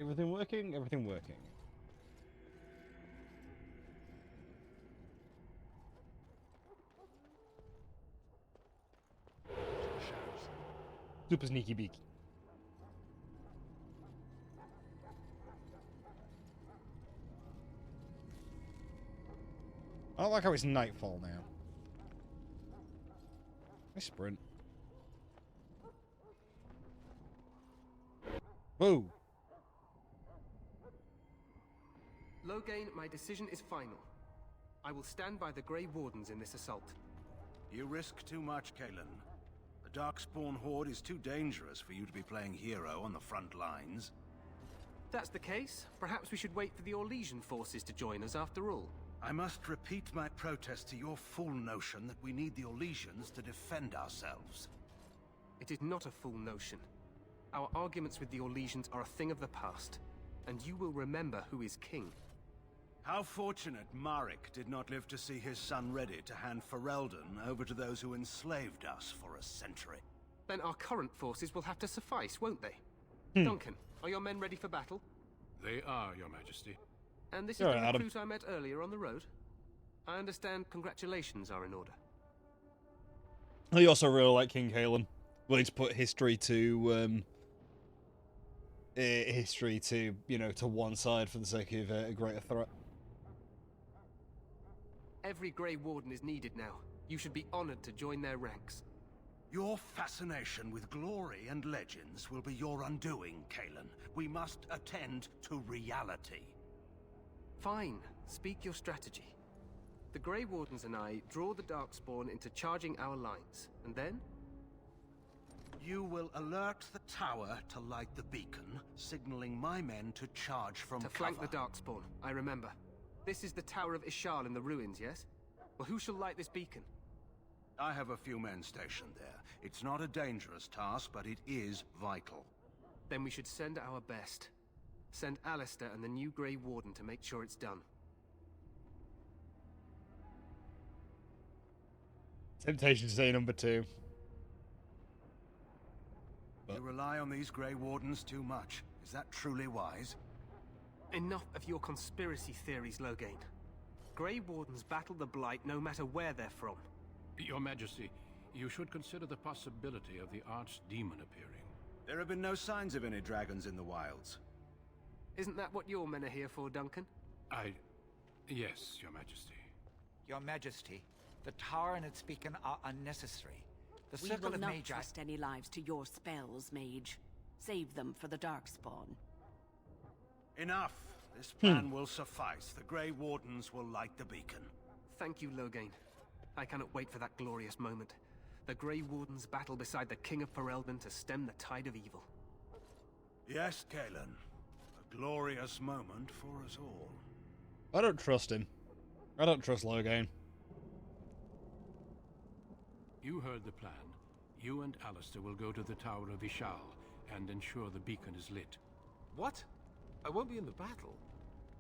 Everything working? Everything working. Super sneaky beaky. I don't like how it's nightfall now. I sprint. Whoa! Loghain, my decision is final. I will stand by the Grey Wardens in this assault. You risk too much, Kalen. The Darkspawn Horde is too dangerous for you to be playing hero on the front lines. If that's the case, perhaps we should wait for the Orlesian forces to join us after all. I must repeat my protest to your fool notion that we need the Orlesians to defend ourselves. It is not a fool notion. Our arguments with the Orlesians are a thing of the past, and you will remember who is king. How fortunate Marek did not live to see his son ready to hand Ferelden over to those who enslaved us for a century. Then our current forces will have to suffice, won't they? Duncan, are your men ready for battle? They are, Your Majesty. And this is All the right, Adam. recruit I met earlier on the road? I understand congratulations are in order. I also really like King Kalen. Willing to put history to, you know, to one side for the sake of a greater threat. Every Grey Warden is needed now. You should be honored to join their ranks. Your fascination with glory and legends will be your undoing, Kalen. We must attend to reality. Fine. Speak your strategy. The Grey Wardens and I draw the Darkspawn into charging our lines, and then? You will alert the tower to light the beacon, signaling my men to charge from To cover. flank the Darkspawn, I remember. This is the Tower of Ishal in the ruins, yes? Well, who shall light this beacon? I have a few men stationed there. It's not a dangerous task, but it is vital. Then we should send our best. Send Alistair and the new Grey Warden to make sure it's done. Temptation to say number 2. You rely on these Grey Wardens too much. Is that truly wise? Enough of your conspiracy theories, Loghain. Grey Wardens battle the Blight no matter where they're from. Your Majesty, you should consider the possibility of the Archdemon appearing. There have been no signs of any dragons in the wilds. Isn't that what your men are here for, Duncan? Yes, Your Majesty. Your Majesty, the tower and its beacon are unnecessary. The We Circle will of not Magi... trust any lives to your spells, Mage. Save them for the Darkspawn. Enough. This plan will suffice. The Grey Wardens will light the beacon. Thank you, Loghain. I cannot wait for that glorious moment. The Grey Wardens battle beside the King of Ferelden to stem the tide of evil. Yes, Kalen. A glorious moment for us all. I don't trust him. I don't trust Loghain. You heard the plan. You and Alistair will go to the Tower of Ishal and ensure the beacon is lit. What? I won't be in the battle.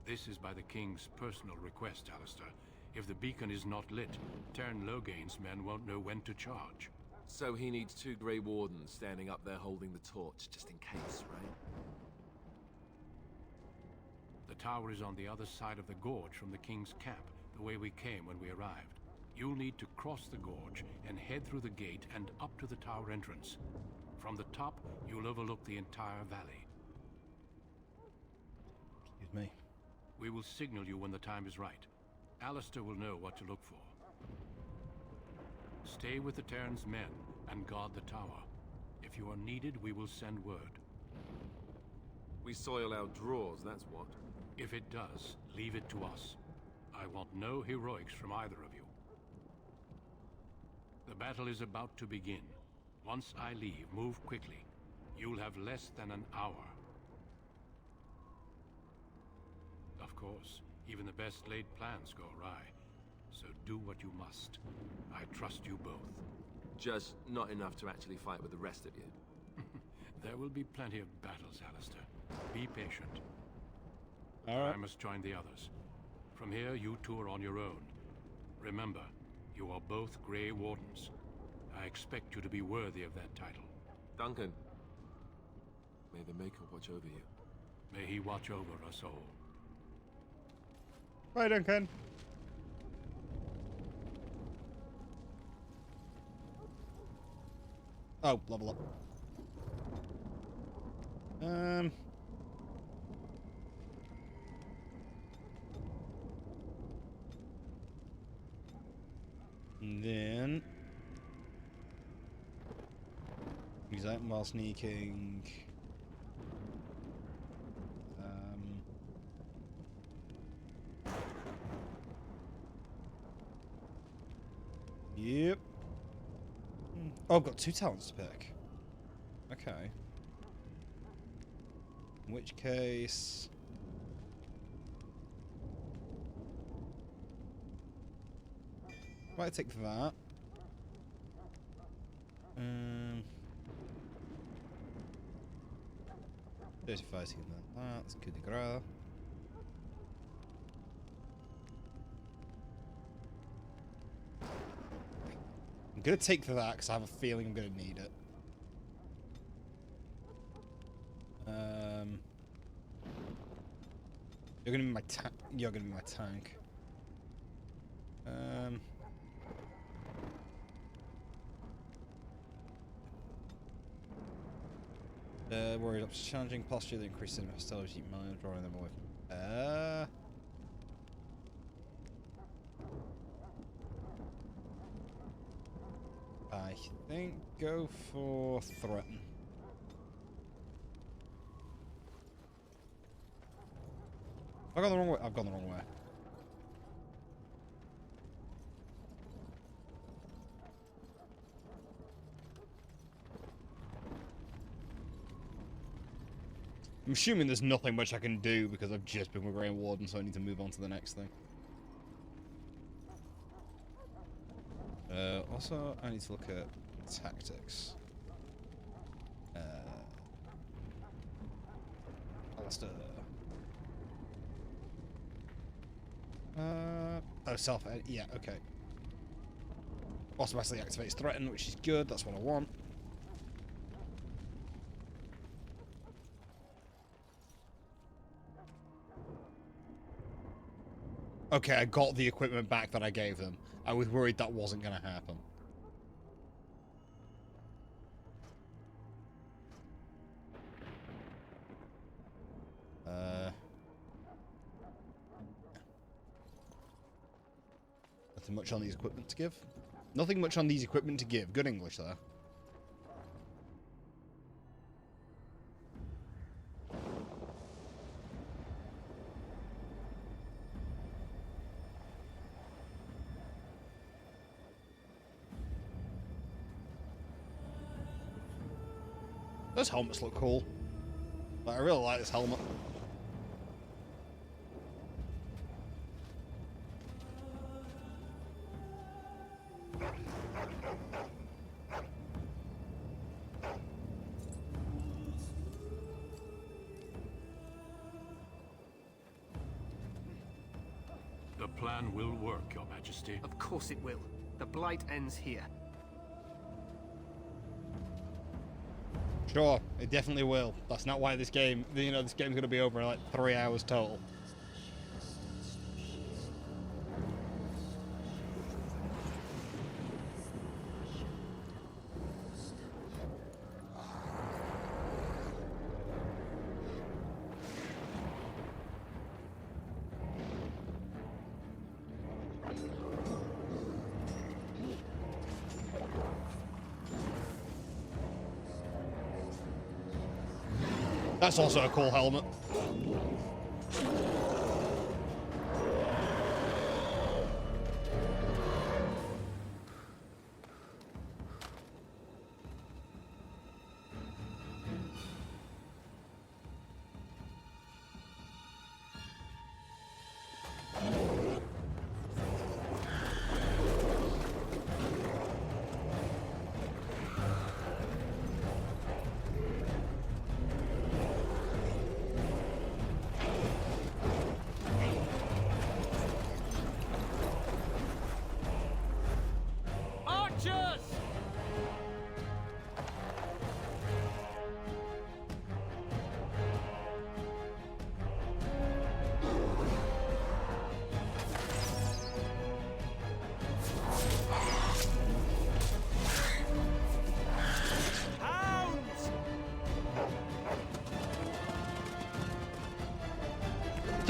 This is by the King's personal request, Alistair. If the beacon is not lit, Tern Loghain's men won't know when to charge. So he needs 2 Grey Wardens standing up there holding the torch, just in case, right? The tower is on the other side of the gorge from the King's camp, the way we came when we arrived. You'll need to cross the gorge and head through the gate and up to the tower entrance. From the top, you'll overlook the entire valley. Excuse me. We will signal you when the time is right. Alistair will know what to look for. Stay with the Terran's men and guard the tower. If you are needed, we will send word. We soil our drawers, that's what. If it does, leave it to us. I want no heroics from either of you. The battle is about to begin. Once I leave, move quickly. You'll have less than an hour. Of course, even the best laid plans go awry. So do what you must. I trust you both. Just not enough to actually fight with the rest of you. There will be plenty of battles, Alistair. Be patient. Alright. I must join the others. From here, you two are on your own. Remember, you are both Grey Wardens. I expect you to be worthy of that title. Duncan, may the Maker watch over you. May he watch over us all. Right, Duncan. Oh, level up. And then use item while sneaking. Yep. Oh, I've got 2 talents to pick. Okay. In which case... might take that. 35 to get that. That's coup de grace. I'm gonna take that because I have a feeling I'm gonna need it. You're gonna be my tank. You're gonna be my tank. Worried up challenging posture that increases in hostility, mind drawing them away. I think go for threaten. I've gone the wrong way. I've gone the wrong way. I'm assuming there's nothing much I can do because I've just been with Grey Warden, so I need to move on to the next thing. Also, I need to look at tactics. Alistair. Oh, self-edit. Yeah, okay. Automatically activates threaten, which is good. That's what I want. Okay, I got the equipment back that I gave them. I was worried that wasn't going to happen. Nothing much on these equipment to give. Nothing much on these equipment to give. Good English there. Those helmets look cool. Like, I really like this helmet. The plan will work, Your Majesty. Of course it will. The Blight ends here. Sure, it definitely will. That's not why this game, you know, this game's gonna be over in like 3 hours total. That's also a cool helmet.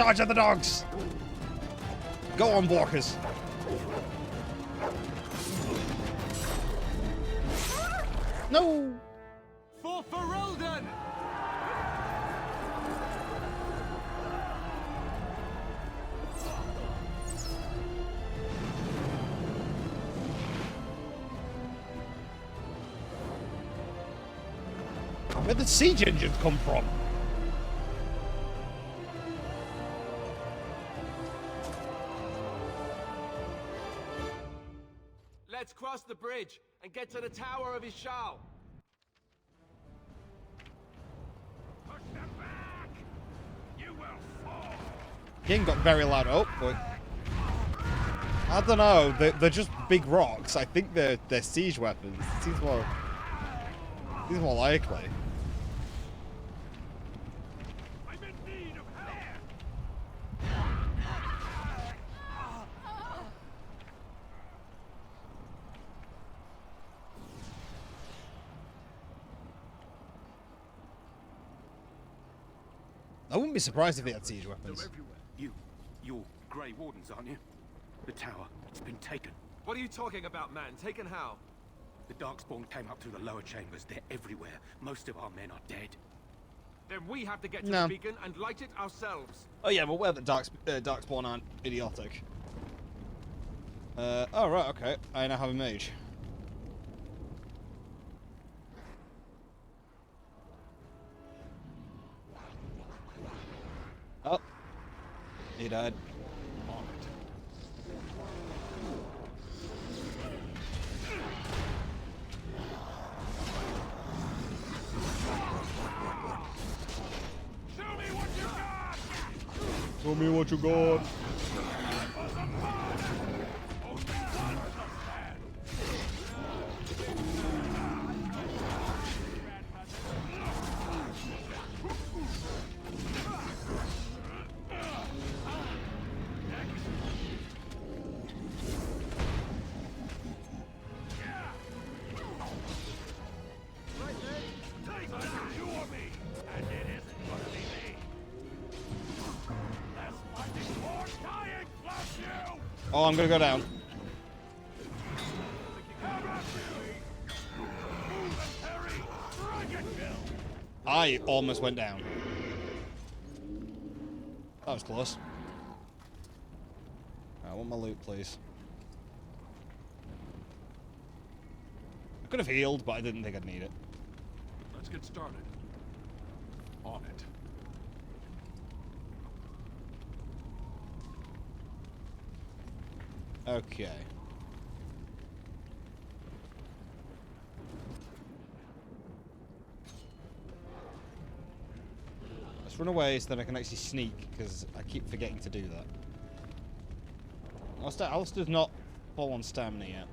Charge at the dogs! Go on, walkers! No! For Ferelden! Where'd the siege engines come from? Let's cross the bridge and get to the Tower of Ishal. Push them back! You will fall! King got very loud. Oh, boy. I don't know. They're just big rocks. I think they're siege weapons. It seems more likely. I'm in need of help! I wouldn't be surprised if they had siege weapons. You're Grey Wardens, aren't you? The tower, it's been taken. What are you talking about, man? Taken how? The Darkspawn came up through the lower chambers. They're everywhere. Most of our men are dead. Then we have to get to No. the beacon and light it ourselves. Oh yeah, but where the Darkspawn aren't idiotic. Oh right, okay. I now have a mage. Oh. He died. Show me what you got! Show me what you got. Oh, I'm gonna go down. I almost went down. That was close. I want my loot, please. I could have healed, but I didn't think I'd need it. Let's get started. On it. Okay. Let's run away so that I can actually sneak, because I keep forgetting to do that. Alistair's not full on stamina yet.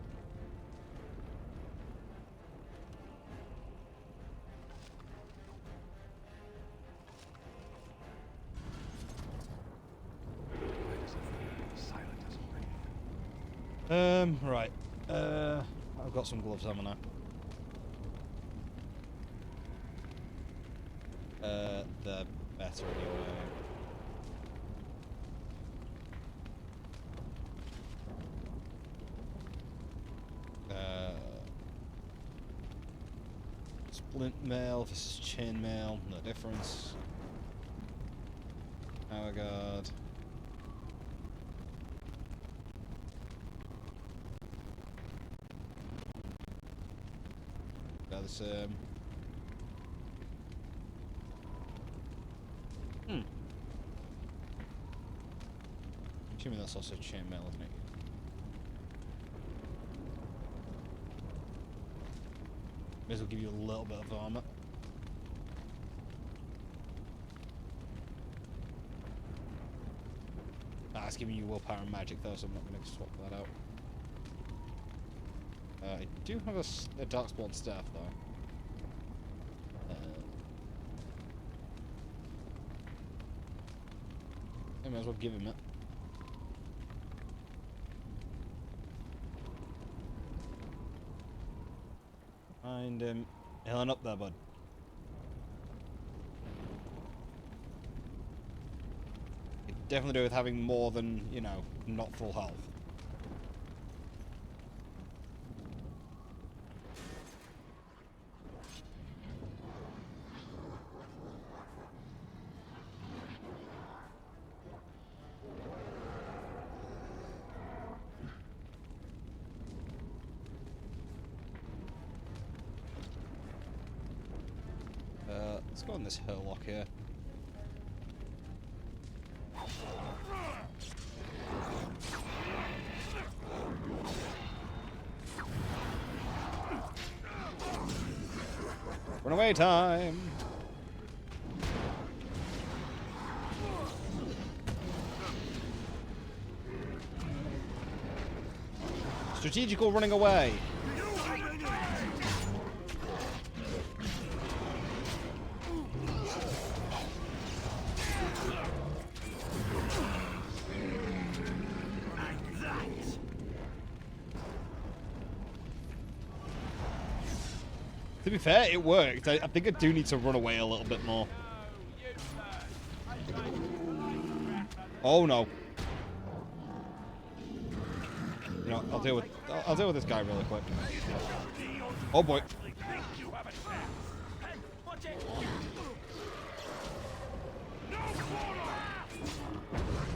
Right. I've got some gloves, haven't I? They're better anyway. Splint mail versus chain mail, no difference. Power guard. That's I'm assuming that's also chainmail, isn't it? May as well give you a little bit of armor. It's giving you willpower and magic though, so I'm not going to swap that out. I do have a Darkspawn staff though. I might as well give him it. Find him. Healing up there, bud. I definitely do with having more than, you know, not full health. Let's go on this hillock here. Run away time! Strategical running away! To be fair, it worked. I think I do need to run away a little bit more. Oh no. You know, I'll deal with this guy really quick. Oh boy.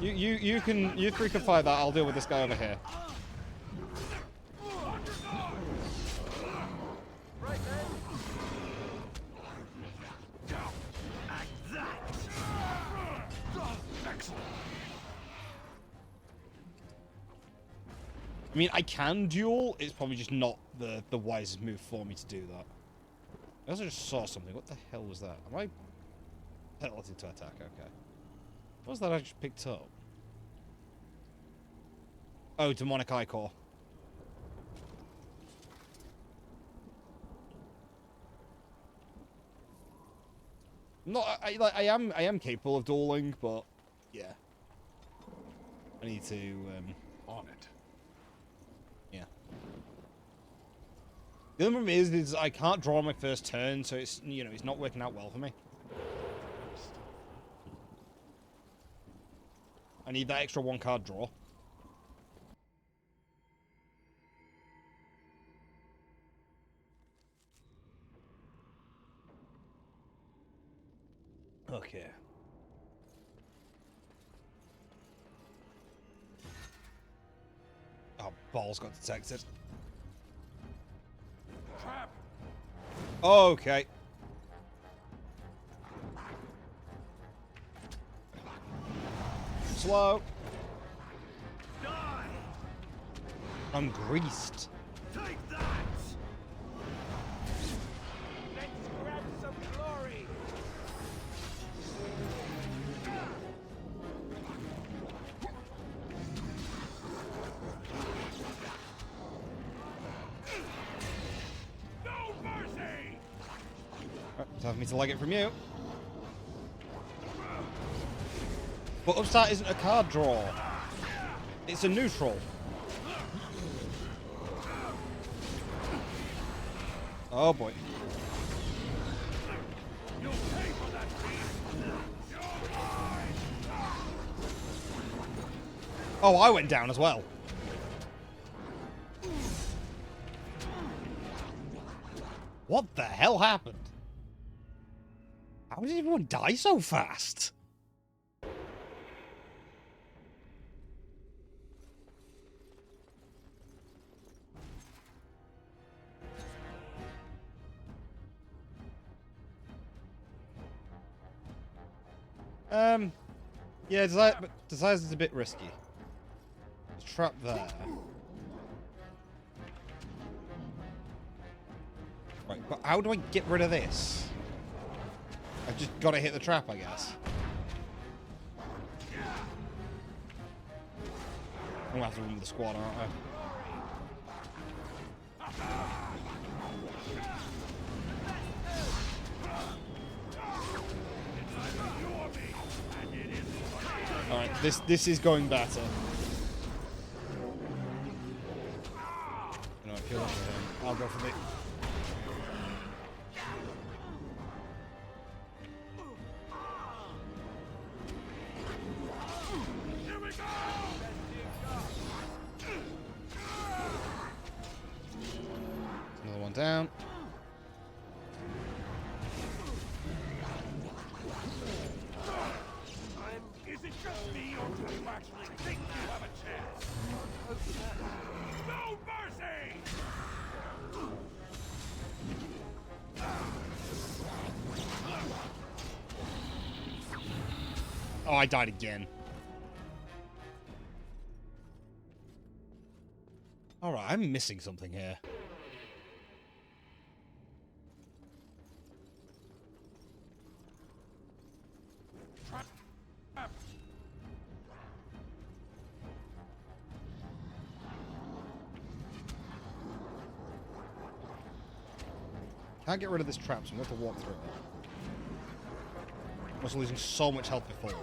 You three can fight that. I'll deal with this guy over here. I mean, I can duel. It's probably just not the wisest move for me to do that. I also just saw something. What the hell was that? Am I penalty to attack? Okay. What was that I just picked up? Oh, demonic ichor. I am capable of dueling, but yeah. I need to On it. Yeah. The other problem is I can't draw on my first turn, so it's, you know, it's not working out well for me. I need that extra 1-card draw. Okay. Oh, balls got detected. Trap. Okay. Slow. Die! I'm greased. Take that! Let's grab some glory. No mercy. Time for me to leg it from you. But upstart isn't a card draw. It's a neutral. Oh boy. Oh, I went down as well. What the hell happened? How did everyone die so fast? Yeah, Desires is a bit risky. There's a trap there. Right, but how do I get rid of this? I've just got to hit the trap, I guess. I'm gonna have to run with the squad, aren't I? Alright, this is going better. You know, if you're looking at him, I'll go for the... Down, down. Is it just me, or do you actually think you have a chance? No mercy! Oh, I died again. Alright, I'm missing something here. Can't get rid of this trap, so I'm going to have to walk through it. I was losing so much health before.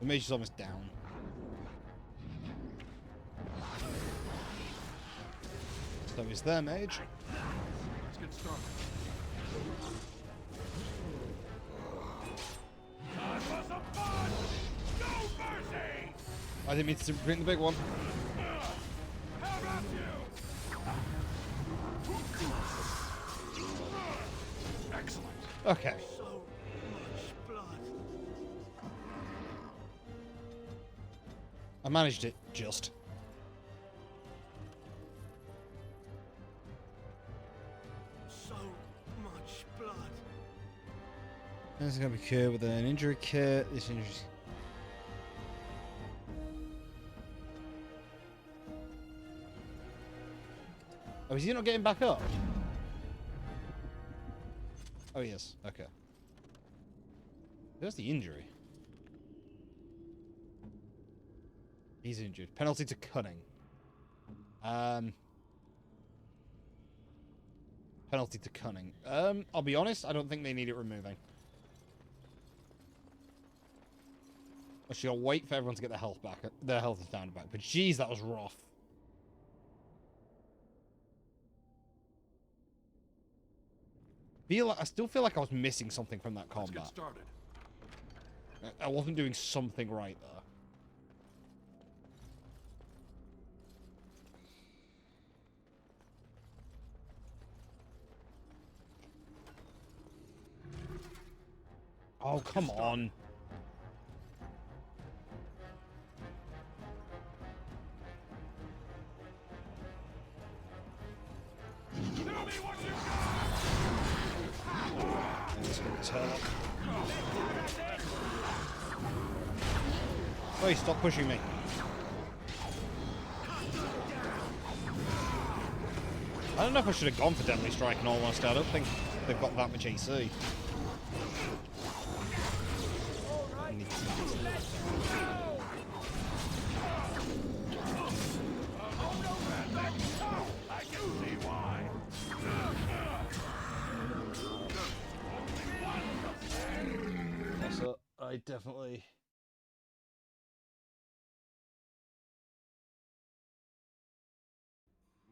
The mage is almost down. So is there, mage? Let's get started. Time for some fun! No mercy! I didn't mean to bring the big one. How about you? Excellent. Okay. So much blood. I managed it, just. So much blood. This is going to be cured with an injury kit. This injury. Oh, is he not getting back up? Oh, he is. Okay. There's the injury. He's injured. Penalty to cunning. Penalty to cunning. I'll be honest, I don't think they need it removing. Actually, I'll wait for everyone to get their health back. Their health is down back. But jeez, that was rough. I still feel like I was missing something from that combat. Let's get started. I wasn't doing something right there. Oh, come on. Show me what you It's gonna turn up. Hey, stop pushing me. I don't know if I should have gone for Deadly Strike in all honesty. I don't think they've got that much AC. So I definitely...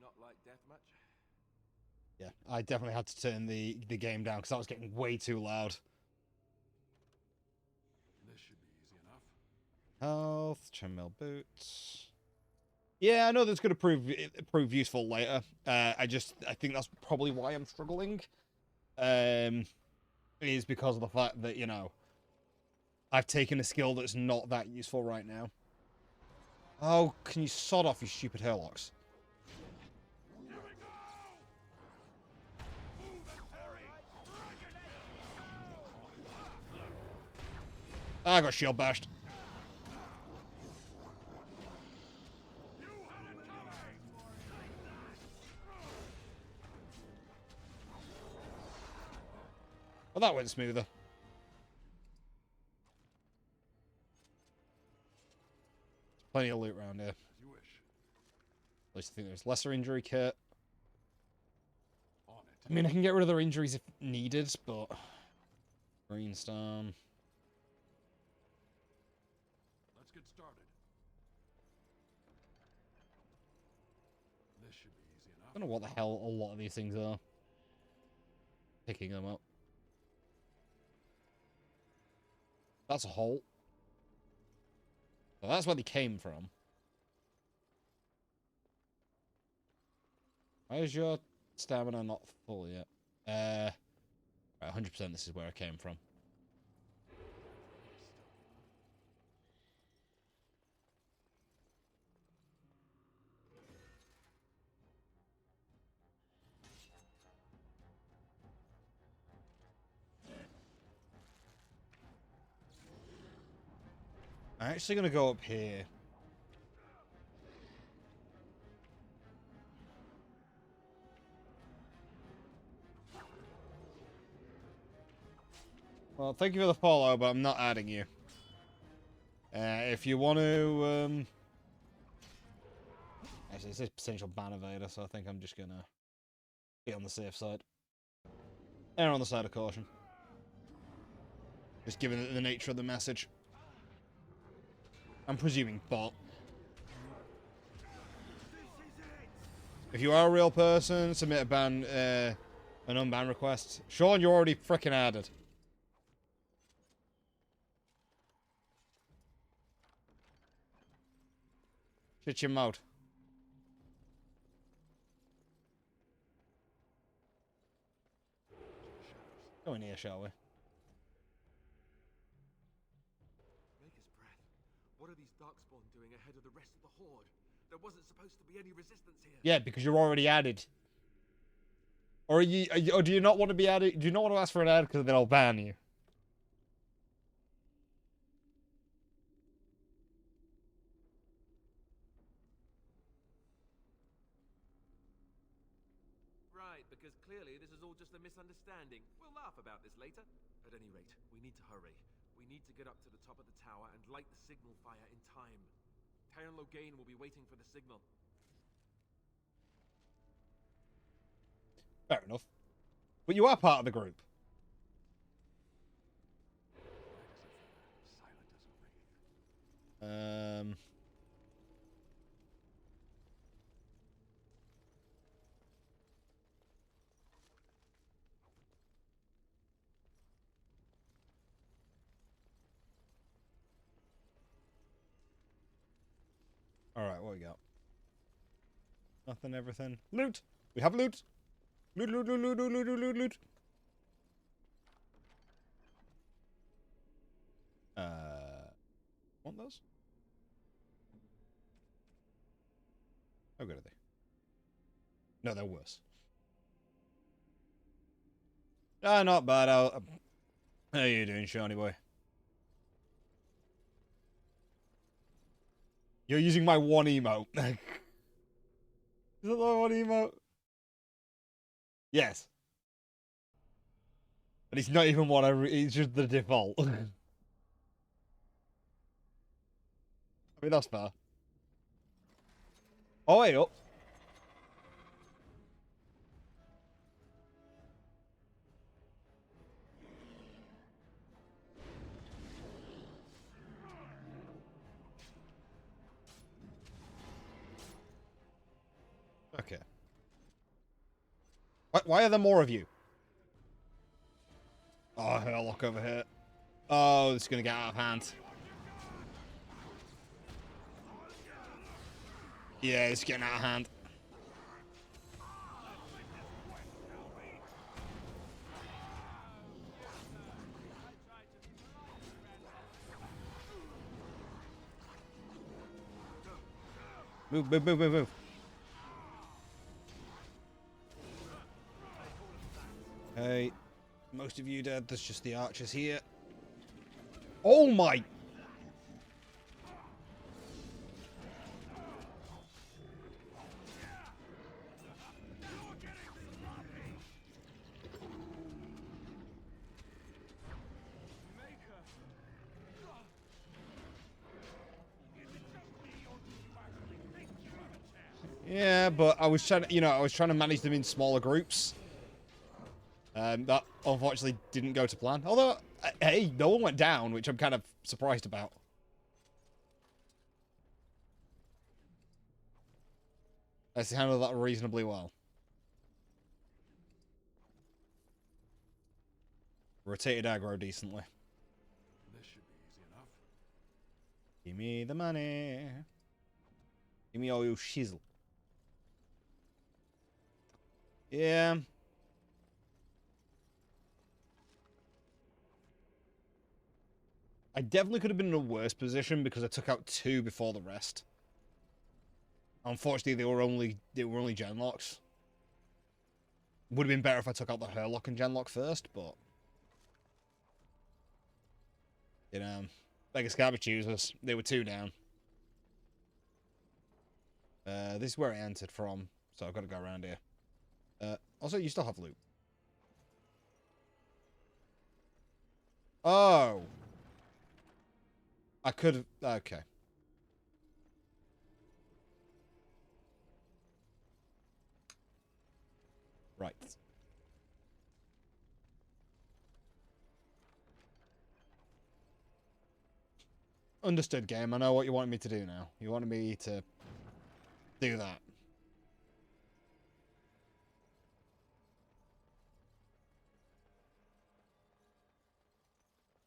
Not like deathmatch? Yeah, I definitely had to turn the game down because that was getting way too loud. This should be easy enough. Health, chainmail boots. Yeah, I know that's going to prove useful later. I think that's probably why I'm struggling. Is because of the fact that, you know, I've taken a skill that's not that useful right now. Oh, can you sod off, you stupid hairlocks? I got shield bashed. Well, that went smoother. Plenty of loot around here. As you wish. At least I think there's lesser injury kit. On it. I mean, I can get rid of their injuries if needed, but... Greenstone. Let's get started. This should be easy enough. I don't know what the hell a lot of these things are. Picking them up. That's a hole. So that's where they came from. Why is your stamina not full yet? Right, 100% this is where it came from. I'm actually going to go up here. Well, thank you for the follow, but I'm not adding you. If you want to... Actually, it's a potential ban evader, so I think I'm just going to be on the safe side. Err on the side of caution. Just given the nature of the message. I'm presuming bot. If you are a real person, submit a ban, an unban request. Sean, you're already frickin' added. Shut your mouth. Go in here, shall we? What are these Darkspawn doing ahead of the rest of the Horde? There wasn't supposed to be any resistance here. Yeah, because you're already added. Or or do you not want to be added? Do you not want to ask for an ad because then I'll ban you? Right, because clearly this is all just a misunderstanding. We'll laugh about this later. At any rate, we need to hurry. We need to get up to the top of the tower and light the signal fire in time. Taron Logain will be waiting for the signal. Fair enough. But you are part of the group. Alright, what we got? Nothing, everything. Loot! We have loot! Loot, loot, loot, loot, loot, loot, loot, loot, loot. Want those? How good are they? No, they're worse. Ah, not bad. How you doing, Shawnee boy? You're using my one emote. Is that the one emote? Yes. And it's not even what it's just the default. I mean, that's fair. Oh, wait up. Okay. Why are there more of you? Oh, Hurlock over here. Oh, this is going to get out of hand. Yeah, it's getting out of hand. Move, move, move, move, move. Okay. Most of you dead. There's just the archers here. Oh my... Yeah, but I was trying to, I was trying to manage them in smaller groups. That unfortunately didn't go to plan. Although, hey, no one went down, which I'm kind of surprised about. Let's handle that reasonably well. Rotated aggro decently. This should be easy enough. Give me the money. Give me all your shizzle. Yeah. I definitely could have been in a worse position because I took out 2 before the rest. Unfortunately, they were only genlocks. Would have been better if I took out the Herlock and genlock first, but like a garbage users, they were 2 down. This is where I entered from, so I've got to go around here. Also, you still have loot. Oh, I could have. Okay. Right. Understood, game. I know what you wanted me to do now. You wanted me to do that.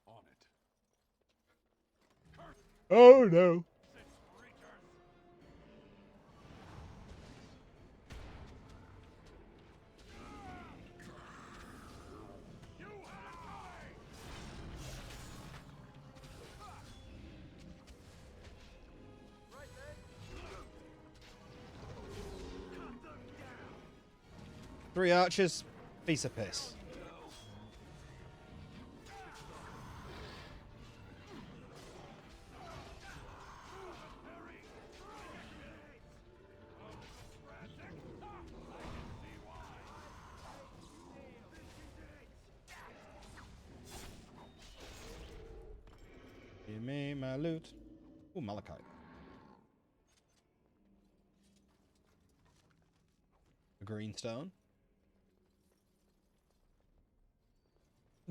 On it. Oh, no. Three archers, piece of piss. Give me my loot. Ooh, malachite. A green stone.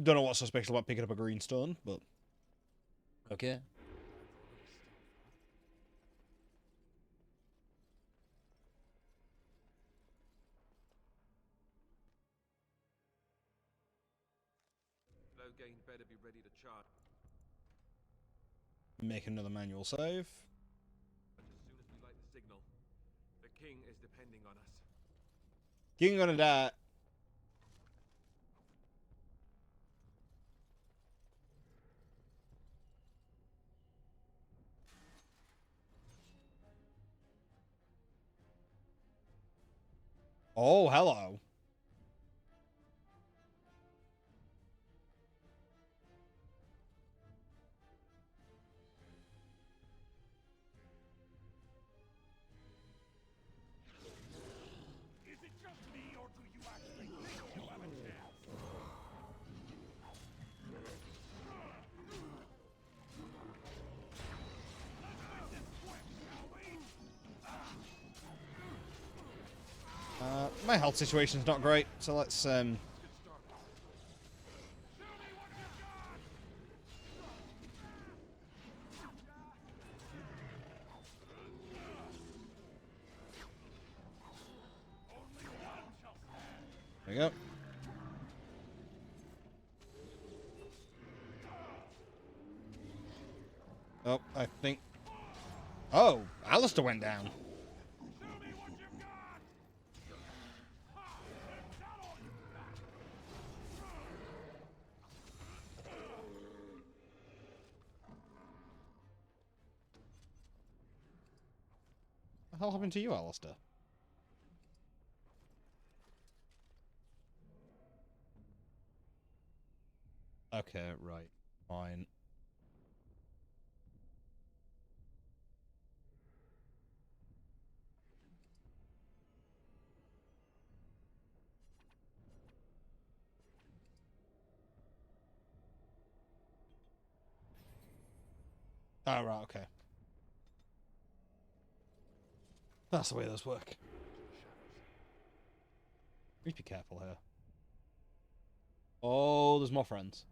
Don't know what's so special about picking up a green stone, but okay. Loghain better be ready to charge. Make another manual save. As soon as we light the signal, the king is depending on us. King gonna die. Oh, hello. Is it just me, or do you actually think you have a chance? My health situation's not great, so let's there we go. Oh, I think. Oh, Alistair went down. What the hell happened to you, Alistair? Okay, right. Fine. Oh, right, okay. That's the way those work. Please be careful here. Oh, there's more friends.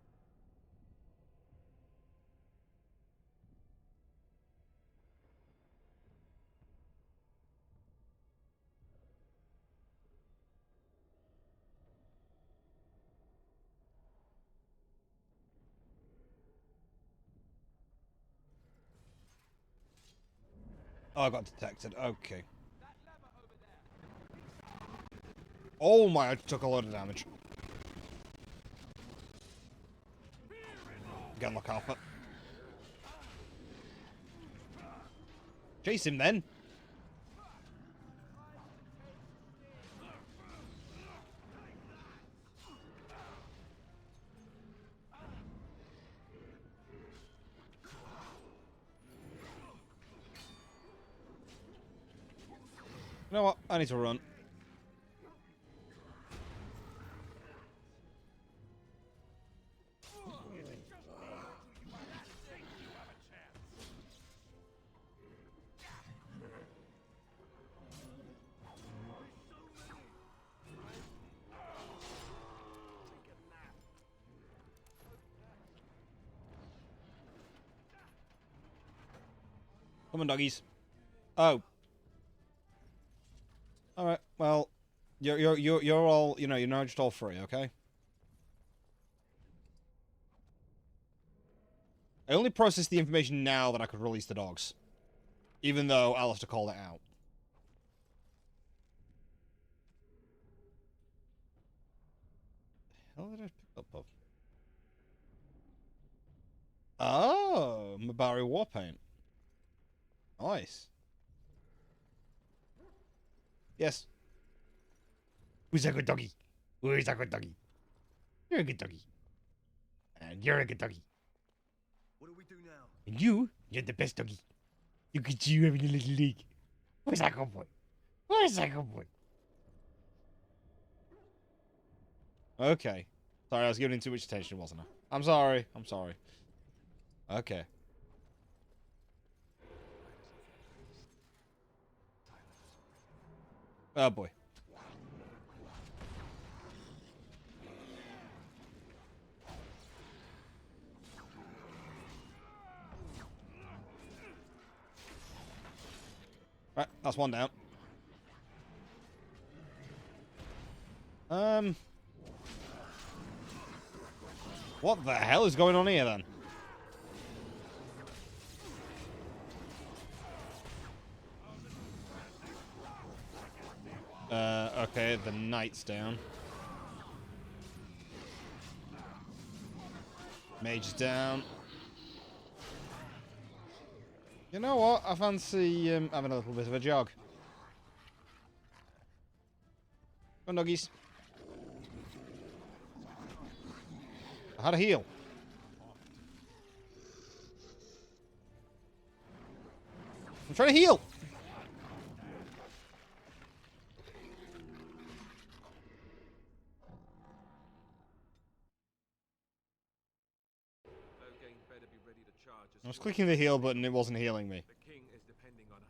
Oh, I got detected. Okay. Oh my, I took a lot of damage. Again, look alpha. Chase him then. You know what? I need to run. Come on, doggies. Oh. All right. Well, you're all, you know, you're now just all free, okay? I only processed the information now that I could release the dogs, even though Alistair called it out. How did I pick up of? Oh, Mabari Warpaint. Nice. Yes. Who's a good doggy? Who's a good doggy? You're a good doggy. And you're a good doggy. What do we do now? And you're the best doggy. Look at you having a little leg. Where's that good boy? Where's that good boy? Okay. Sorry, I was giving him too much attention, wasn't I? I'm sorry. I'm sorry. Okay. Oh boy. Right, that's one down. What the hell is going on here then? Okay, the knight's down. Mage is down. You know what? I fancy having a little bit of a jog. Come on, doggies. I had a heal. I'm trying to heal. Better be ready to charge I was clicking the heal button, it wasn't healing me. The king is depending on us.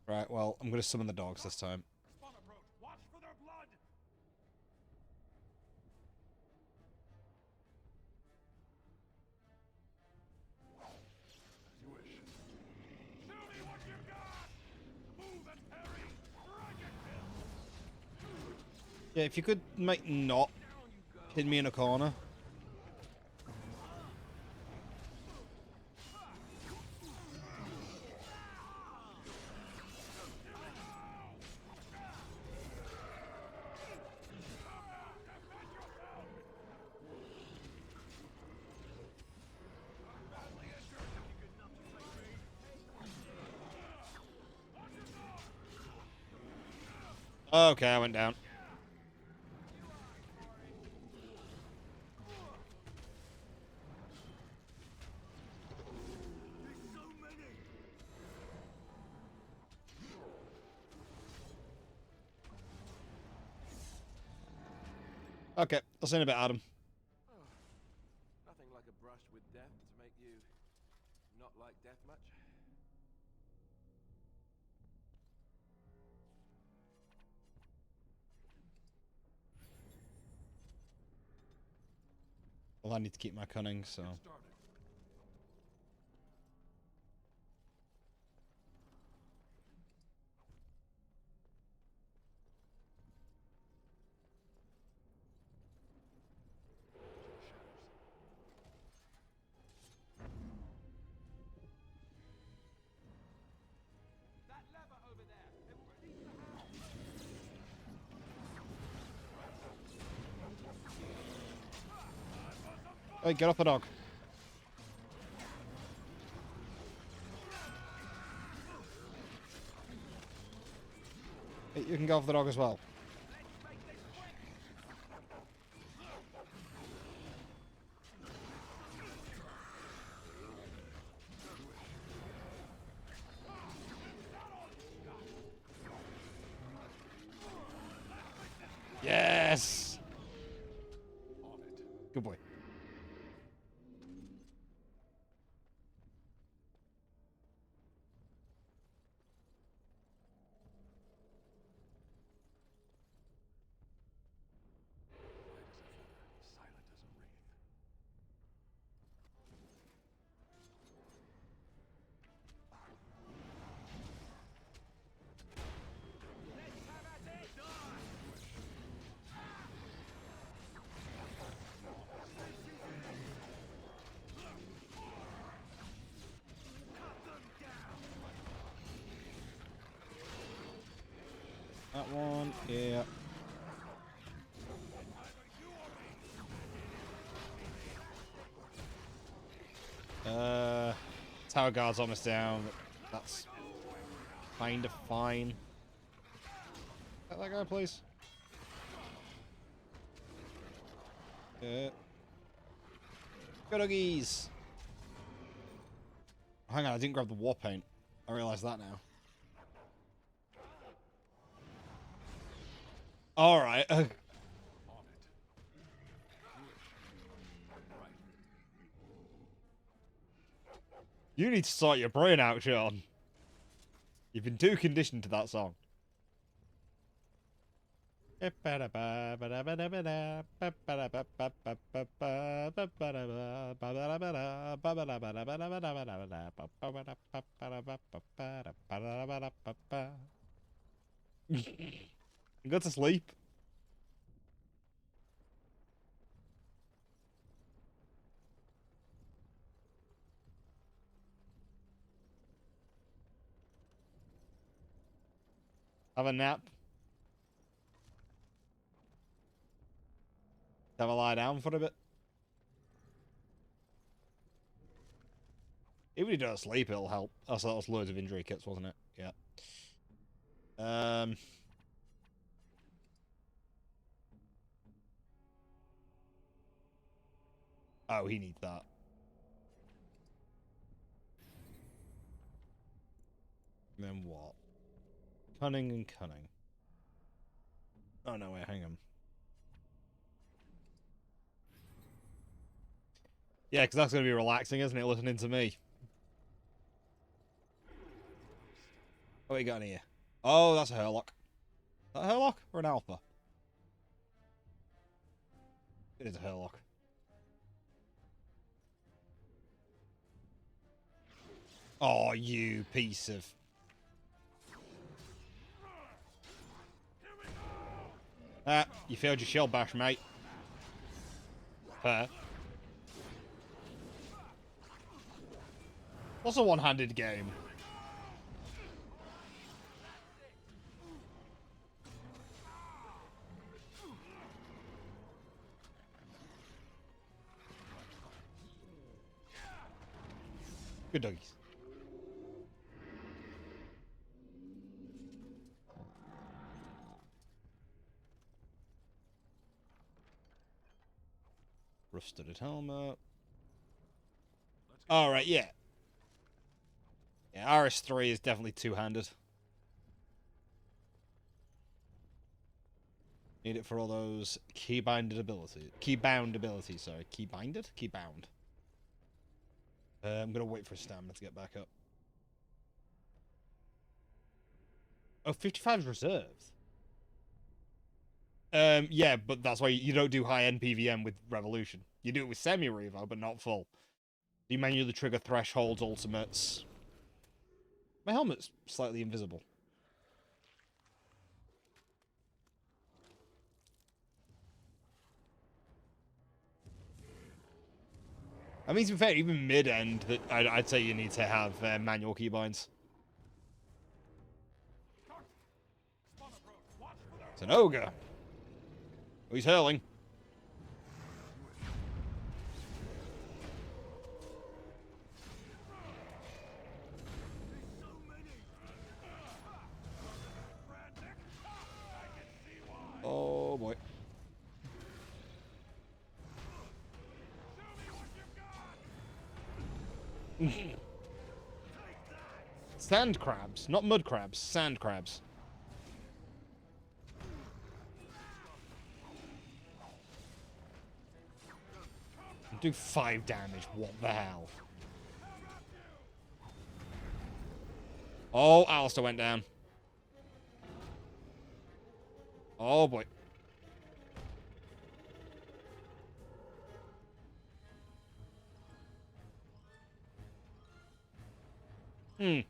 Right, well, I'm going to summon the dogs this time. Watch for their blood! You wish. Show me what you got! Move and parry! Dragon Yeah, if you could make not hit me in a corner. Okay, I went down. Okay, I'll send a bit, Adam. Nothing like a brush with death to make you not Well, I need to keep my cunning, so... Hey, get off the dog. Hey, you can go off the dog as well. Yes! Good boy. That one, yeah. Tower guard's almost down. That's kind of fine. Get that guy, please. Go doggies! Hang on, I didn't grab the war paint. I realise that now. Alright. You need to sort your brain out, Sean. You've been too conditioned to that song. Go to sleep. Have a nap. Have a lie down for a bit. Even if you don't sleep, it'll help. Also, that was loads of injury kits, wasn't it? Yeah. Oh, he needs that. And then what? Cunning and cunning. Oh, no, wait, hang on. Yeah, because that's going to be relaxing, isn't it, listening to me? What you got in here? Oh, that's a Herlock. Is that a Herlock or an Alpha? It is a Herlock. Oh, you piece of... Ah, you failed your shell bash, mate. Fair. What's a one-handed game? Good doggies. Rusted helmet. Alright, yeah. Yeah, RS3 is definitely two-handed. Need it for all those key-bound abilities, sorry. Key-binded? Key-bound. I'm gonna wait for stamina to get back up. Oh, 55 is reserved. Yeah, but that's why you don't do high-end PVM with Revolution. You do it with semi-revo, but not full. You manually trigger thresholds, ultimates. My helmet's slightly invisible. I mean, to be fair, even mid-end, I'd say you need to have manual keybinds. It's an ogre. Oh, he's hurling. Oh boy. Sand crabs, not mud crabs, sand crabs. Do 5 damage, what the hell? Oh, Alistair went down. Oh boy. Hmm.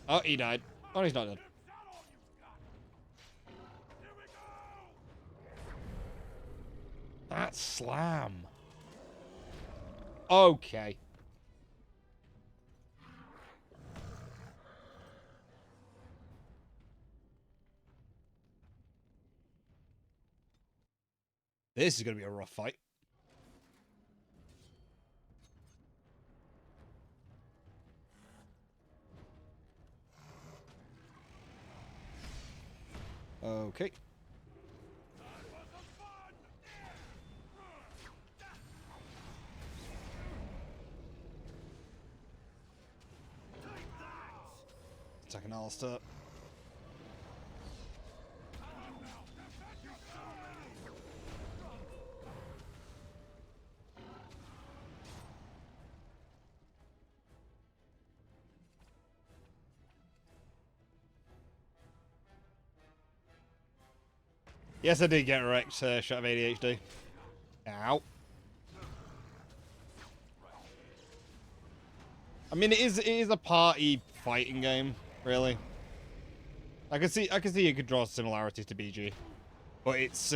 Oh, he died. Oh, he's not dead. That slam. Okay. This is going to be a rough fight. Okay. Attacking Alistair. Yes, I did get wrecked, shot of ADHD. Ow. I mean, it is a party fighting game, really. I can see you could draw similarities to BG, but it's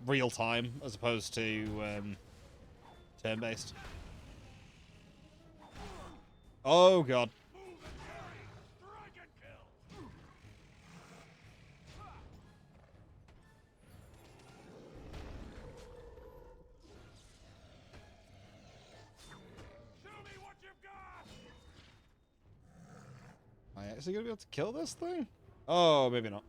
real time as opposed to turn based. Oh god. Am I actually gonna be able to kill this thing? Oh, maybe not.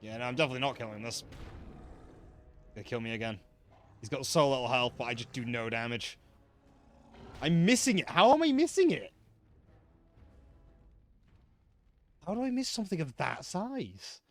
Yeah, no, I'm definitely not killing this. Gonna kill me again. He's got so little health, but I just do no damage. I'm missing it. How am I missing it? How do I miss something of that size?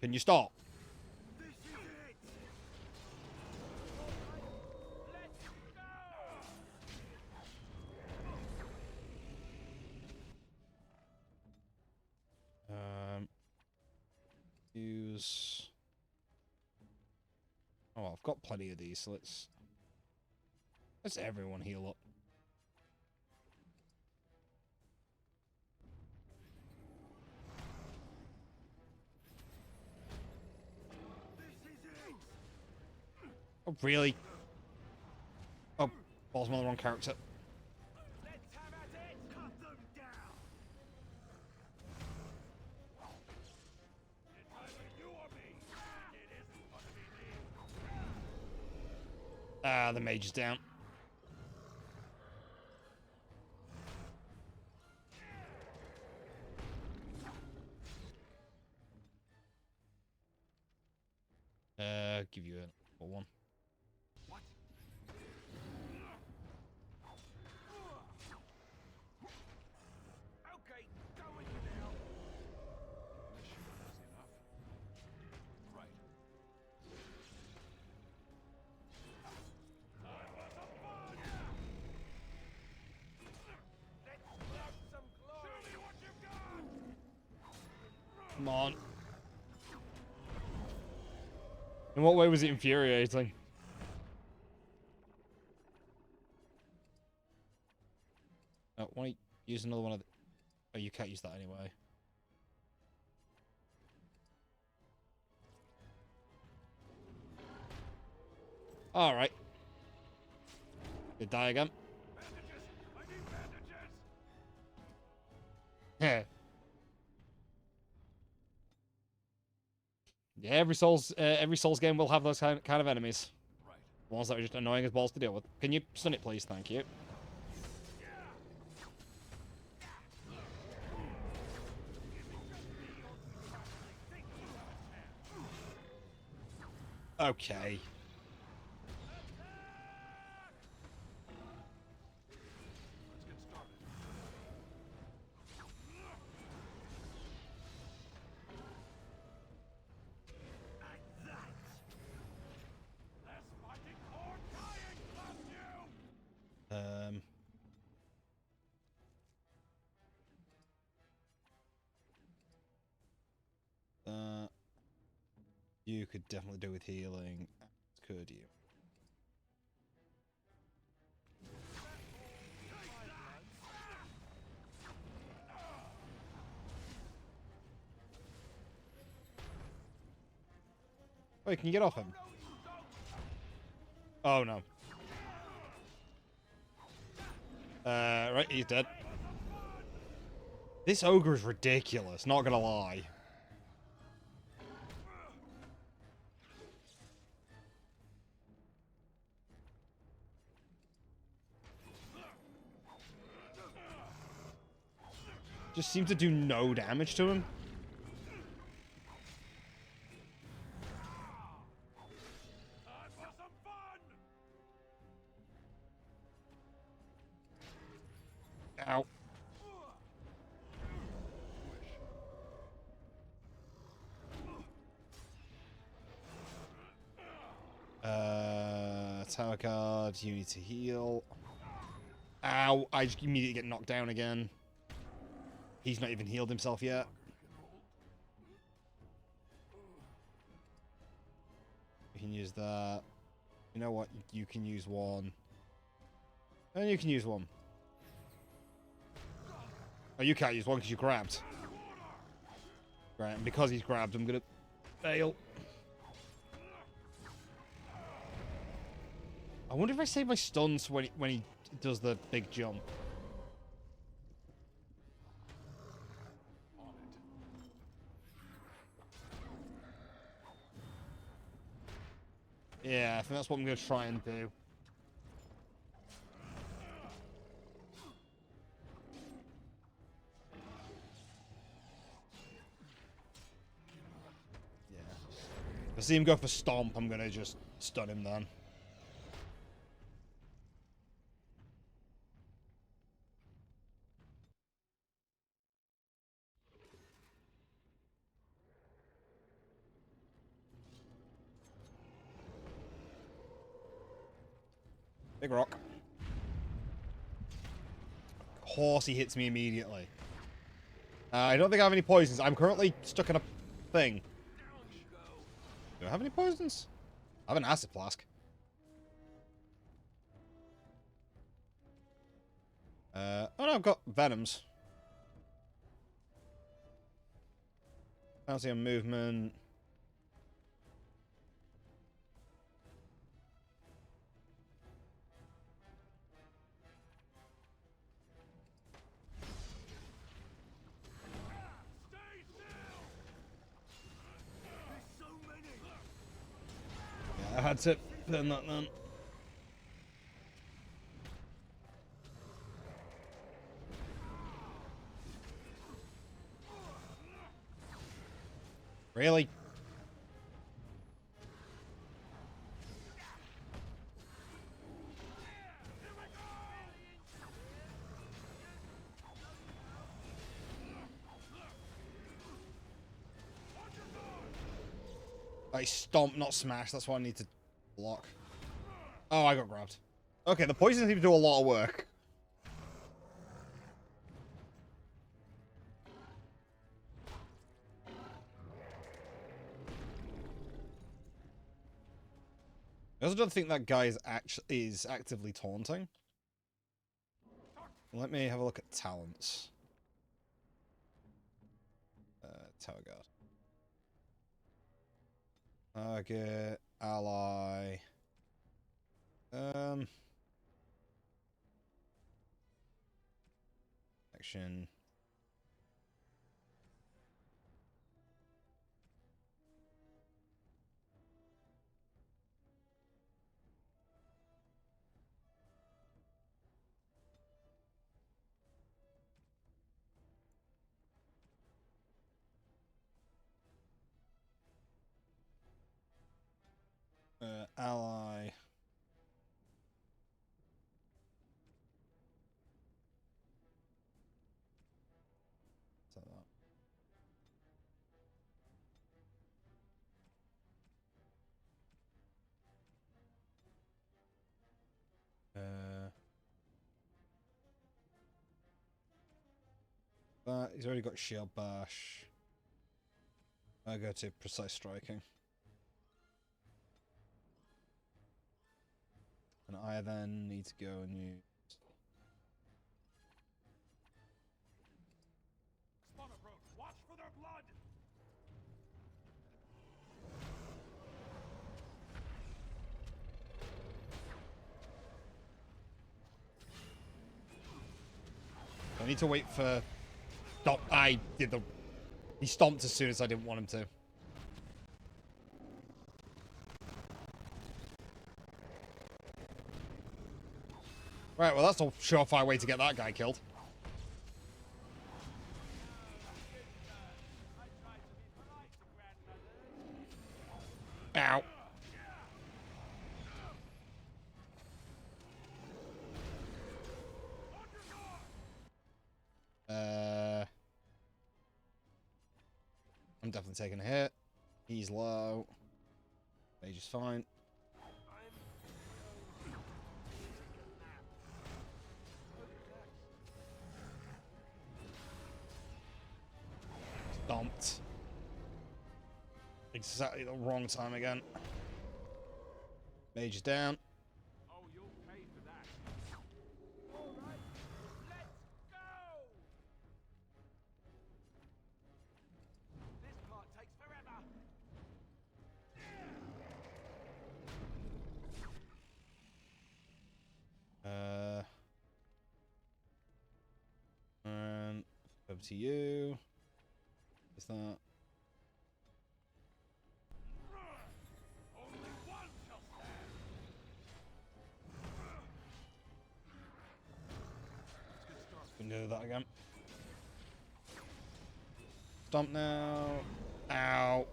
Can you stop? Use... Oh, I've got plenty of these, so let's everyone heal up. Oh, really? Oh, balls, on the wrong character. Ah, the mage is down. I'll give you a one. What? Okay, go with you now. This should be easy enough. Right. Some glory. Show me what you've got. Come on. In what way was it infuriating? Oh, why don't you use another one of the... Oh, you can't use that anyway. Alright. Did die again? Bandages! I need bandages! Yeah. Yeah, every Souls game will have those kind of enemies. Right. Ones that are just annoying as balls to deal with. Can you stun it, please? Thank you. Okay. Let's get started. Less fighting or dying, blast you! You could definitely do with healing. Could you? Wait, can you get off him? Oh no. Right, he's dead. This ogre is ridiculous, not gonna lie. Just seems to do no damage to him. Time for some fun! Ow. Tower card, you need to heal. Ow, I just immediately get knocked down again. He's not even healed himself yet. You can use that. You know what? You can use one. And you can use one. Oh, you can't use one because you grabbed. Right, and because he's grabbed, I'm gonna fail. I wonder if I save my stuns when he does the big jump. Yeah, I think that's what I'm going to try and do. Yeah. If I see him go for Stomp, I'm going to just stun him then. Big rock. Horse, he hits me immediately. I don't think I have any poisons. I'm currently stuck in a thing. Do I have any poisons? I have an acid flask. Oh no, I've got venoms. Penalty on movement. Yeah, I had to burn that then. Really? Like, stomp, not smash. That's why I need to block. Oh, I got grabbed. Okay, the poison seems to do a lot of work. I also don't think that guy is actively taunting. Let me have a look at talents. Tower guard. Target, ally. Action. Ally. So that he's already got shield bash. I go to precise striking. And I then need to go and use... Watch for their blood! I need to wait for... Stop. I did the... He stomped as soon as I didn't want him to. Right, well that's a surefire way to get that guy killed. Ow. I'm definitely taking a hit. He's low. Mage is fine. Stomped. Exactly the wrong time again. Mage is down. Oh, you'll pay for that. All right, let's go. This part takes forever. And over to you. Is that? Only one shall stand! We can do that again. Stomp now. Ow.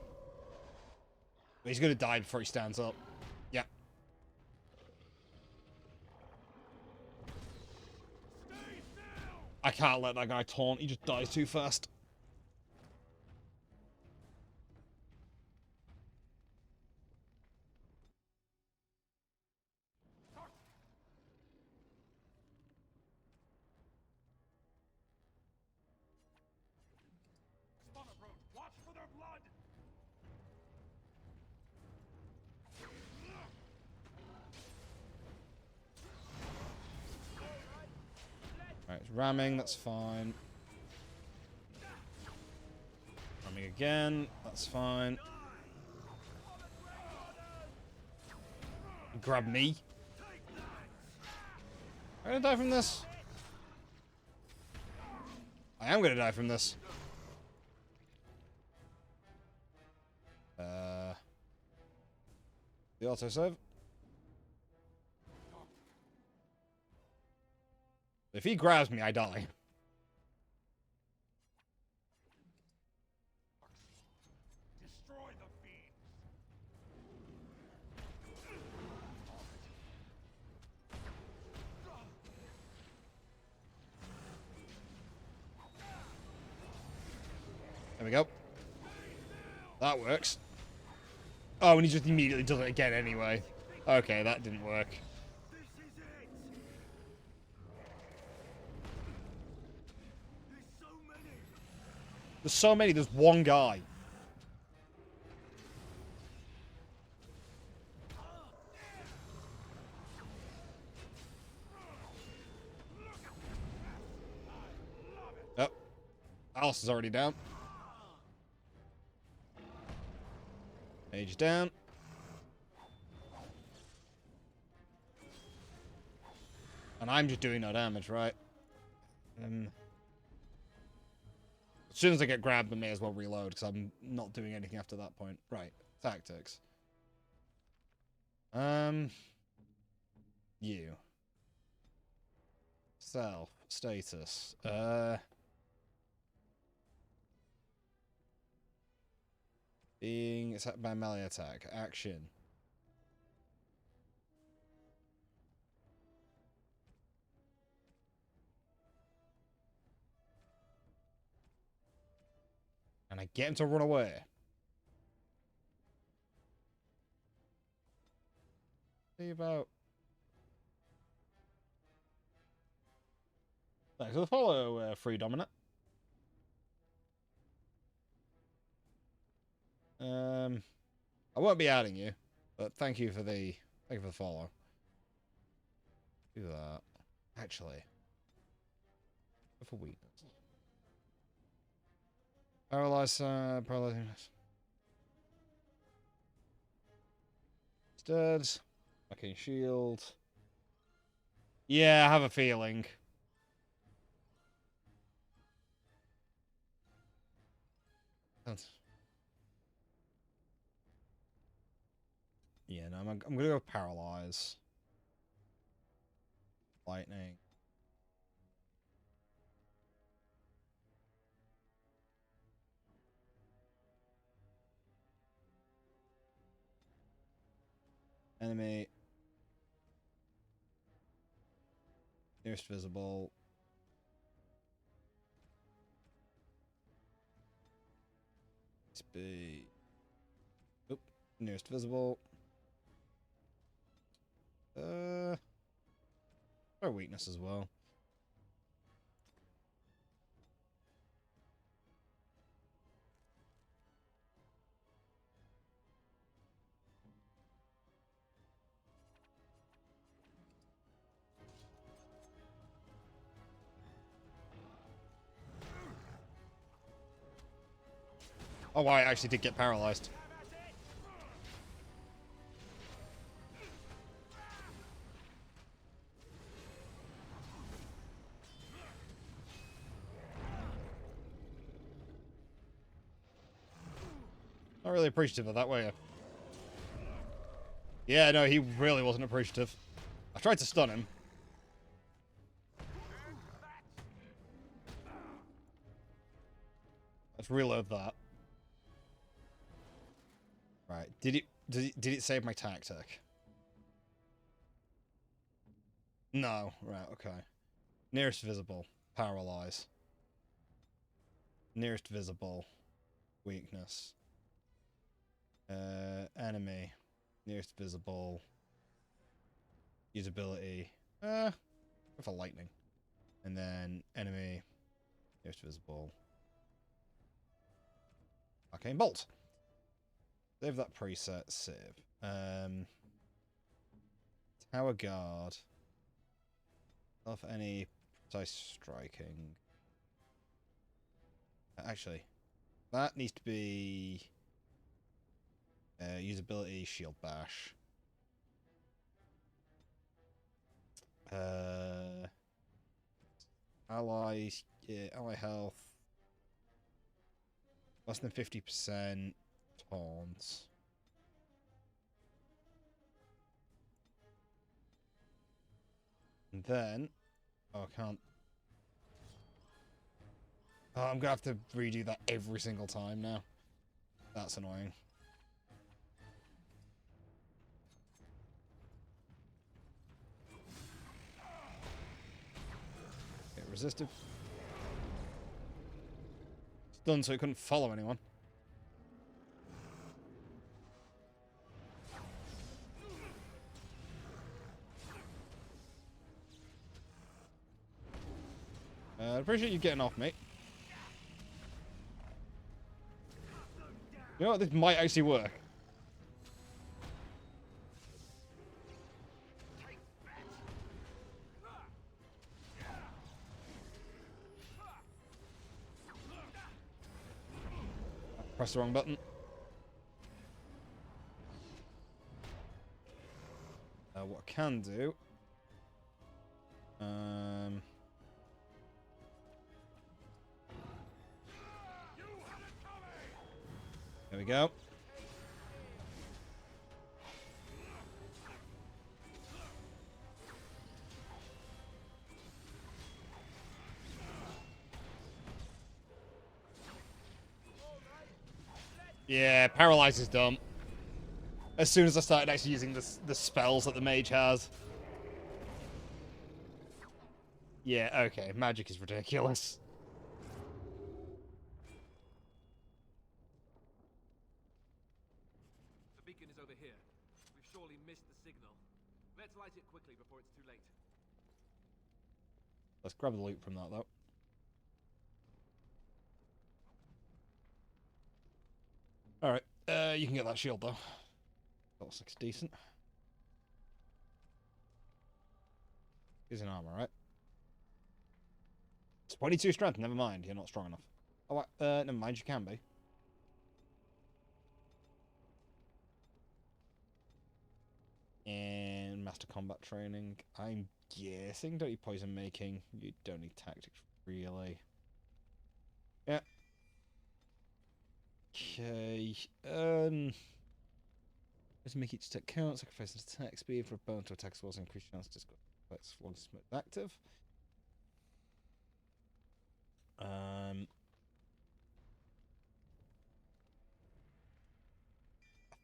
He's gonna die before he stands up. Yeah. I can't let that guy taunt. He just dies too fast. Watch for their blood! Alright, it's ramming, that's fine. Ramming again, that's fine. Grab me. I'm gonna die from this. I am gonna die from this. The autosave. If he grabs me, I die. Destroy the fiend! There we go. That works. Oh, and he just immediately does it again anyway. Okay, that didn't work. This is it! There's so many! There's so many, there's one guy. Oh, Alice is already down. Age is down. And I'm just doing no damage, right? As soon as I get grabbed, I may as well reload, because I'm not doing anything after that point. Right. Tactics. You. Self. Status. Being attacked by melee attack. Action. And I get him to run away. See about... Thanks for the follow, Free Dominant. I won't be adding you, but thank you for the follow. Do that. Actually. For weakness. Paralyzing. Stirred. Okay, shield. Yeah, I have a feeling. Yeah, no, I'm gonna go paralyze. Lightning. Enemy. Nearest visible. Speed. Oop. Nearest visible. Or weakness as well. Oh, I actually did get paralyzed. Not really appreciative of that, were you? Yeah, no, he really wasn't appreciative. I tried to stun him. Let's reload that. Right. Did it save my tactic? No. Right, okay. Nearest visible. Paralyze. Nearest visible. Weakness. Enemy. Nearest visible. Usability. Go for lightning. And then enemy. Nearest visible. Arcane bolt. Save that preset. Save. Tower guard. Off any precise striking. Actually, that needs to be usability shield bash. Allies, yeah, ally health. Less than 50% taunts. And then, oh, I can't. Oh, I'm gonna have to redo that every single time now. That's annoying. Get resisted. It's done so it couldn't follow anyone. I appreciate you getting off, mate. You know what? This might actually work. Press the wrong button. What I can do... There we go. Yeah, paralyze is dumb. As soon as I started actually using the spells that the mage has. Yeah, okay, magic is ridiculous. The beacon is over here. We've surely missed the signal. Let's light it quickly before it's too late. Let's grab the loot from that, though. Alright, you can get that shield, though. That looks like it's decent. He's in armor, right? It's 22 strength, never mind, you're not strong enough. Oh, never mind, you can be. And master combat training. I'm guessing, don't need poison making. You don't need tactics, really. Yeah. Okay. Let's make each attack count. Sacrifice attack speed for a burn to attack skills. Increase chance to score. That's one smooth active. I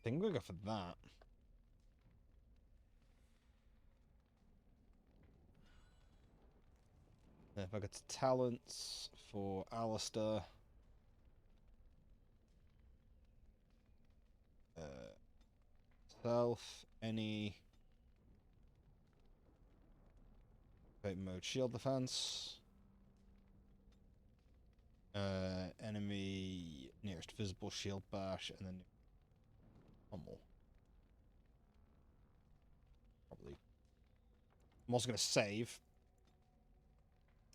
think we'll go for that. If I go to talents for Alistair. Self, any fate mode shield defense. Enemy nearest visible shield bash, and then pummel. Probably. I'm also going to save,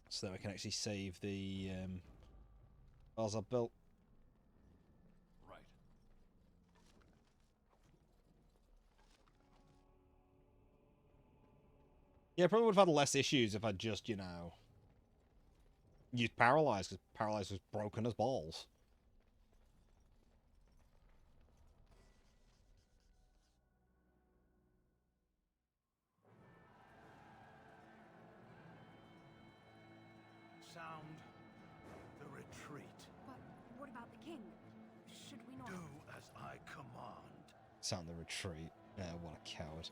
so that I can actually save the files I've built. Right. Yeah, probably would have had less issues if I'd just, you know, used Paralyze, because Paralyze was broken as balls. Sound the retreat. But what about the king? Should we not... Do as I command. Sound the retreat. Yeah, what a coward.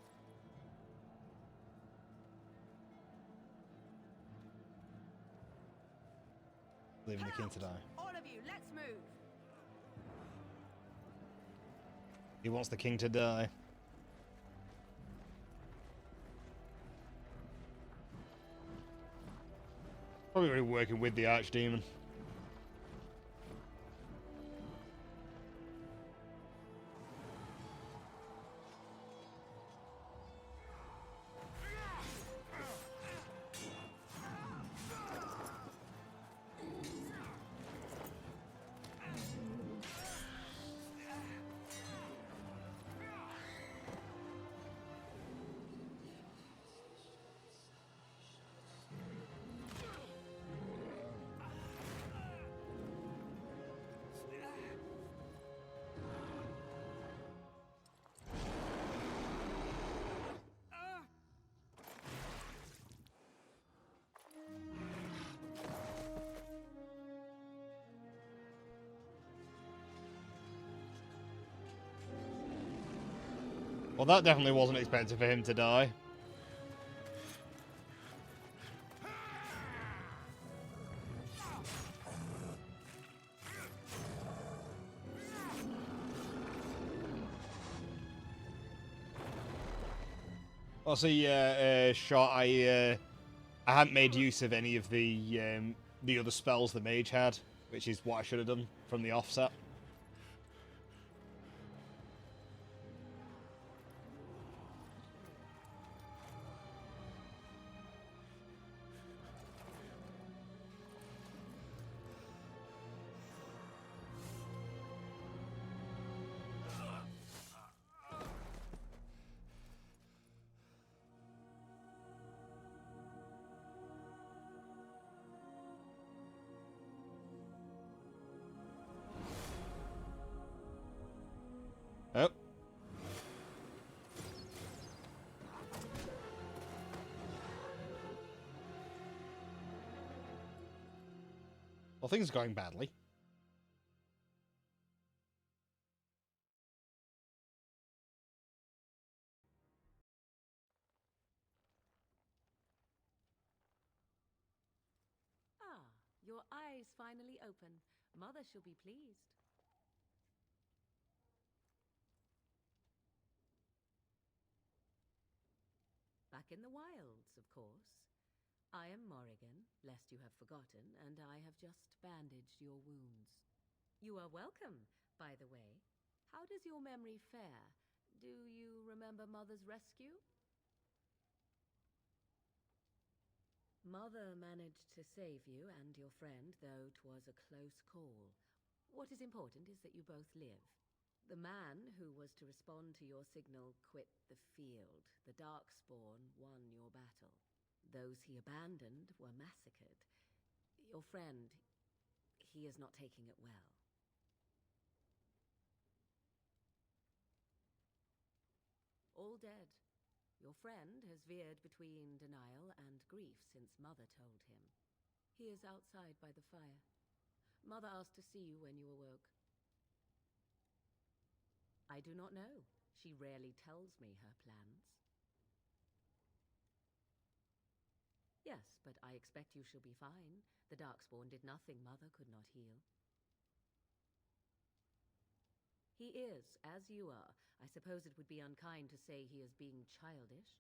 Leaving the king to die. All of you, let's move. He wants the king to die. Probably already working with the archdemon. Well, that definitely wasn't expected for him to die. Also, yeah, shot, I I hadn't made use of any of the other spells the mage had, which is what I should have done from the offset. Oh. Well, things are going badly. Ah, your eyes finally open. Mother shall be pleased. Back in the wilds, of course. I am Morrigan, lest you have forgotten, and I have just bandaged your wounds. You are welcome, by the way. How does your memory fare? Do you remember Mother's rescue? Mother managed to save you and your friend, though 'twas a close call. What is important is that you both live. The man who was to respond to your signal quit the field. The Darkspawn won your battle. Those he abandoned were massacred. Your friend, he is not taking it well. All dead. Your friend has veered between denial and grief since Mother told him. He is outside by the fire. Mother asked to see you when you awoke. I do not know. She rarely tells me her plans. Yes, but I expect you shall be fine. The Darkspawn did nothing Mother could not heal. He is, as you are. I suppose it would be unkind to say he is being childish.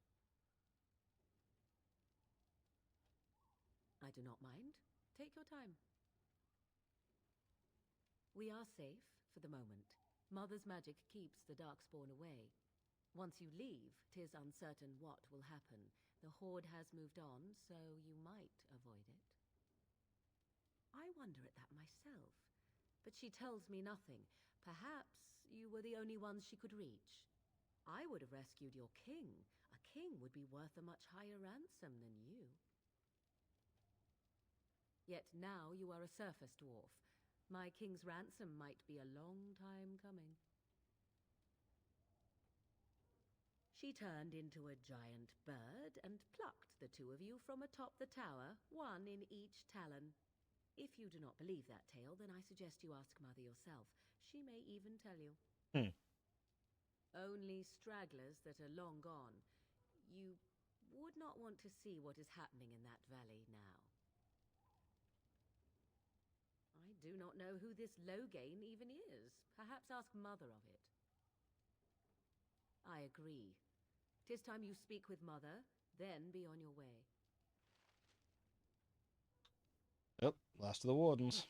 I do not mind. Take your time. We are safe, for the moment. Mother's magic keeps the Darkspawn away. Once you leave, 'tis uncertain what will happen. The Horde has moved on, so you might avoid it. I wonder at that myself, but she tells me nothing. Perhaps you were the only ones she could reach. I would have rescued your king. A king would be worth a much higher ransom than you. Yet now you are a surface dwarf. My king's ransom might be a long time coming. She turned into a giant bird and plucked the two of you from atop the tower, one in each talon. If you do not believe that tale, then I suggest you ask Mother yourself. She may even tell you. Only stragglers that are long gone. You would not want to see what is happening in that valley now. I do not know who this Loghain even is. Perhaps ask Mother of it. I agree. 'Tis time you speak with Mother, then be on your way. Yep, last of the wardens.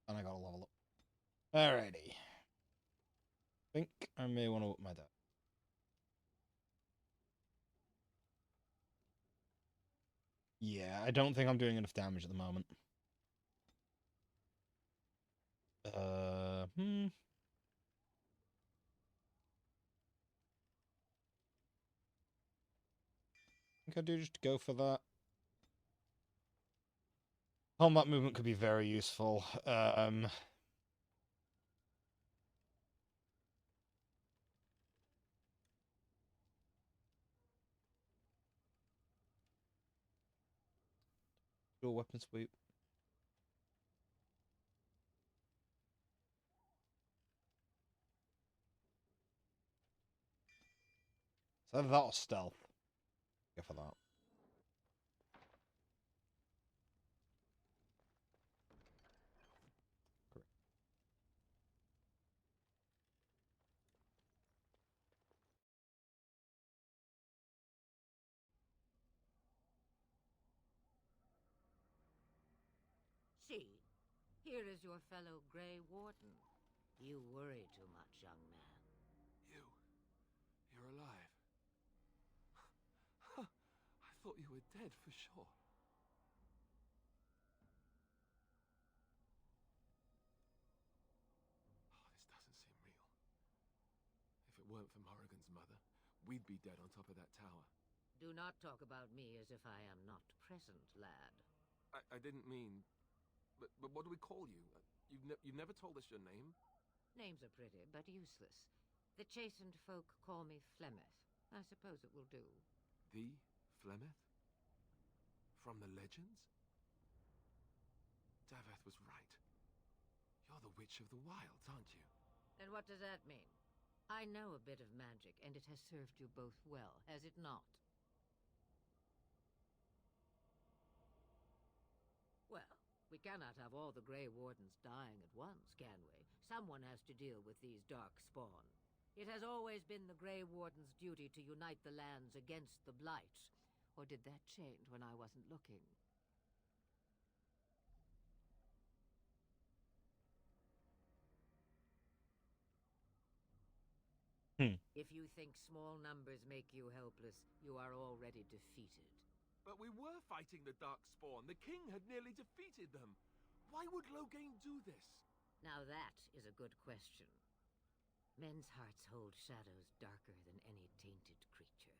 And I got a level up. Alrighty. Think I may want to up my deck. Yeah, I don't think I'm doing enough damage at the moment. I think I do just go for that. Combat movement could be very useful. Dual weapon sweep. So that or stealth. Go for that. Correct. Here is your fellow Grey Warden. You worry too much, young man. You're alive. I thought you were dead for sure. Oh, this doesn't seem real. If it weren't for Morrigan's mother, we'd be dead on top of that tower. Do not talk about me as if I am not present, lad. I didn't mean... But what do we call you? You've never told us your name? Names are pretty, but useless. The chastened folk call me Flemeth. I suppose it will do. The Flemeth? From the legends? Daveth was right. You're the Witch of the Wilds, aren't you? And what does that mean? I know a bit of magic, and it has served you both well, has it not? Well, we cannot have all the Grey Wardens dying at once, can we? Someone has to deal with these dark spawn. It has always been the Grey Warden's duty to unite the lands against the Blight. Or did that change when I wasn't looking? If you think small numbers make you helpless, you are already defeated. But we were fighting the Darkspawn. The king had nearly defeated them. Why would Loghain do this? Now that is a good question. Men's hearts hold shadows darker than any tainted creature.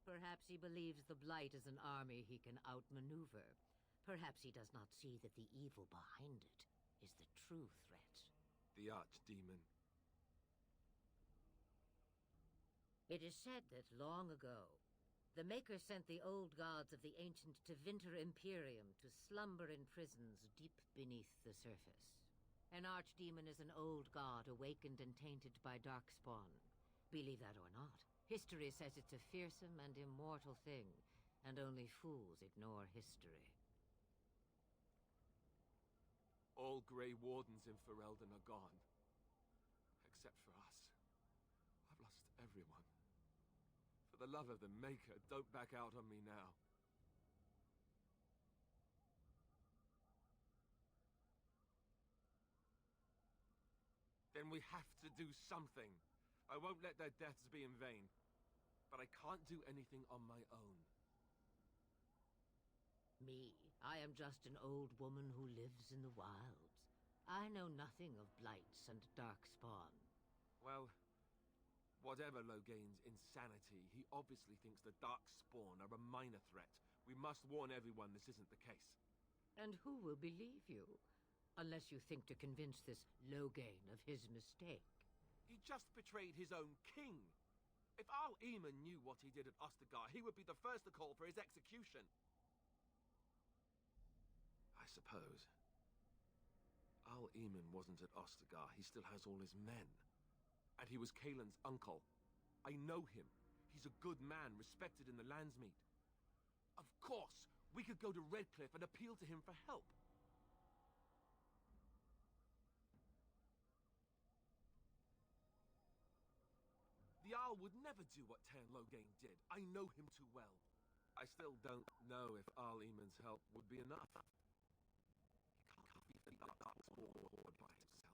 Perhaps he believes the Blight is an army he can outmaneuver. Perhaps he does not see that the evil behind it is the true threat. The Archdemon. It is said that long ago, the Maker sent the old gods of the ancient Tevinter Imperium to slumber in prisons deep beneath the surface. An archdemon is an old god awakened and tainted by darkspawn. Believe that or not, history says it's a fearsome and immortal thing, and only fools ignore history. All Grey Wardens in Ferelden are gone. Except for us. I've lost everyone. For the love of the Maker, don't back out on me now. Then we have to do something. I won't let their deaths be in vain. But I can't do anything on my own. Me? I am just an old woman who lives in the wilds. I know nothing of blights and darkspawn. Well, whatever Loghain's insanity, he obviously thinks the Darkspawn are a minor threat. We must warn everyone this isn't the case. And who will believe you? Unless you think to convince this Loghain of his mistake. He just betrayed his own king. If Al Eamon knew what he did at Ostagar, he would be the first to call for his execution. I suppose. Al Eamon wasn't at Ostagar. He still has all his men. And he was Kaelin's uncle. I know him. He's a good man, respected in the Landsmeet. Of course, we could go to Redcliffe and appeal to him for help. The Jarl would never do what Tairn Loghain did. I know him too well. I still don't know if Al Eamon's help would be enough. He can't be the Darkspawn horde by himself.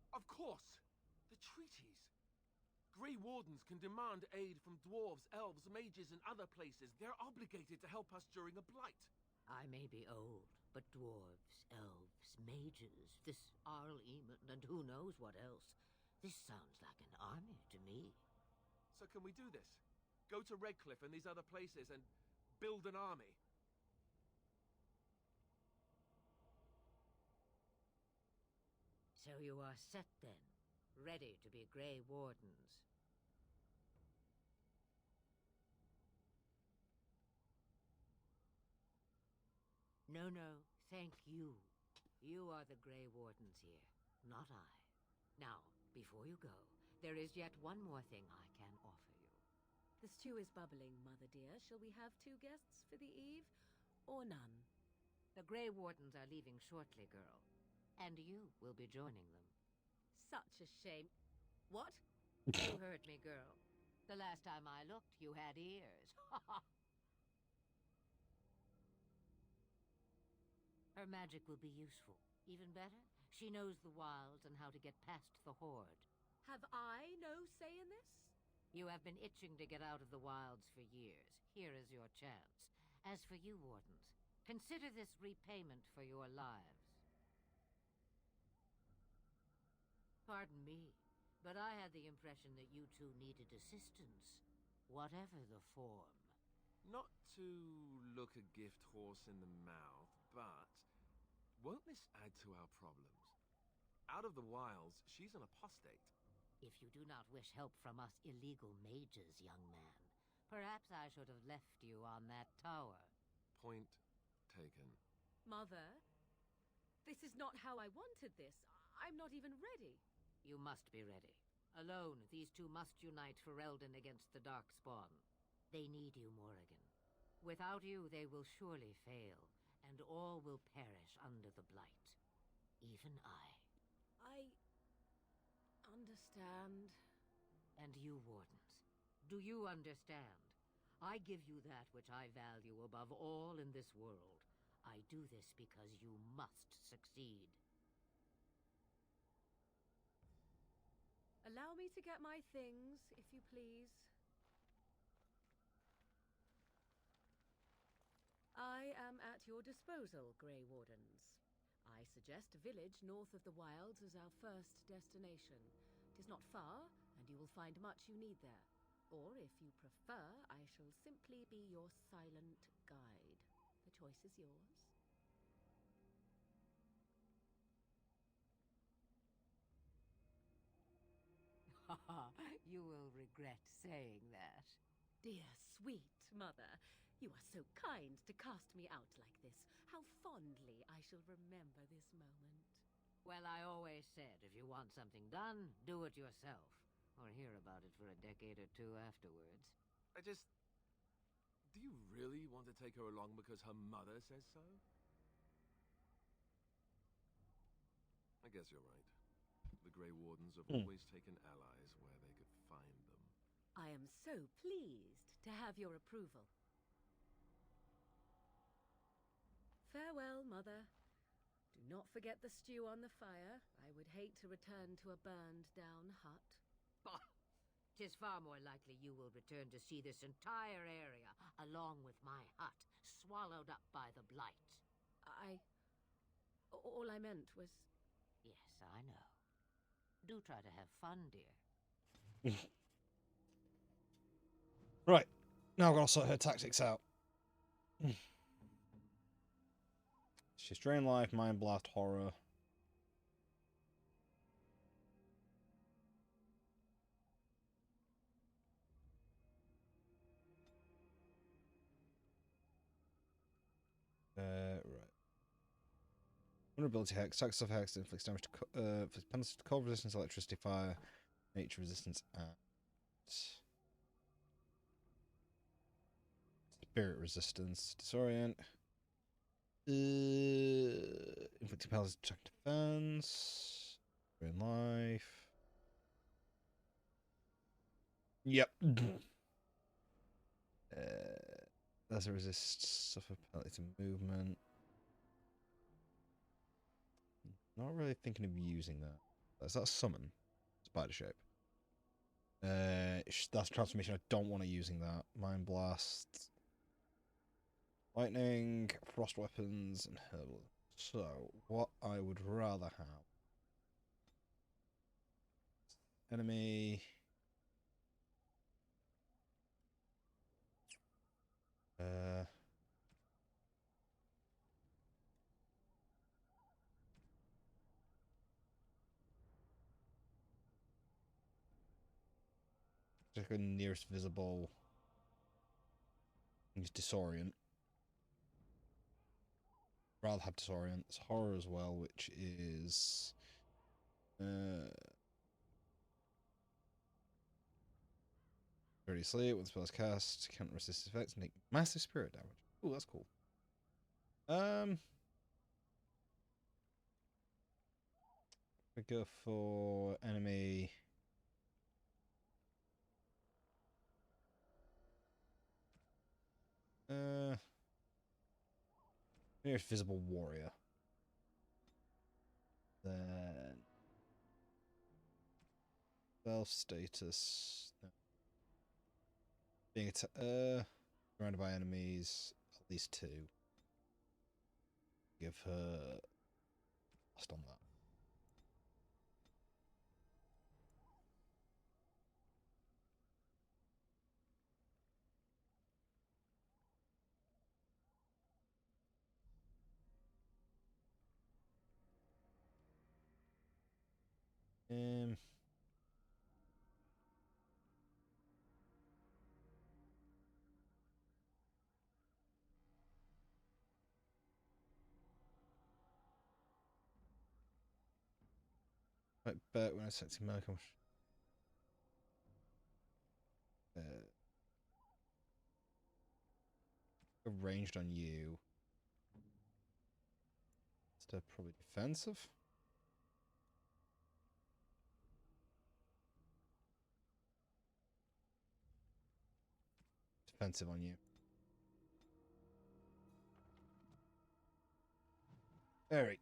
Of course! The treaties! Grey Wardens can demand aid from dwarves, elves, mages, and other places. They're obligated to help us during a blight. I may be old, but dwarves, elves, mages, this Arl Eamon, and who knows what else. This sounds like an army to me. So can we do this? Go to Redcliffe and these other places and build an army? So you are set then, ready to be Grey Wardens. No, thank you. You are the Grey Wardens here, not I. Now, before you go, there is yet one more thing I can offer you. The stew is bubbling, Mother dear. Shall we have 2 guests for the eve, or none? The Grey Wardens are leaving shortly, girl. And you will be joining them. Such a shame. What? You heard me, girl. The last time I looked, you had ears. Her magic will be useful. Even better, she knows the wilds and how to get past the Horde. Have I no say in this? You have been itching to get out of the wilds for years. Here is your chance. As for you, Wardens, consider this repayment for your lives. Pardon me, but I had the impression that you two needed assistance, whatever the form. Not to look a gift horse in the mouth, but won't this add to our problems? Out of the wilds, she's an apostate. If you do not wish help from us illegal mages, young man, perhaps I should have left you on that tower. Point taken. Mother, this is not how I wanted this. I'm not even ready. You must be ready. Alone, these two must unite Ferelden against the Darkspawn. They need you, Morrigan. Without you, they will surely fail, and all will perish under the Blight. Even I. Understand. And you, Wardens, do you understand? I give you that which I value above all in this world. I do this because you must succeed. Allow me to get my things, if you please. I am at your disposal, Grey Wardens. I suggest a village north of the wilds as our first destination. It is not far, and you will find much you need there. Or, if you prefer, I shall simply be your silent guide. The choice is yours. You will regret saying that. Dear, sweet mother, you are so kind to cast me out like this. How fondly I shall remember this moment. Well, I always said, if you want something done, do it yourself. Or hear about it for a decade or two afterwards. Do you really want to take her along because her mother says so? I guess you're right. The Grey Wardens have always taken allies where they could find them. I am so pleased to have your approval. Farewell, Mother. Do not forget the stew on the fire. I would hate to return to a burned-down hut. Bah! 'Tis far more likely you will return to see this entire area, along with my hut, swallowed up by the Blight. All I meant was... Yes, I know. Do try to have fun, dear. Right. Now I've got to sort her tactics out. She's Drain Life, Mind Blast, Horror. Right. Vulnerability Hex, Stacks of Hex, inflicts damage to inflicts penalties to cold resistance, electricity, fire, nature resistance, and spirit resistance. Disorient. Inflicting penalties to attack defense. Drain Life. Yep. As a resist, suffer penalty to movement. Not really thinking of using that. Is that a summon? Spider shape. That's transformation. I don't want to using that. Mind Blast. Lightning, frost weapons, and herbal. So, what I would rather have. Enemy. Just go nearest visible. Use Disorient. Rather have Disorient. It's Horror as well, which is... Dirty Sleep, when the spell is cast, can't resist effects and take massive spirit damage. Ooh, that's cool. We go for enemy. Nearest visible warrior. Then self status. No. Being surrounded by enemies, at least 2. Give her lost on that. Right, but when I set to Malcolm, ranged on you. Instead, probably defensive. Defensive on you. Alright.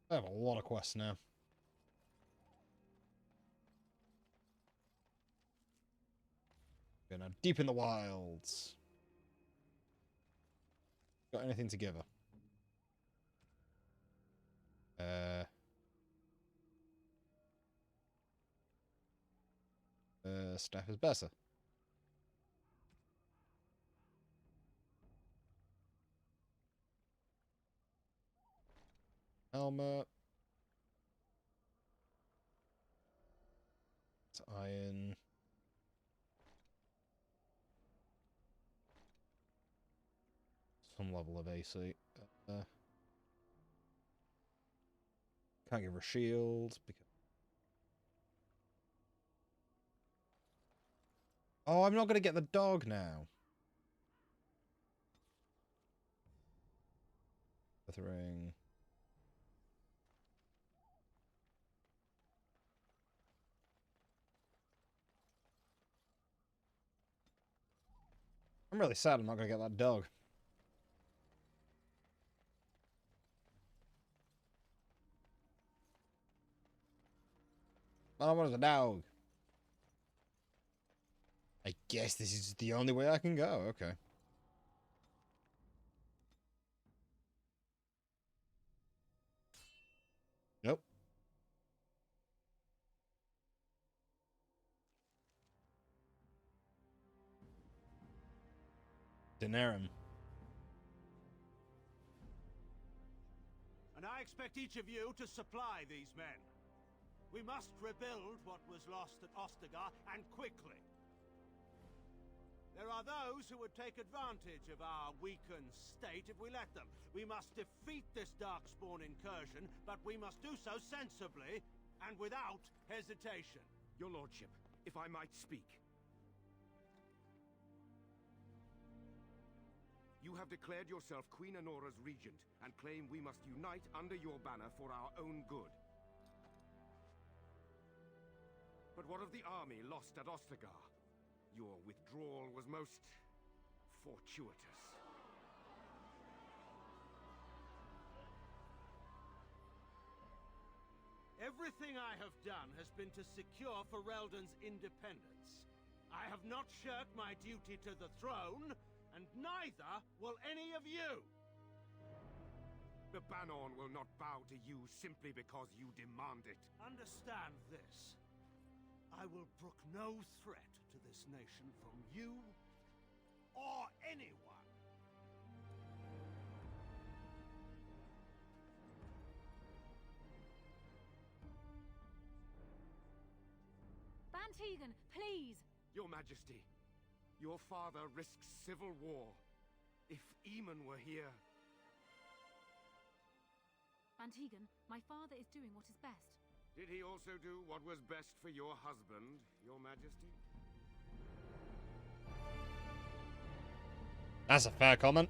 I have a lot of quests now. Okay, now deep in the wilds. Got anything to give her? Staff is better. Helmet. It's iron. Some level of AC. Can't give her a shield because. Oh, I'm not gonna get the dog now. Ring. I'm really sad I'm not gonna get that dog. All I want is a dog. I guess this is the only way I can go. Okay. Nope. Daenerys. And I expect each of you to supply these men. We must rebuild what was lost at Ostagar, and quickly. There are those who would take advantage of our weakened state if we let them. We must defeat this Darkspawn incursion, but we must do so sensibly and without hesitation. Your lordship, if I might speak. You have declared yourself Queen Honora's regent, and claim we must unite under your banner for our own good. But what of the army lost at Ostagar? Your withdrawal was most fortuitous. Everything I have done has been to secure Ferelden's independence. I have not shirked my duty to the throne, and neither will any of you! The Banon will not bow to you simply because you demand it. Understand this. I will brook no threat to this nation from you or anyone. Bantegan, please! Your Majesty, your father risks civil war. If Eamon were here... Bantegan, my father is doing what is best. Did he also do what was best for your husband, Your Majesty? That's a fair comment.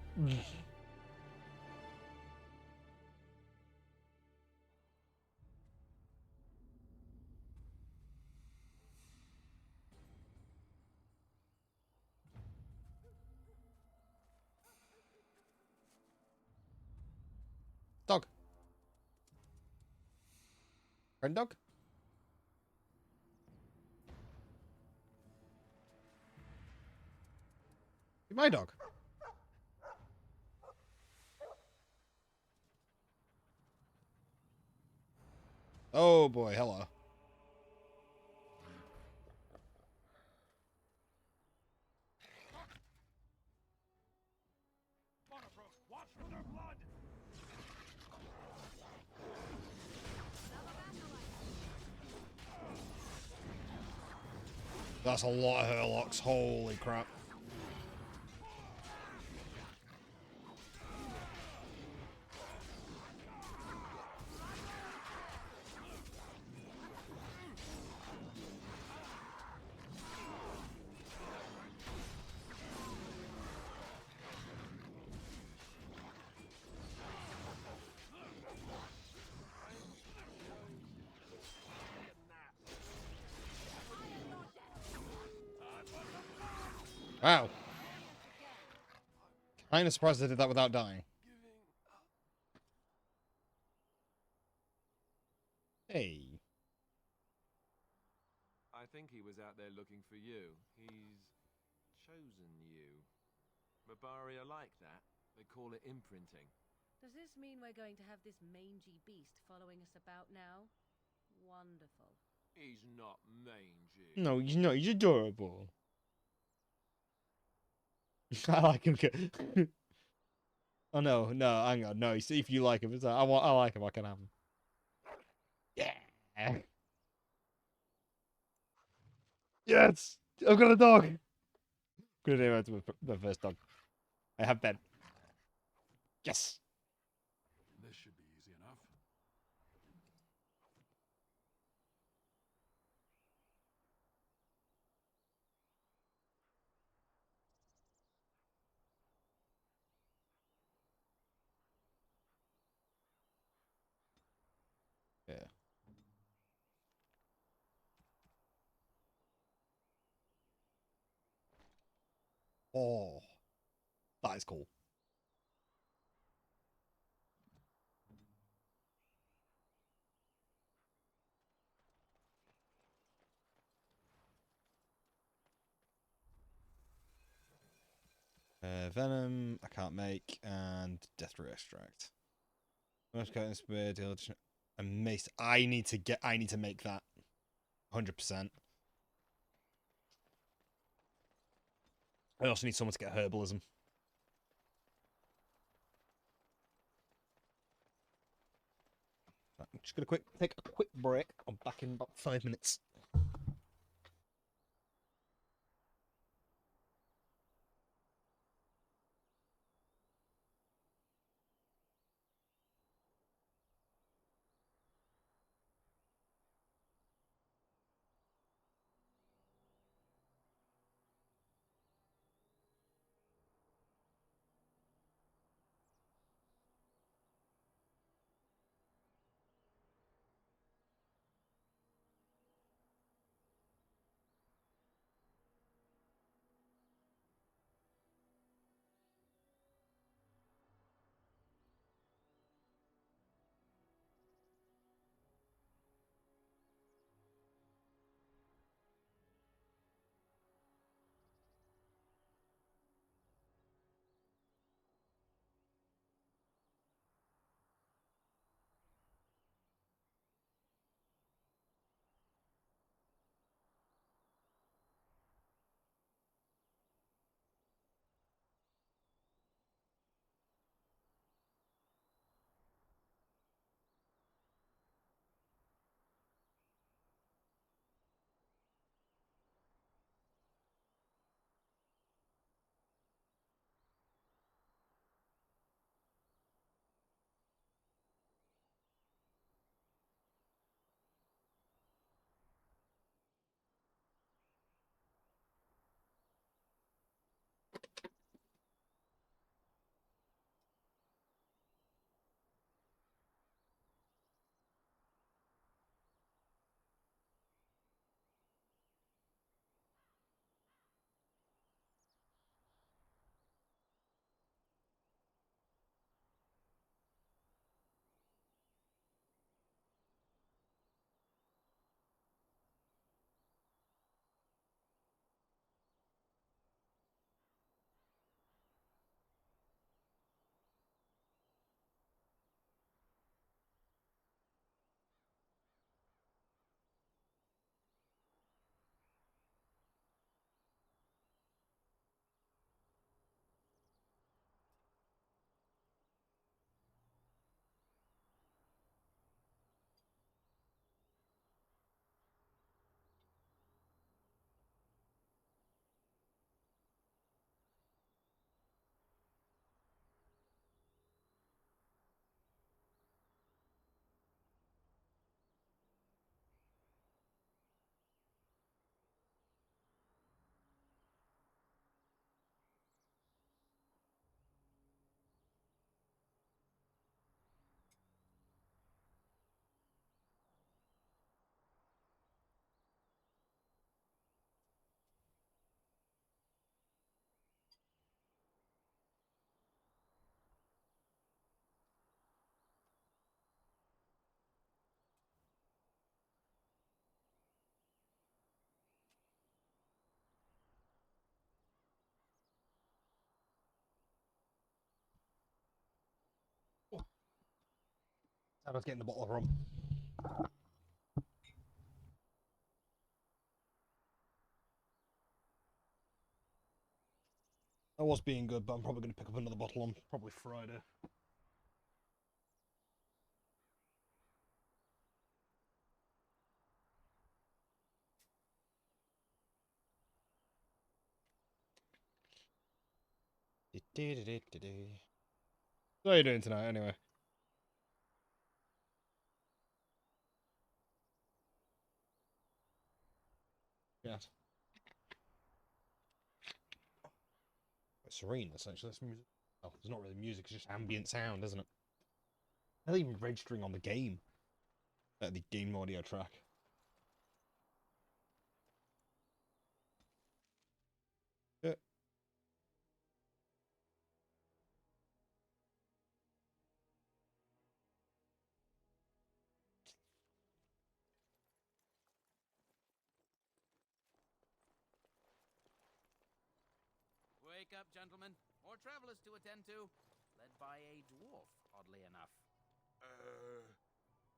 Friend dog? My dog. Oh boy, hello. Watch for their blood! That's a lot of Herlocks. Holy crap. Wow. Kinda surprised I did that without dying. Hey. I think he was out there looking for you. He's chosen you. Mabaria like that. They call it imprinting. Does this mean we're going to have this mangy beast following us about now? Wonderful. He's not mangy. No, he's not. He's adorable. I like him. Oh no, no, hang on, no. See if you like him. It's like, I like him. I can have him. Yeah. Yes, I've got a dog. Good name out to my first dog. I have Ben. Yes. This should be easy enough. Yeah. Oh, that is cool. Venom, I can't make, and Death Ray Extract. Most cutting spear, deal a mace. I need to make that. 100%. I also need someone to get herbalism. I'm just gonna take a quick break. I'm back in about 5 minutes. I was getting the bottle of rum. I was being good, but I'm probably going to pick up another bottle on probably Friday. What are you doing tonight, anyway? Yes. It's serene, essentially. It's music. Oh, it's not really music, it's just ambient sound, isn't it? Not even registering on the game. The game audio track. Yeah. Wake up, gentlemen. More travelers to attend to. Led by a dwarf, oddly enough.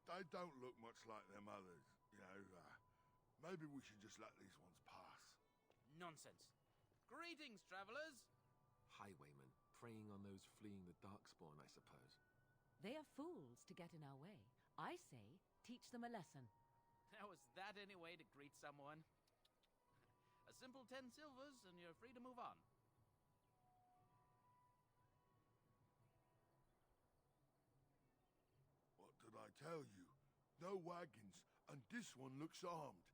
They don't look much like them others, you know. Maybe we should just let these ones pass. Nonsense. Greetings, travelers. Highwaymen, preying on those fleeing the Darkspawn, I suppose. They are fools to get in our way. I say, teach them a lesson. How is that any way to greet someone? A simple 10 silvers and you're free to move on. What did I tell you? No wagons, and this one looks armed.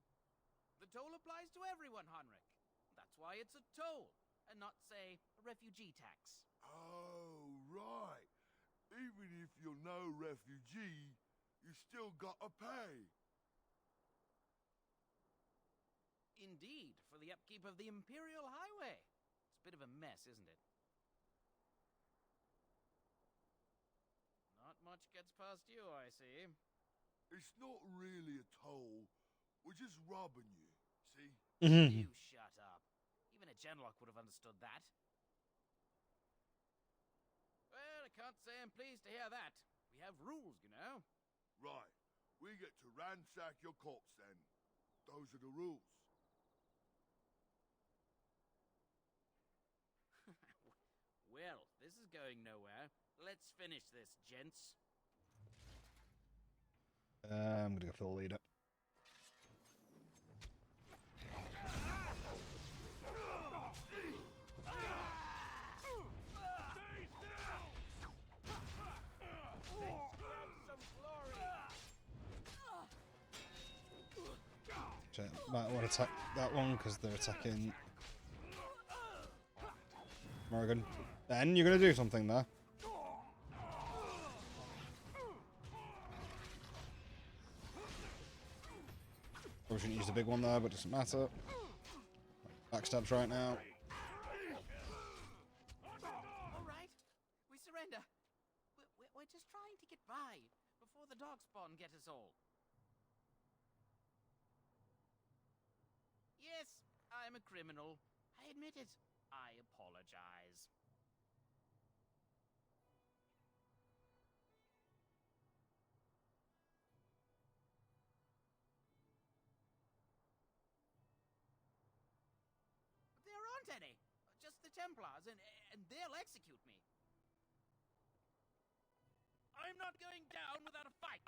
The toll applies to everyone, Heinrich. That's why it's a toll, and not, say, a refugee tax. Oh, right. Even if you're no refugee, you still gotta pay. Indeed, for the upkeep of the Imperial Highway. It's a bit of a mess, isn't it? Not much gets past you, I see. It's not really a toll. We're just robbing you, see? You shut up. Even a genlock would have understood that. Well, I can't say I'm pleased to hear that. We have rules, you know. Right. We get to ransack your corpse then. Those are the rules. Well, this is going nowhere. Let's finish this, gents. I'm gonna go for the leader. Might want to attack that one because they're attacking Morgan. Ben, you're gonna do something there. Probably shouldn't use the big one there, but it doesn't matter. Backstabs right now. All right, we surrender. We're just trying to get by before the Darkspawn get us all. Yes, I'm a criminal. I admit it. I apologize. There aren't any. Just the Templars, and they'll execute me. I'm not going down without a fight.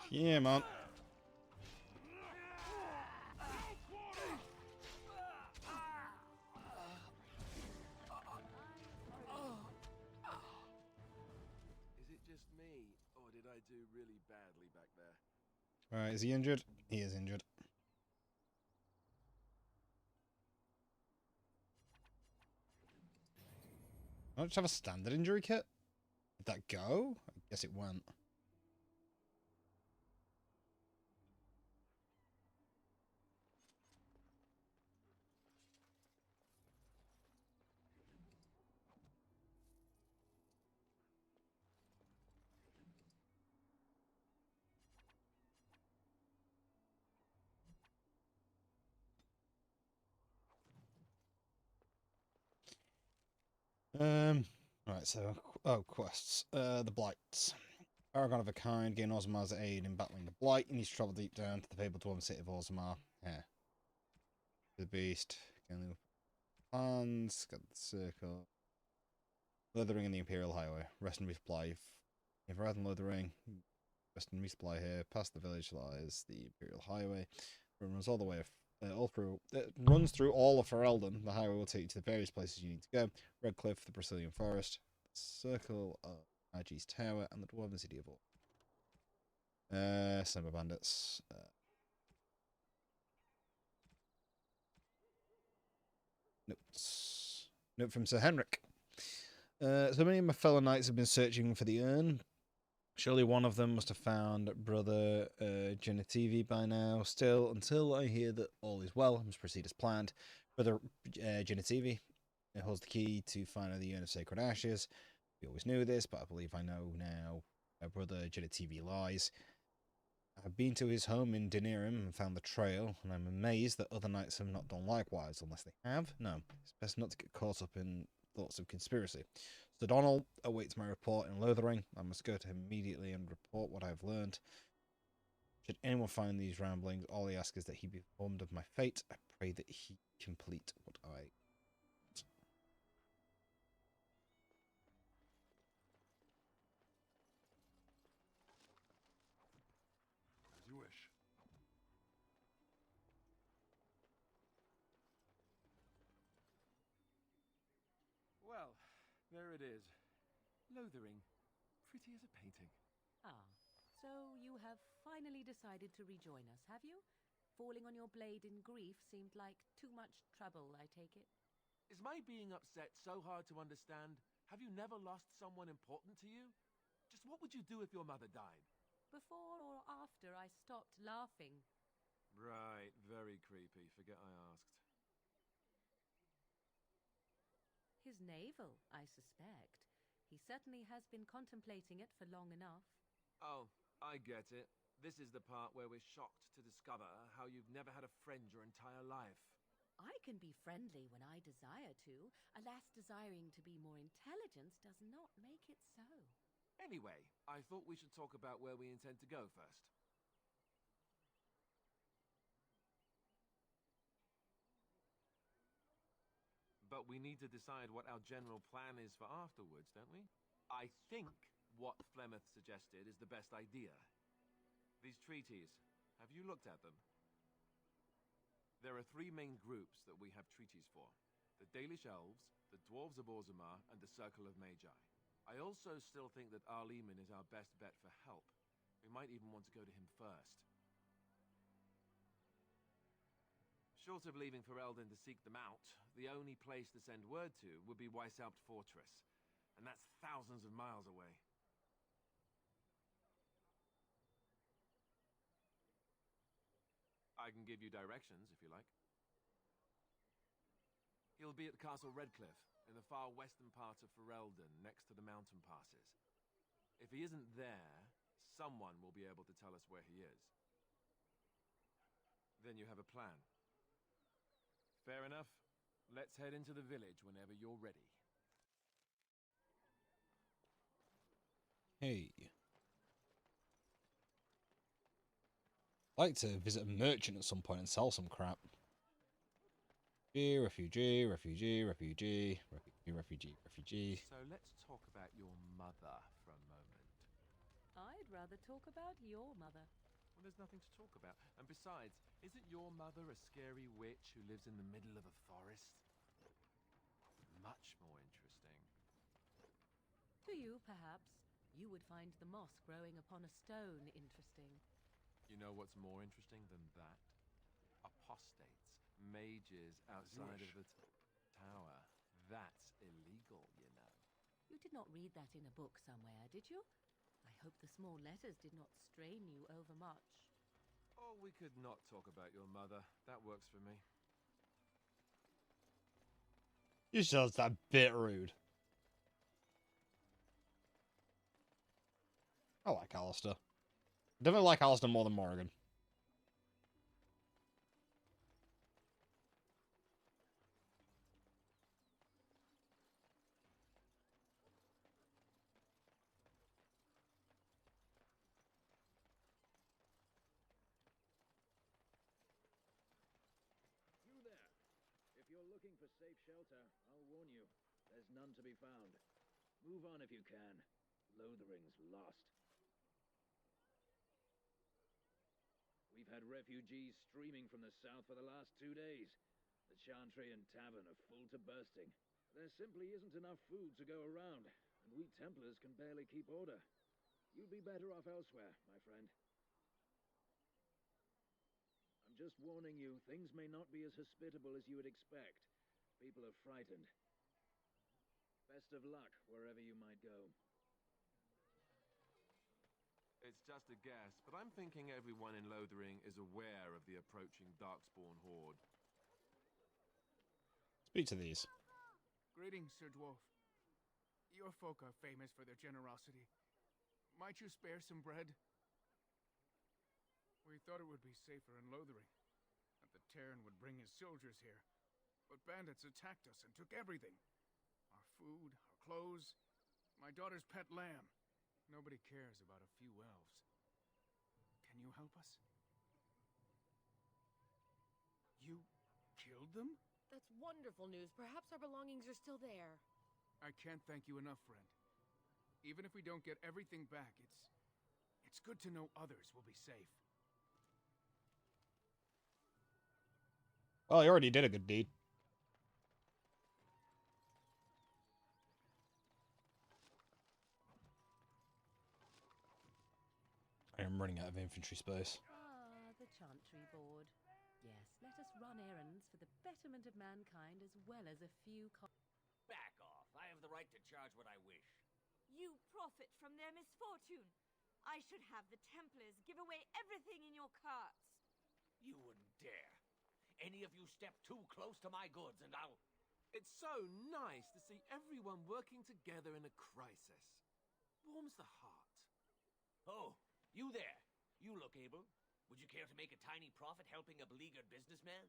Yeah, man. Is it just me, or did I do really badly back there? Alright, is he injured? He is injured. I don't just have a standard injury kit? Did that go? I guess it went. Right, so, quests. The Blights. Paragon of a kind, gain Orzamar's aid in battling the Blight. You need to travel deep down to the fabled dwarven city of Orzammar. Yeah. The Beast. Gain the plans. Got the Circle. Lothering in the Imperial Highway. Rest and resupply. If rather than lothering, rest and resupply here. Past the village lies the Imperial Highway. It runs all the way all through. It runs through all of Ferelden. The highway will take you to the various places you need to go. Redcliffe, the Brazilian Forest, the Circle of Agi's Tower, and the Dwarven City of Orc. Summer Bandits. Notes. Note from Sir Henrik. So many of my fellow knights have been searching for the urn. Surely one of them must have found Brother Genetivi by now. Still, until I hear that all is well, I must proceed as planned. Brother Genetivi holds the key to find the urn of sacred ashes. We always knew this, but I believe I know now where Brother Genetivi lies. I've been to his home in Denirim and found the trail, and I'm amazed that other knights have not done likewise, unless they have. No, it's best not to get caught up in thoughts of conspiracy. Sir Donald awaits my report in Lothering. I must go to him immediately and report what I have learned. Should anyone find these ramblings, all I ask is that he be informed of my fate. I pray that he complete what I... As you wish. Well, there it is. Lothering. Pretty as a painting. Ah, so you have finally decided to rejoin us, have you? Falling on your blade in grief seemed like too much trouble, I take it. Is my being upset so hard to understand? Have you never lost someone important to you? Just what would you do if your mother died? Before or after I stopped laughing? Right, very creepy. Forget I asked. His navel, I suspect. He certainly has been contemplating it for long enough. Oh, I get it. This is the part where we're shocked to discover how you've never had a friend your entire life. I can be friendly when I desire to. Alas, desiring to be more intelligent does not make it so. Anyway, I thought we should talk about where we intend to go first. But we need to decide what our general plan is for afterwards, don't we? I think what Flemeth suggested is the best idea. These treaties, have you looked at them? There are three main groups that we have treaties for. The Dalish Elves, the Dwarves of Orzammar, and the Circle of Magi. I also still think that Arleman is our best bet for help. We might even want to go to him first. Short of leaving Ferelden to seek them out, the only place to send word to would be Weishaupt Fortress. And that's thousands of miles away. I can give you directions, if you like. He'll be at Castle Redcliffe, in the far western part of Ferelden, next to the mountain passes. If he isn't there, someone will be able to tell us where he is. Then you have a plan. Fair enough. Let's head into the village whenever you're ready. Hey. I'd like to visit a merchant at some point and sell some crap. Refugee, refugee, refugee, refugee, refugee, refugee. So let's talk about your mother for a moment. I'd rather talk about your mother. Well, there's nothing to talk about. And besides, isn't your mother a scary witch who lives in the middle of a forest? Much more interesting. To you, perhaps. You would find the moss growing upon a stone interesting. You know what's more interesting than that? Apostates. Mages outside of the tower. That's illegal, you know. You did not read that in a book somewhere, did you? I hope the small letters did not strain you overmuch. Oh, we could not talk about your mother. That works for me. You just that bit rude. I like Alistair. Definitely like Alistair more than Morrigan. looking for safe shelter, I'll warn you, there's none to be found. Move on if you can. Lothering's lost. We've had refugees streaming from the south for the last 2 days. The Chantry and Tavern are full to bursting. There simply isn't enough food to go around, and we Templars can barely keep order. You'd be better off elsewhere, my friend. I'm just warning you, things may not be as hospitable as you would expect. People are frightened. Best of luck wherever you might go. It's just a guess, but I'm thinking everyone in Lothering is aware of the approaching Darkspawn horde. Speak to these. Greetings, Sir Dwarf. Your folk are famous for their generosity. Might you spare some bread? We thought it would be safer in Lothering, that the Terran would bring his soldiers here. But bandits attacked us and took everything. Our food, our clothes, my daughter's pet lamb. Nobody cares about a few elves. Can you help us? You killed them? That's wonderful news. Perhaps our belongings are still there. I can't thank you enough, friend. Even if we don't get everything back, it's good to know others will be safe. Well, he already did a good deed. I am running out of infantry space. Ah, the Chantry Board. Yes, let us run errands for the betterment of mankind as well as a few... Back off. I have the right to charge what I wish. You profit from their misfortune. I should have the Templars give away everything in your carts. You wouldn't dare. Any of you step too close to my goods and I'll... It's so nice to see everyone working together in a crisis. Warms the heart. Oh, you there. You look able. Would you care to make a tiny profit helping a beleaguered businessman?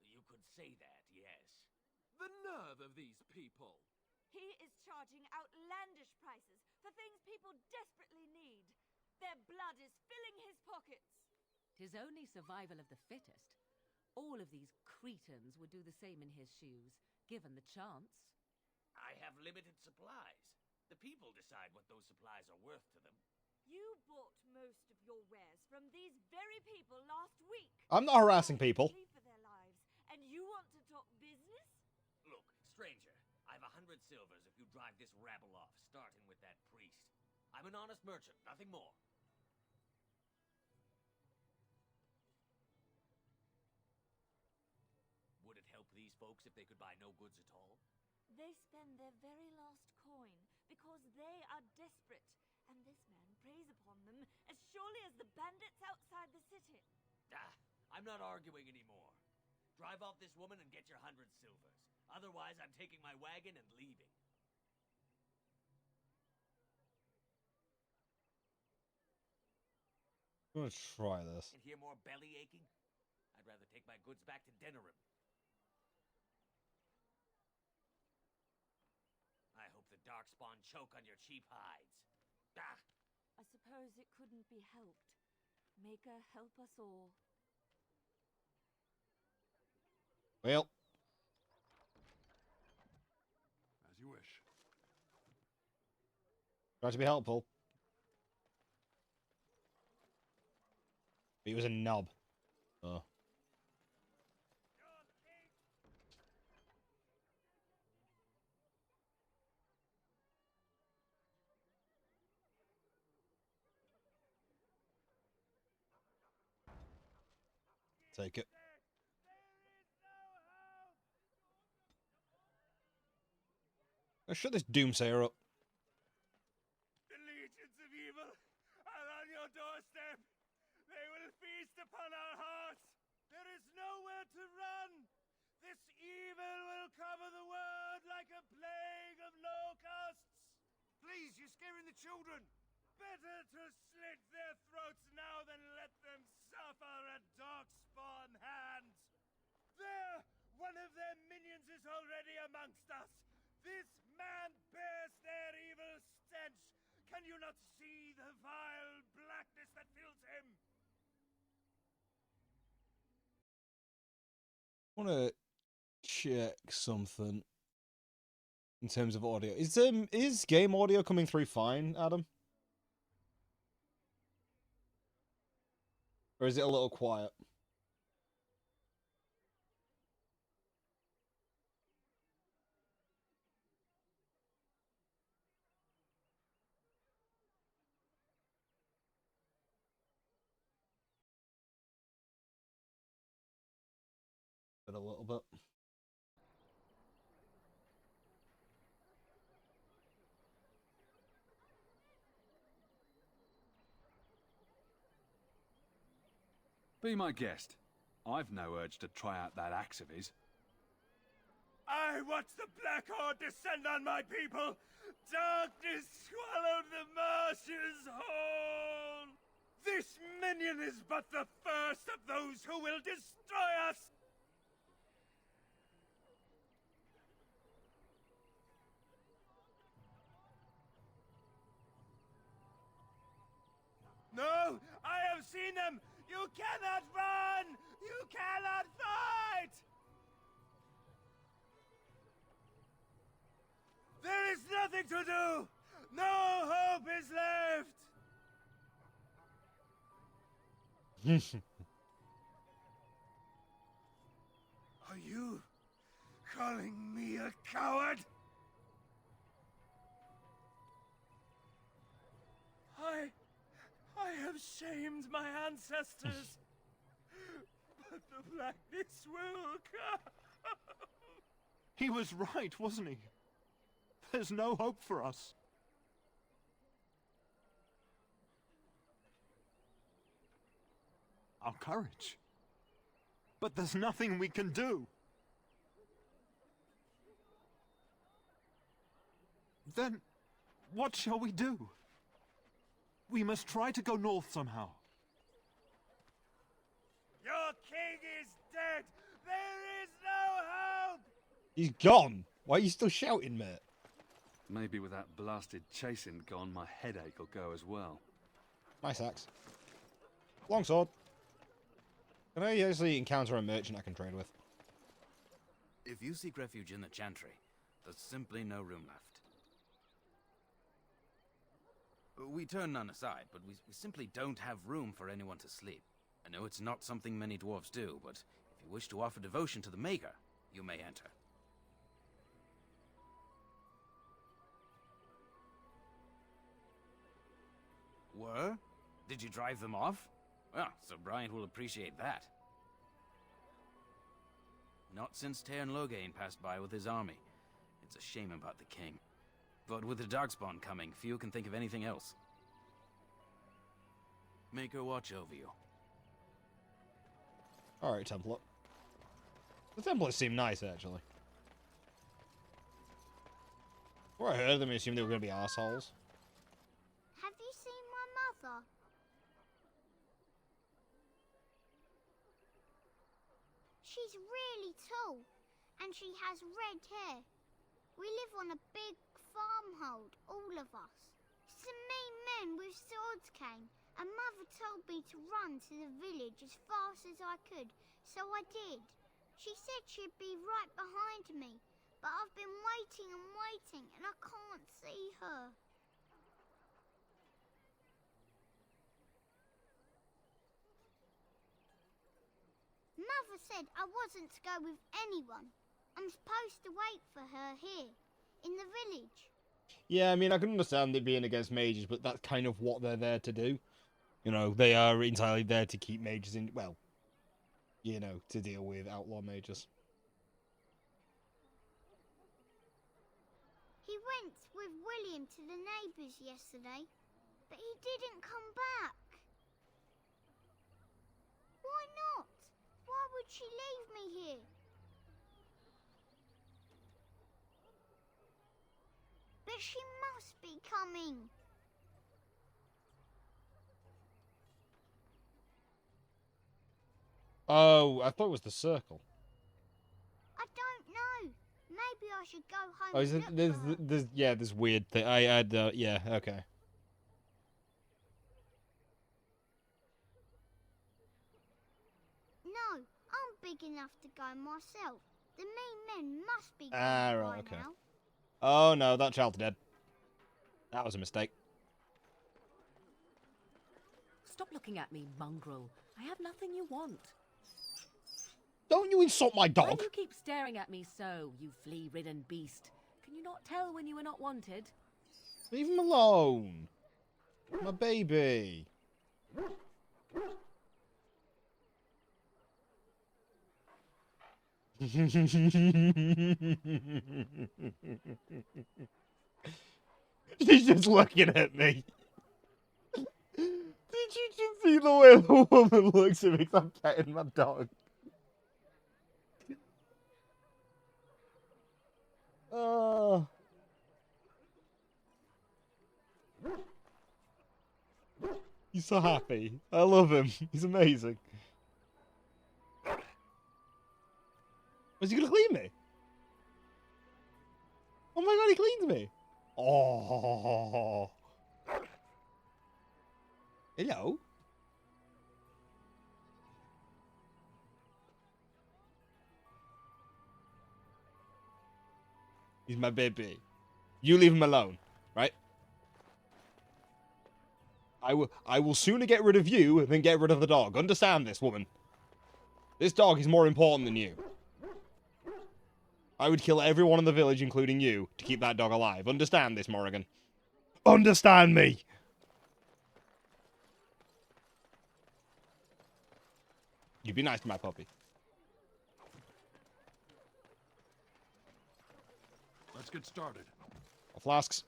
You could say that, yes. The nerve of these people! He is charging outlandish prices for things people desperately need. Their blood is filling his pockets. 'Tis only survival of the fittest. All of these cretins would do the same in his shoes, given the chance. I have limited supplies. The people decide what those supplies are worth to them. You bought most of your wares from these very people last week. I'm not harassing people. For their lives, and you want to talk business? Look, stranger, I have 100 silvers if you drive this rabble off, starting with that priest. I'm an honest merchant, nothing more. Would it help these folks if they could buy no goods at all? They spend their very last coin because they are desperate, and this man preys upon them as surely as the bandits outside the city. Ah, I'm not arguing anymore. Drive off this woman and get your 100 silvers. Otherwise, I'm taking my wagon and leaving. I'm gonna try this. And hear more belly aching? I'd rather take my goods back to Denerim. I hope the Darkspawn choke on your cheap hides. Ah! I suppose it couldn't be helped. Maker, help us all. Well. As you wish. Try to be helpful. He was a knob. Oh. Take it. Let's shut this doomsayer up. The legions of evil are on your doorstep. They will feast upon our hearts. There is nowhere to run. This evil will cover the world like a plague of locusts. Please, you're scaring the children. Better to slit their throats now than let them suffer at Darkspawn hands. There! One of their minions is already amongst us. This man bears their evil stench. Can you not see the vile black that fills him. I want to check something in terms of audio. Is game audio coming through fine, Adam? Or is it a little quiet? But a little bit. Be my guest. I've no urge to try out that axe of his. I watch the Black Horde descend on my people. Darkness swallowed the marshes whole. This minion is but the first of those who will destroy us. No, I have seen them. You cannot run. You cannot fight. There is nothing to do! No hope is left! Are you calling me a coward? I have shamed my ancestors, but the blackness will come. He was right, wasn't he? There's no hope for us. Our courage. But there's nothing we can do. Then, what shall we do? We must try to go north somehow. Your king is dead! There is no hope! He's gone! Why are you still shouting, mate? Maybe with that blasted chasing gone, my headache will go as well. Nice axe. Longsword. Can I actually encounter a merchant I can trade with? If you seek refuge in the Chantry, there's simply no room left. We turn none aside, but we simply don't have room for anyone to sleep. I know it's not something many dwarves do, but if you wish to offer devotion to the Maker, you may enter. Were? Did you drive them off? Well, Sir Brian will appreciate that. Not since Tairn Loghain passed by with his army. It's a shame about the king. But with the Darkspawn coming, few can think of anything else. Maker watch over you. Alright, Templar. The Templars seem nice, actually. Before I heard them, I assumed they were going to be assholes. Have you seen my mother? She's really tall, and she has red hair. We live on a big farmhold, all of us. Some mean men with swords came, and Mother told me to run to the village as fast as I could, so I did. She said she'd be right behind me, but I've been waiting and waiting, and I can't see her. Mother said I wasn't to go with anyone. I'm supposed to wait for her here, in the village. Yeah, I mean, I can understand it being against mages, but that's kind of what they're there to do. You know, they are entirely there to keep mages in, well, you know, to deal with outlaw mages. He went with William to the neighbours yesterday, but he didn't come back. Why not? Why would she leave me here? But she must be coming. Oh, I thought it was the circle. I don't know. Maybe I should go home. Oh, is it, there's this weird thing. I had, yeah, okay. big enough to go myself. The mean men must be Ah, gone right, by okay. now. Oh no, that child's dead. That was a mistake. Stop looking at me, mongrel. I have nothing you want. Don't you insult my Why dog! do you keep staring at me so, you flea-ridden beast? Can you not tell when you were not wanted? Leave him alone! My baby! She's just looking at me. Did you just see the way the woman looks at me because I'm petting my dog? Oh. He's so happy. I love him. He's amazing. Was he gonna clean me? Oh my god, he cleans me. Oh. Hello. He's my baby. You leave him alone, right? I will sooner get rid of you than get rid of the dog. Understand this, woman. This dog is more important than you. I would kill everyone in the village, including you, to keep that dog alive. Understand this, Morrigan. Understand me! You be nice to my puppy. Let's get started. Flasks.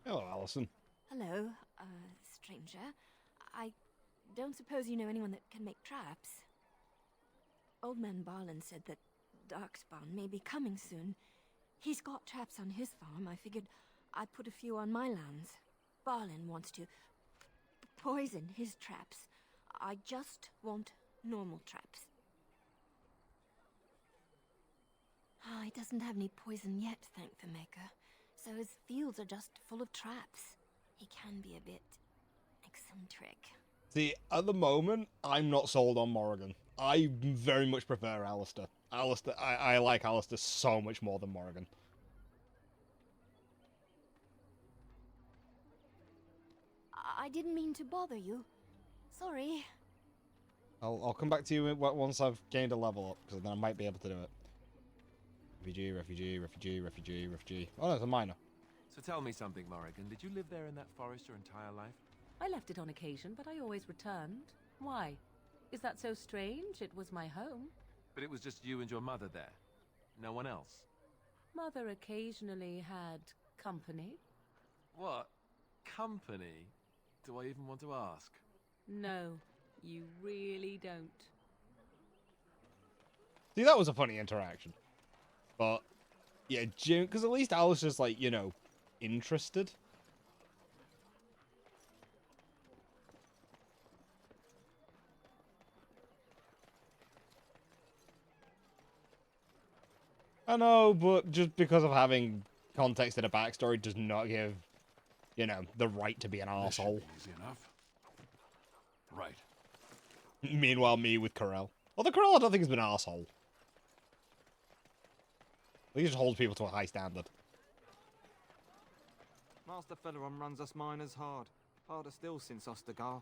Hello, Allison. Hello, stranger. I don't suppose you know anyone that can make traps? Old man Barlin said that Darkspawn may be coming soon. He's got traps on his farm. I figured I'd put a few on my lands. Barlin wants to poison his traps. I just want normal traps. Oh, he doesn't have any poison yet, thank the Maker. So his fields are just full of traps. He can be a bit eccentric. See, at the moment, I'm not sold on Morrigan. I very much prefer Alistair. I like Alistair so much more than Morrigan. I didn't mean to bother you. Sorry. I'll come back to you once I've gained a level up, because then I might be able to do it. Refugee, refugee, refugee, refugee, refugee. Oh, no, it's a minor. So tell me something, Morrigan. Did you live there in that forest your entire life? I left it on occasion, but I always returned. Why? Is that so strange? It was my home. But it was just you and your mother there. No one else. Mother occasionally had company. What? Company? Do I even want to ask? No, you really don't. See, that was a funny interaction. But, yeah, Jim, because at least Alice is, like, you know, interested. I know, but just because of having context and a backstory does not give, you know, the right to be an arsehole. Easy enough. Right. Meanwhile, me with Corel. Although Corel I don't think has been an arsehole. He just holds people to a high standard. Master Feleron runs us miners hard. Harder still since Ostergar.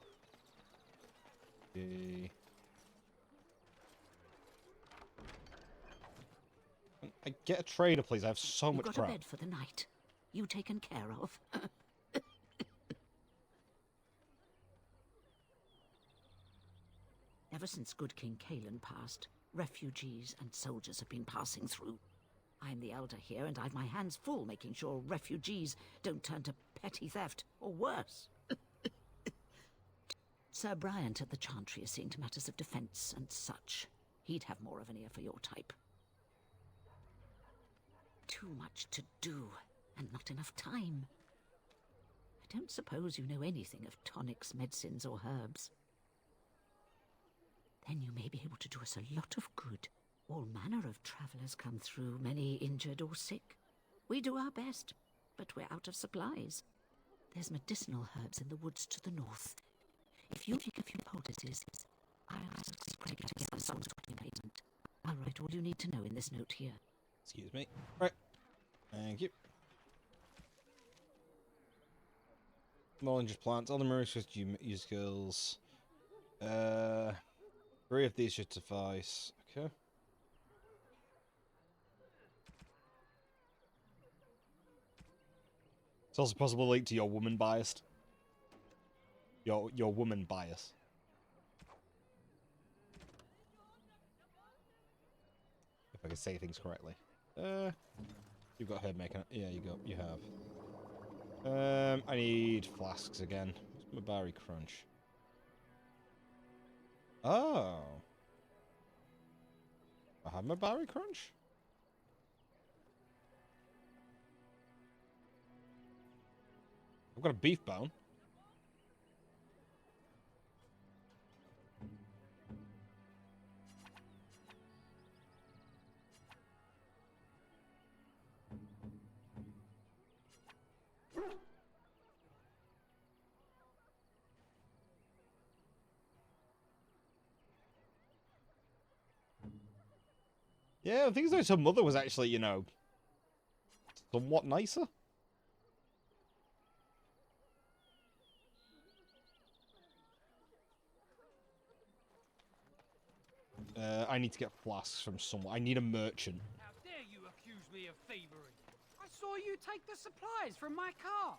I get a trader, please. I have so You've much got crap. a bed for the night. You taken care of. Ever since good King Kalen passed, refugees and soldiers have been passing through. I'm the elder here, and I've my hands full making sure refugees don't turn to petty theft, or worse. Sir Bryant at the Chantry is seeing to matters of defence and such. He'd have more of an ear for your type. Too much to do, and not enough time. don't suppose you know anything of tonics, medicines, or herbs. Then you may be able to do us a lot of good. All manner of travellers come through, many injured or sick. We do our best, but we're out of supplies. There's medicinal herbs in the woods to the north. If you give a few poultices, I'll ask Craig to get the sums for payment. I'll write all you need to know in this note here. Excuse me. Right. Thank you. More than just plants. All the mirrors just use skills. 3 of these should suffice. Okay. It's also possible linked to your woman biased. Your woman bias. If I can say things correctly. You've got herb making. Yeah, you have. I need flasks again. What's my berry crunch? Oh. I have my berry crunch? I've got a beef bone. Yeah, I think as though her mother was actually, you know, somewhat nicer. I need to get flasks from somewhere. I need a merchant. How dare you accuse me of thievery? I saw you take the supplies from my car.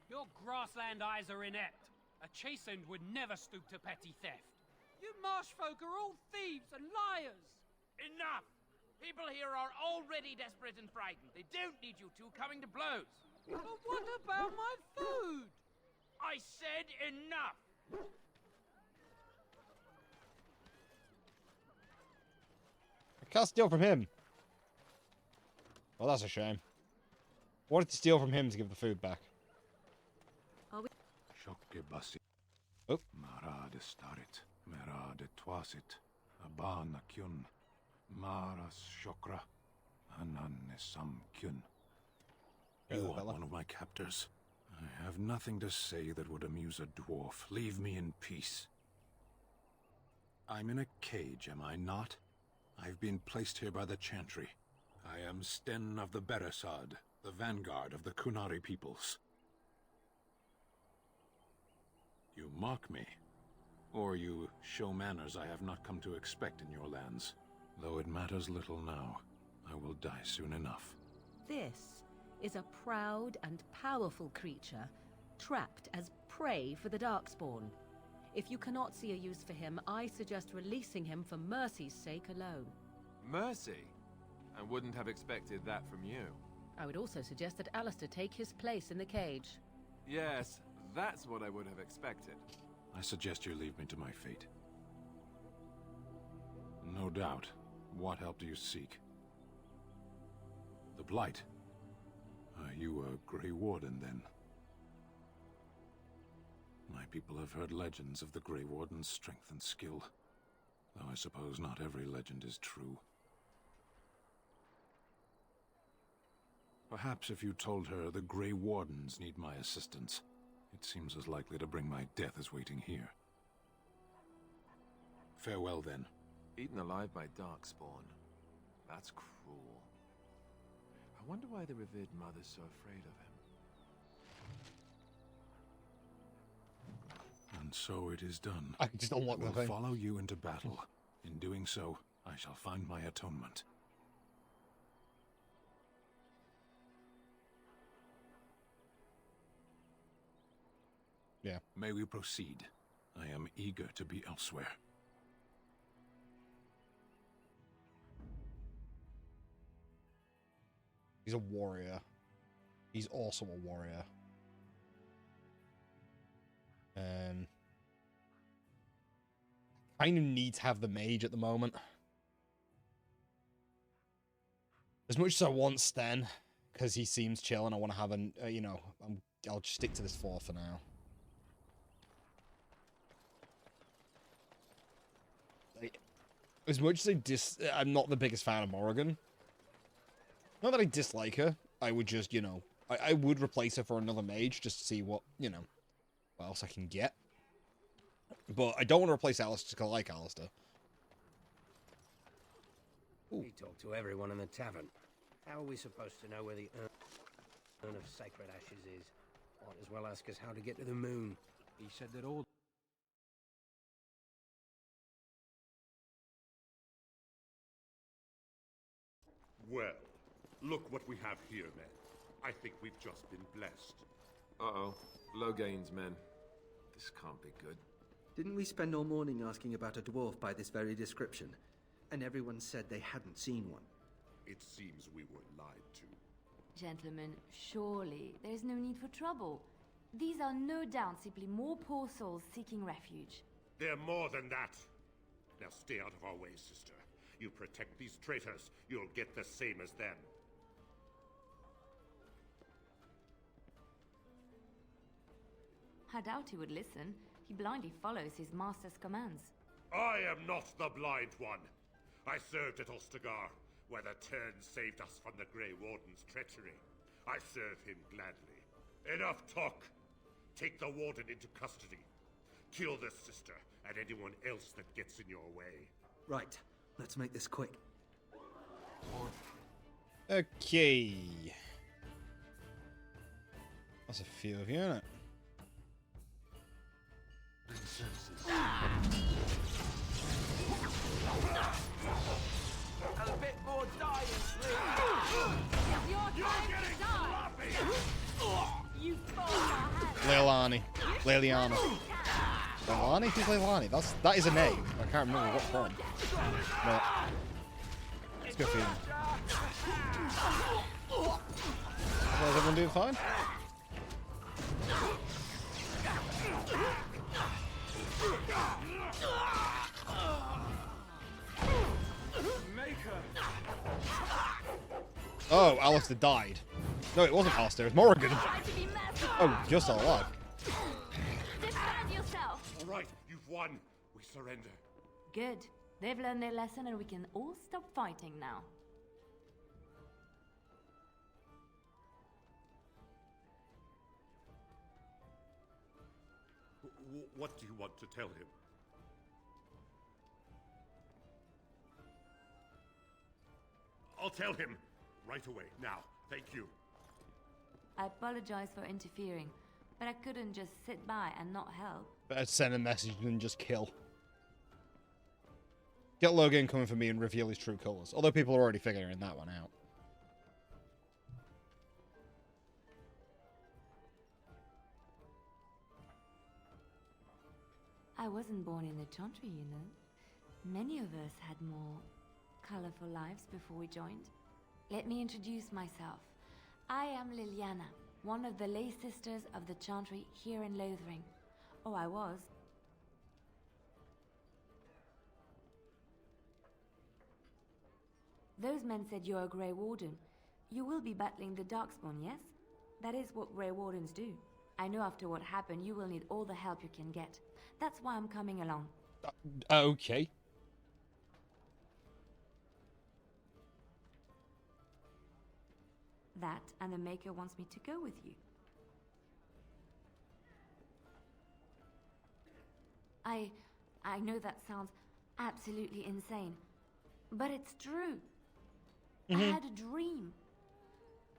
Your grassland eyes are inept. A chastened would never stoop to petty theft. You marsh folk are all thieves and liars. Enough! People here are already desperate and frightened. They don't need you two coming to blows. But what about my food? I said enough! I can't steal from him. Well, that's a shame. I wanted to steal from him to give the food back. Are we? Oh. Mara de starit, mera de twasit, abana kyun, maras shokra, anan sam kyun. You are one of my captors. I have nothing to say that would amuse a dwarf. Leave me in peace. I'm in a cage, am I not? I've been placed here by the Chantry. I am Sten of the Beresad, the vanguard of the Kunari peoples. You mock me, or you show manners I have not come to expect in your lands. Though it matters little now, I will die soon enough. This is a proud and powerful creature, trapped as prey for the Darkspawn. If you cannot see a use for him, I suggest releasing him for mercy's sake alone. Mercy? I wouldn't have expected that from you. I would also suggest that Alistair take his place in the cage. Yes, that's what I would have expected. I suggest you leave me to my fate. No doubt. What help do you seek? The Blight? Are you a Grey Warden, then? My people have heard legends of the Grey Warden's strength and skill, though I suppose not every legend is true. Perhaps if you told her the Grey Wardens need my assistance, it seems as likely to bring my death as waiting here. Farewell, then. Eaten alive by Darkspawn. That's cruel. I wonder why the revered mother's so afraid of him. And so it is done. I can just unlock the I will thing. follow you into battle. In doing so, I shall find my atonement. Yeah. May we proceed? I am eager to be elsewhere. He's a warrior. He's also a warrior. Kind of need to have the mage at the moment. As much as I want Sten, because he seems chill and I want to have an, you know, I'll just stick to this 4 for now. As much as I'm not the biggest fan of Morrigan. Not that I dislike her. I would just, you know, I would replace her for another mage just to see what, you know, what else I can get. But I don't want to replace Alistair because I like Alistair. We talk to everyone in the tavern. How are we supposed to know where the urn of sacred ashes is? Might as well ask us how to get to the moon. He said that all... Well, look what we have here, men. I think we've just been blessed. Uh-oh. Logain's men. This can't be good. Didn't we spend all morning asking about a dwarf by this very description? And everyone said they hadn't seen one. It seems we were lied to. Gentlemen, surely there's no need for trouble. These are no doubt simply more poor souls seeking refuge. They're more than that. Now stay out of our way, sister. You protect these traitors, you'll get the same as them. I doubt he would listen. He blindly follows his master's commands. I am not the blind one. I served at Ostagar, where the Tern saved us from the Grey Warden's treachery. I serve him gladly. Enough talk! Take the Warden into custody. Kill this sister and anyone else that gets in your way. Right. Let's make this quick. Okay. That's a few of you, isn't it? A bit more dying, please. You're getting sloppy. You Leilani. Leiliana. Leilani? Who's Leilani? That is a name. I can't remember what from. But let's go for you. Is everyone doing fine? Oh, Alistair died. No, it wasn't Alistair, it was Morrigan. Oh, just alive. Defend yourself. All right, you've won. We surrender. Good. They've learned their lesson and we can all stop fighting now. What do you want to tell him? I'll tell him. Right away, now. Thank you. I apologize for interfering, but I couldn't just sit by and not help. Better send a message than just kill. Get Logan coming for me and reveal his true colours. Although people are already figuring that one out. I wasn't born in the Chantry, you know. Many of us had more colorful lives before we joined. Let me introduce myself. I am Liliana, one of the lay sisters of the Chantry here in Lothering. Oh, I was. Those men said you're a Grey Warden. You will be battling the Darkspawn, yes? That is what Grey Wardens do. I know after what happened, you will need all the help you can get. That's why I'm coming along. Okay. That, and the Maker wants me to go with you. I know that sounds absolutely insane, but it's true. I had a dream.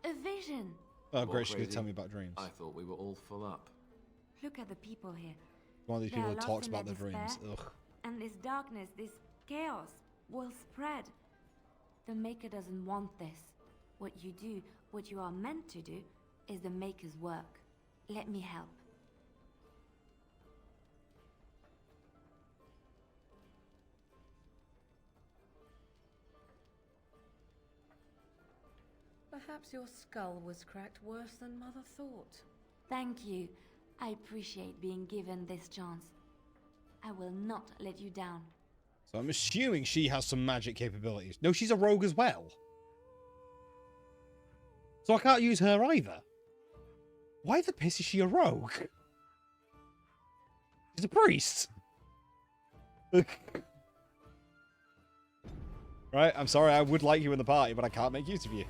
A vision. Oh, great, she could tell me about dreams. I thought we were all full up. Look at the people here. One of these people that talks about their dreams. Ugh. And this darkness, this chaos, will spread. The Maker doesn't want this. What you do, what you are meant to do, is the Maker's work. Let me help. Perhaps your skull was cracked worse than Mother thought. Thank you. I appreciate being given this chance. I will not let you down. So I'm assuming she has some magic capabilities. No, she's a rogue as well. So I can't use her either. Why the piss is she a rogue? She's a priest. Right, I'm sorry, I would like you in the party, but I can't make use of you.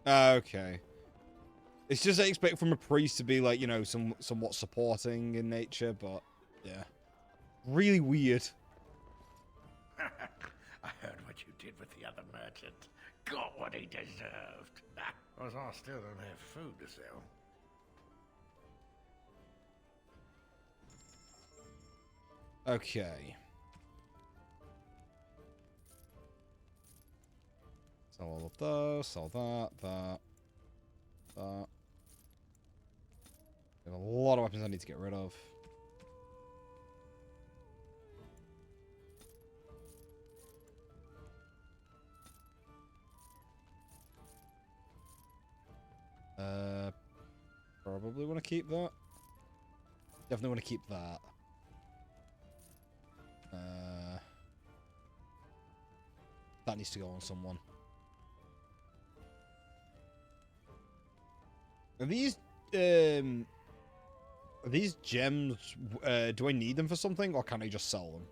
Okay. It's just I expect from a priest to be like, you know, somewhat supporting in nature, but yeah. Really weird. I heard what you did with the other merchant. Got what he deserved. Because I still don't have food to sell. Okay. Sell all of those, sell that. There's a lot of weapons I need to get rid of. Probably want to keep that. Definitely want to keep that. That needs to go on someone. Are these gems, do I need them for something, or can I just sell them?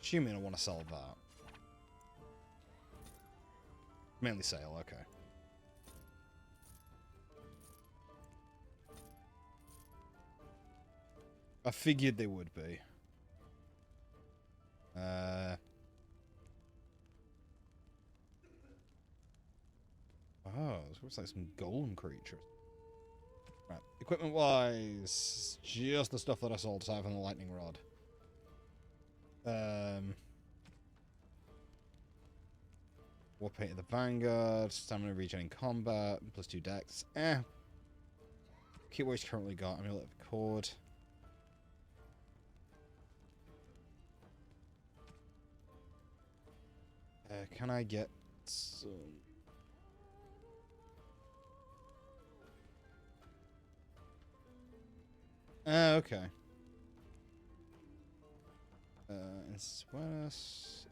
Assuming I want to sell that. Mainly sale, okay. I figured they would be. Oh, this looks like some golem creatures. Right, equipment-wise, just the stuff that I sold aside from the lightning rod. War Paint of the Vanguard, stamina regen in combat, +2 dex. Keep what he's currently got. Amulet of Cord. Can I get some... okay. Awareness.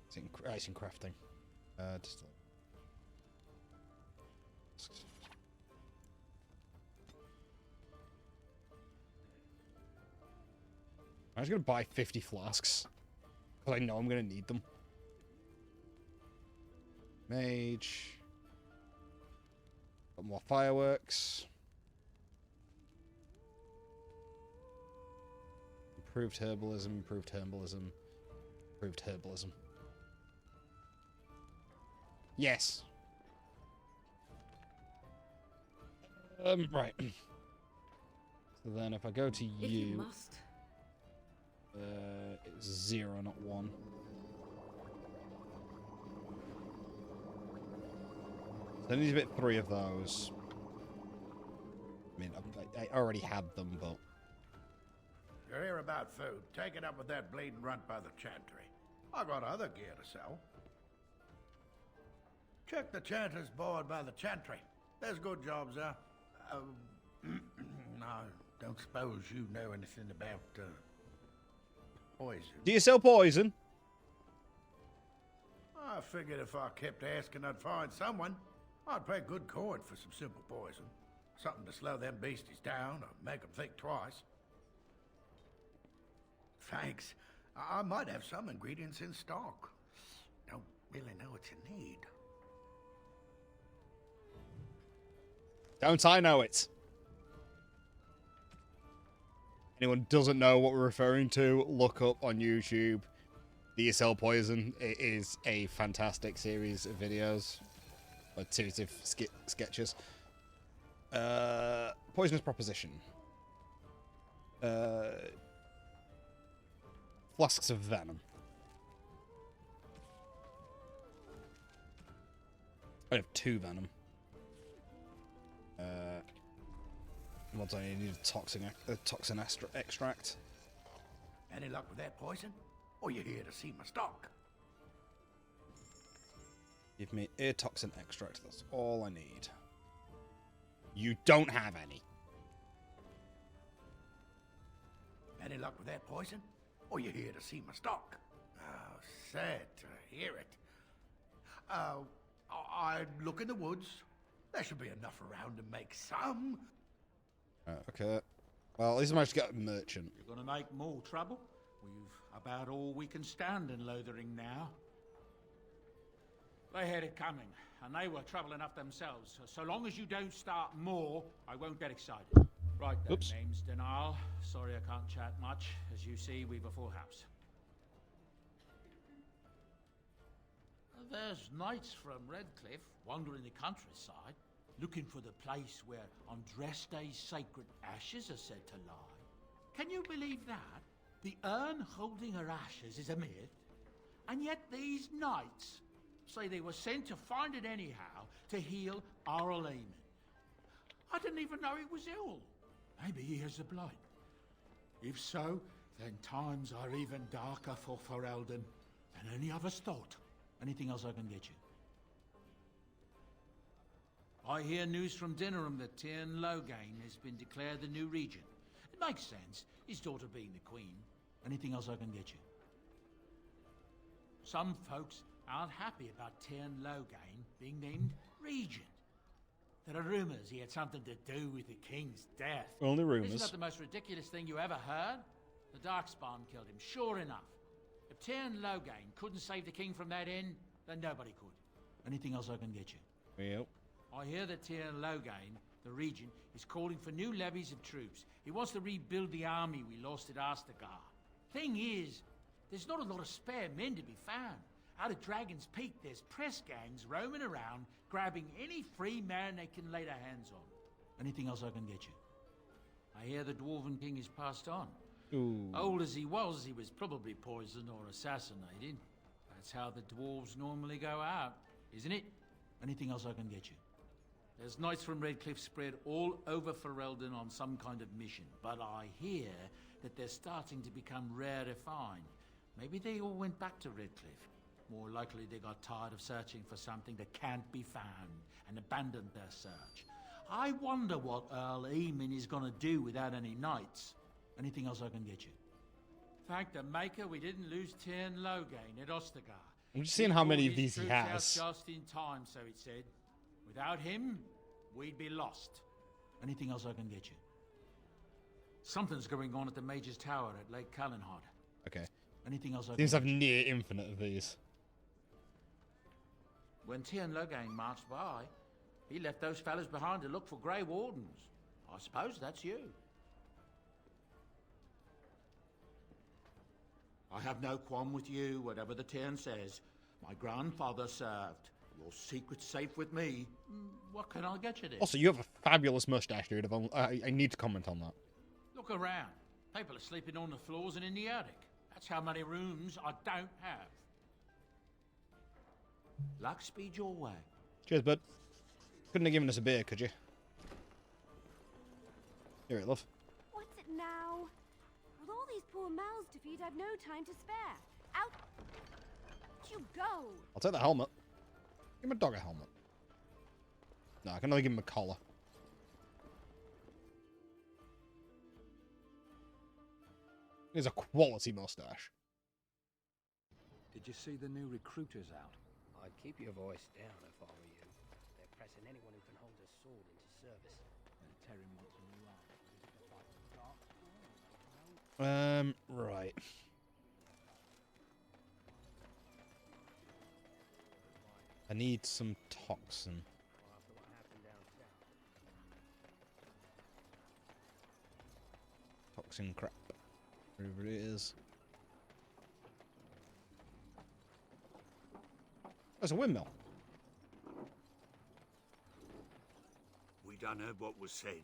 It's in crafting. Just I'm just gonna buy 50 flasks because I know I'm gonna need them. Mage. Got more fireworks. Improved herbalism, improved herbalism, improved herbalism. Yes. Right. So then if I go to you must. It's 0, not 1. So I need to get 3 of those. I mean, I already had them, but... You're here about food. Take it up with that bleeding runt by the chantry. I got other gear to sell. Check the chanter's board by the chantry. There's good jobs there. No, don't suppose you know anything about, poison. Do you sell poison? I figured if I kept asking, I'd find someone. I'd pay good coin for some simple poison. Something to slow them beasties down or make them think twice. Thanks. I might have some ingredients in stock. Don't really know what you need. Don't I know it? Anyone doesn't know what we're referring to, look up on YouTube Do You Sell Poison? It is a fantastic series of videos. A series of sketches. Poisonous Proposition. Flasks of Venom. I have 2 venom. What do I need? Toxin extract. Any luck with that poison? Or you here to see my stock? Give me a toxin extract. That's all I need. You don't have any. Any luck with that poison? Or you here to see my stock? Oh, sad to hear it. I'd look in the woods. There should be enough around to make some. Okay. Well, at least I managed to get a merchant. You're gonna make more trouble? We've about all we can stand in Lothering now. They had it coming, and they were trouble enough themselves. So long as you don't start more, I won't get excited. Right then, name's Denal. Sorry I can't chat much. As you see, we've a full house. There's knights from Redcliffe wandering the countryside, looking for the place where Andraste's sacred ashes are said to lie. Can you believe that? The urn holding her ashes is a myth, and yet these knights say they were sent to find it anyhow to heal Arl Eamon. I didn't even know he was ill. Maybe he has the blight. If so, then times are even darker for Ferelden than any of us thought. Anything else I can get you? I hear news from Dinnerham that Tyrn Loghain has been declared the new regent. It makes sense, his daughter being the queen. Anything else I can get you? Some folks aren't happy about Tyrn Loghain being named regent. There are rumours he had something to do with the king's death. Only rumours. Isn't that the most ridiculous thing you ever heard? The Darkspawn killed him, sure enough. If Tyrn Loghain couldn't save the king from that inn, then nobody could. Anything else I can get you? Yep. I hear that Tyrn Loghain, the regent, is calling for new levies of troops. He wants to rebuild the army we lost at Astagar. Thing is, there's not a lot of spare men to be found. Out at Dragon's Peak, there's press gangs roaming around, grabbing any free man they can lay their hands on. Anything else I can get you? I hear the Dwarven King is passed on. Ooh. Old as he was probably poisoned or assassinated. That's how the dwarves normally go out, isn't it? Anything else I can get you? There's knights from Redcliffe spread all over Ferelden on some kind of mission, but I hear that they're starting to become rare to find. Maybe they all went back to Redcliffe. More likely they got tired of searching for something that can't be found and abandoned their search. I wonder what Earl Eamon is gonna do without any knights. Anything else I can get you? Thank the Maker we didn't lose Tyrn Loghain at Ostagar. I'm just seeing how many of these he has. Just in time, so it said. Without him, we'd be lost. Anything else I can get you? Something's going on at the Major's Tower at Lake Callanhard. Okay. Anything else I Seems to can have near infinite of these. When Tyrn Loghain marched by, he left those fellas behind to look for Grey Wardens. I suppose that's you. I have no qualm with you, whatever the Tyrn says. My grandfather served. Your secret's safe with me. What can I get you this? Also, you have a fabulous mustache, dude. I need to comment on that. Look around. People are sleeping on the floors and in the attic. That's how many rooms I don't have. Luck speed your way. Cheers, bud. Couldn't have given us a beer, could you? Here, love. What's it now? With all these poor mouths to feed, I've no time to spare. Out you go! I'll take the helmet. Give my dog a helmet. No, I can only give him a collar. He's a quality mustache. Did you see the new recruiters out? I'd keep your voice down if I were you. They're pressing anyone who can hold a sword into service. And Terry wants a new army. Right. I need some toxin. Toxin crap. Wherever it is. There's a windmill. We done heard what was said.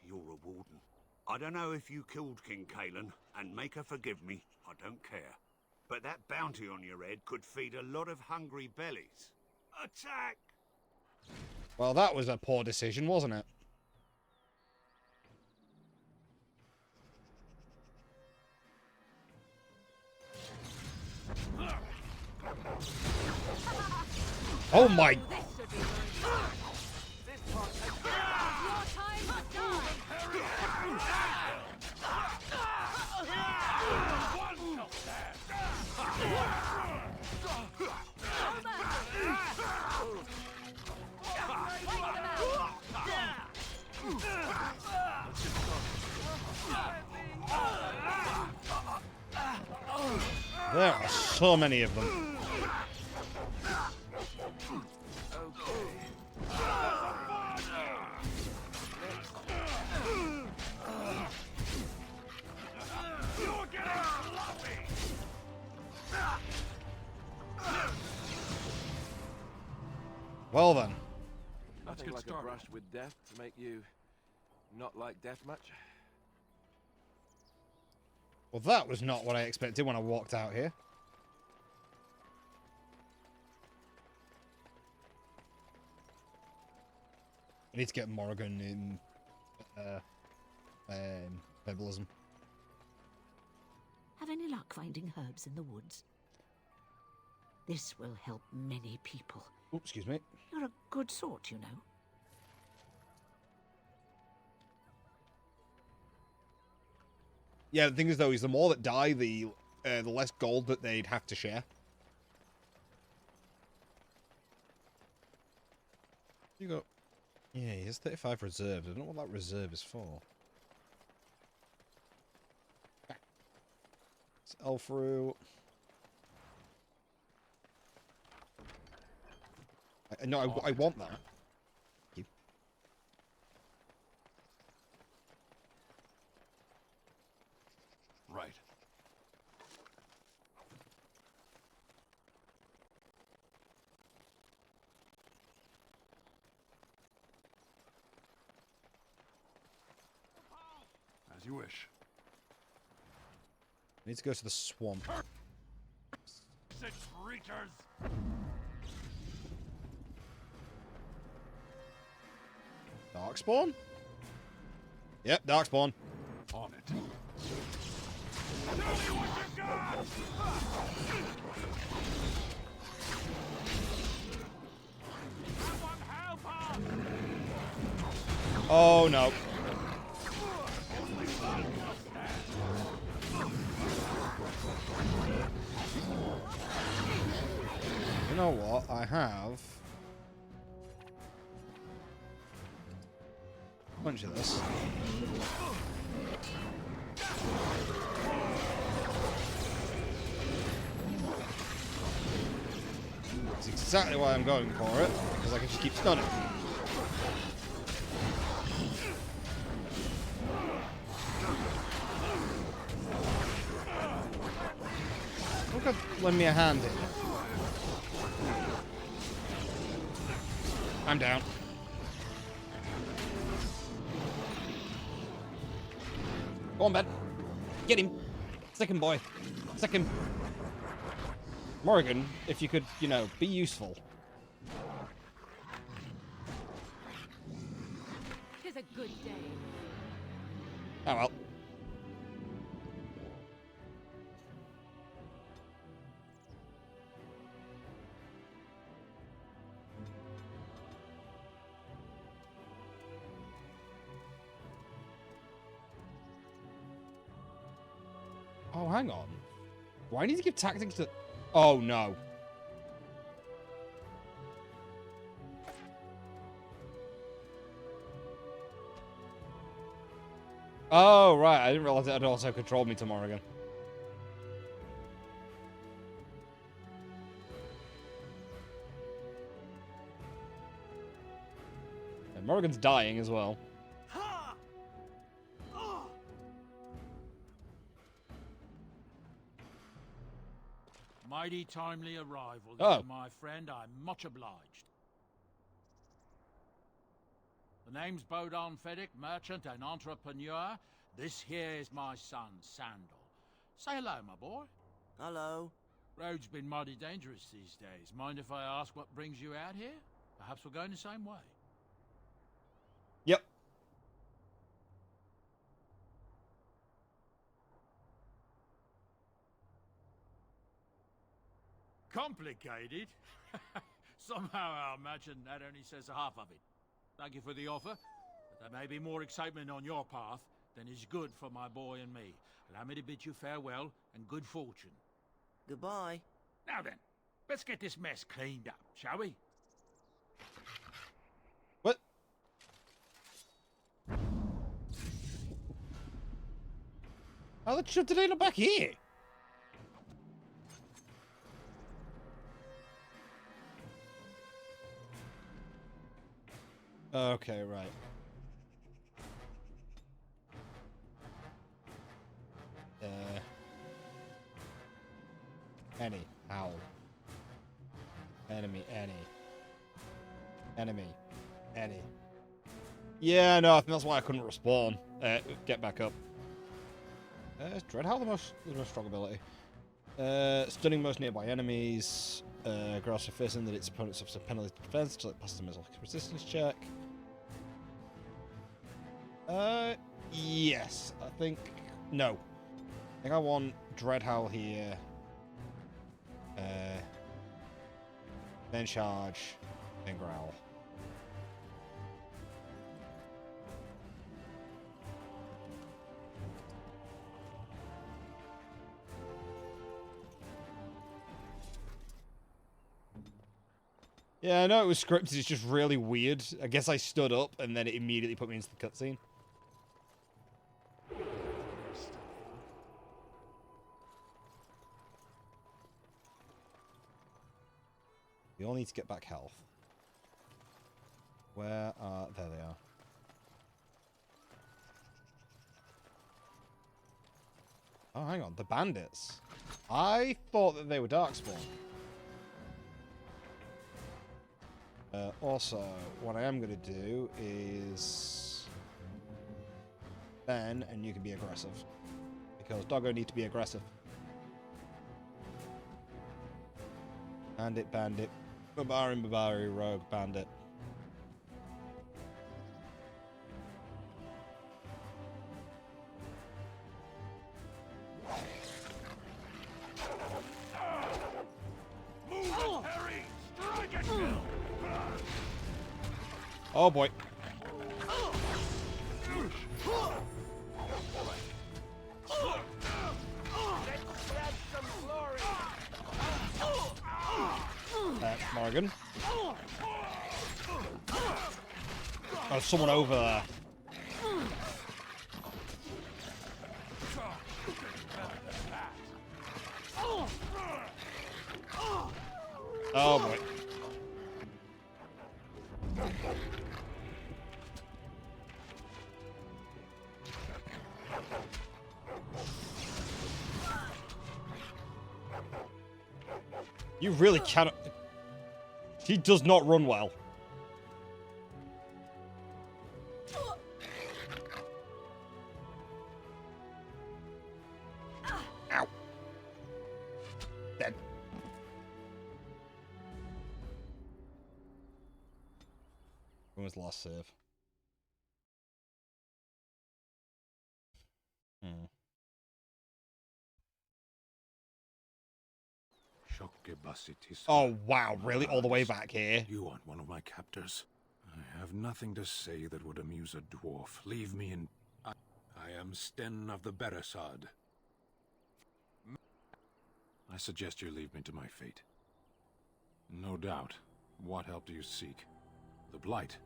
You're a warden. I don't know if you killed King Kalen, and make her forgive me, I don't care. But that bounty on your head could feed a lot of hungry bellies. Attack! Well, that was a poor decision, wasn't it? Oh my... There are so many of them. Well then. Nothing like a brush with death to make you not like death much. Well, that was not what I expected when I walked out here. I need to get Morrigan in herbalism. Have any luck finding herbs in the woods? This will help many people. Oh, excuse me. You're a good sort, you know. Yeah, the thing is, though, is the more that die, the less gold that they'd have to share. You go. Yeah, he has 35 reserves. I don't know what that reserve is for. It's Elfru. No, I want that. Thank you. Right. As you wish. I need to go to the swamp. Darkspawn? Yep, Darkspawn. On it. Tell me what you got! Oh no. You know what? I have a bunch of this. That's exactly why I'm going for it, because I can just keep stunning. Who could lend me a hand here? I'm down. Go on, Ben. Get him. Stick him, boy. Stick him. Morrigan, if you could, you know, be useful. Tis a good day. Oh well. Oh, hang on. Do I need to give tactics to... Oh, no. Oh, right. I didn't realize it had also controlled me to Morrigan. And Morrigan's dying as well. Mighty timely arrival, Oh. my friend. I'm much obliged. The name's Bodon Feddick, merchant and entrepreneur. This here is my son, Sandal. Say hello, my boy. Hello. Road's been mighty dangerous these days. Mind if I ask what brings you out here? Perhaps we're going the same way. Yep. Complicated? Somehow I imagine that only says half of it. Thank you for the offer, but there may be more excitement on your path than is good for my boy and me. Allow me to bid you farewell and good fortune. Goodbye. Now then, let's get this mess cleaned up, shall we? What? How the shit did they look back here? Okay, right. Any. Owl. Enemy. Any. Enemy. Any. Yeah, no, I think that's why I couldn't respawn. Get back up. Is Dreadhowl the most strong ability? Stunning most nearby enemies. Grasp sufficient that its opponent suffers a penalty to defense until it passes a missile resistance check. Yes, I think... No. I think I want Dreadhowl here. Then charge. Then growl. Yeah, I know it was scripted, it's just really weird. I guess I stood up and then it immediately put me into the cutscene. We all need to get back health. Where are... There they are. Oh, hang on. The bandits. I thought that they were Darkspawn. Also, what I am going to do is... Ben, and you can be aggressive. Because Doggo need to be aggressive. Bandit, bandit. Barbari, rogue, bandit. Oh boy. Morgan. Oh, someone over there. Oh boy. You really cannot... She does not run well. Ow. Dead. When was the last save? Oh, wow. Really? All the way back here? You aren't one of my captors. I have nothing to say that would amuse a dwarf. Leave me in... I am Sten of the Beresad. I suggest you leave me to my fate. No doubt. What help do you seek? The Blight.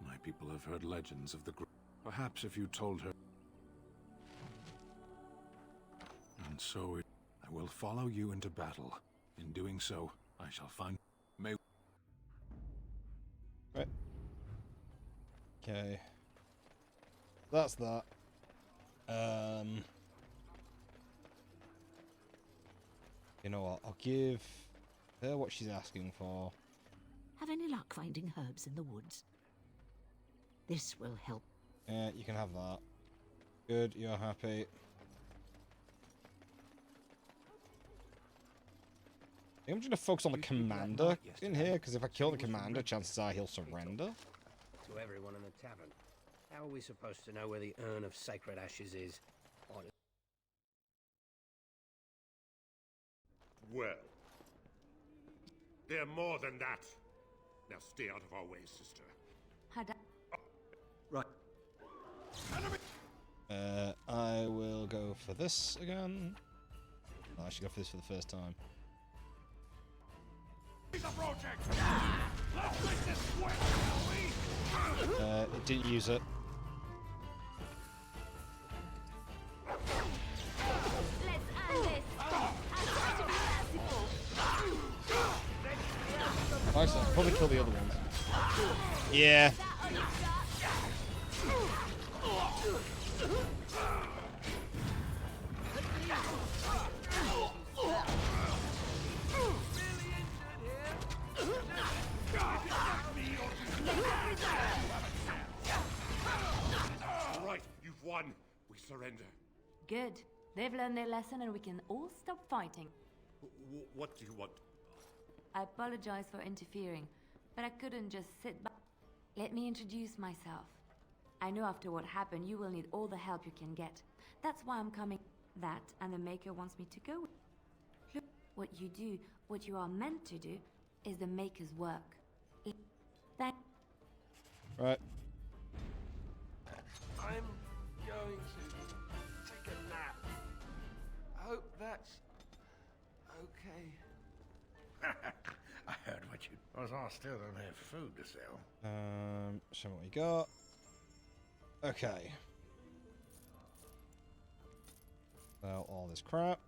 My people have heard legends of the... Perhaps if you told her... And so it... I will follow you into battle. In doing so, I shall find... May... Right. Okay. That's that. You know what? I'll give her what she's asking for. Have any luck finding herbs in the woods? This will help. Yeah, you can have that. Good, you're happy. I I'm just gonna focus on the commander in here, because if I kill the commander, chances are he'll surrender. To everyone in the tavern. How are we supposed to know where the urn of sacred ashes is? Well, they're more than that. Now stay out of our way, sister. Right. I will go for this again. Oh, I should go for this for the first time. It didn't use it. Nice, I'll probably kill the other ones. Yeah. All right, you've won. We surrender. Good. They've learned their lesson and we can all stop fighting. What do you want? I apologize for interfering, but I couldn't just sit back. Let me introduce myself. I know after what happened, you will need all the help you can get. That's why I'm coming. That and the Maker wants me to go. Look, what you do, what you are meant to do, is the Maker's work. Right. I'm going to take a nap. I hope that's okay. I heard what you... I still don't have food to sell. Show me what we got. Okay. Well, all this crap.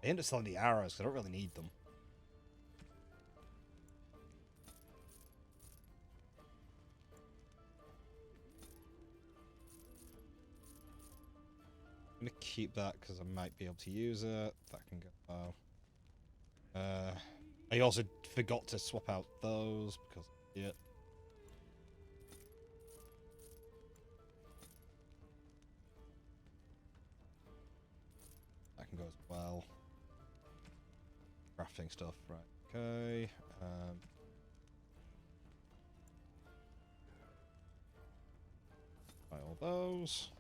I end up selling the arrows because I don't really need them. I'm gonna keep that because I might be able to use it. That can go. Oh. I also forgot to swap out those because yeah. That can go as well. Crafting stuff, right? Okay. Buy all those.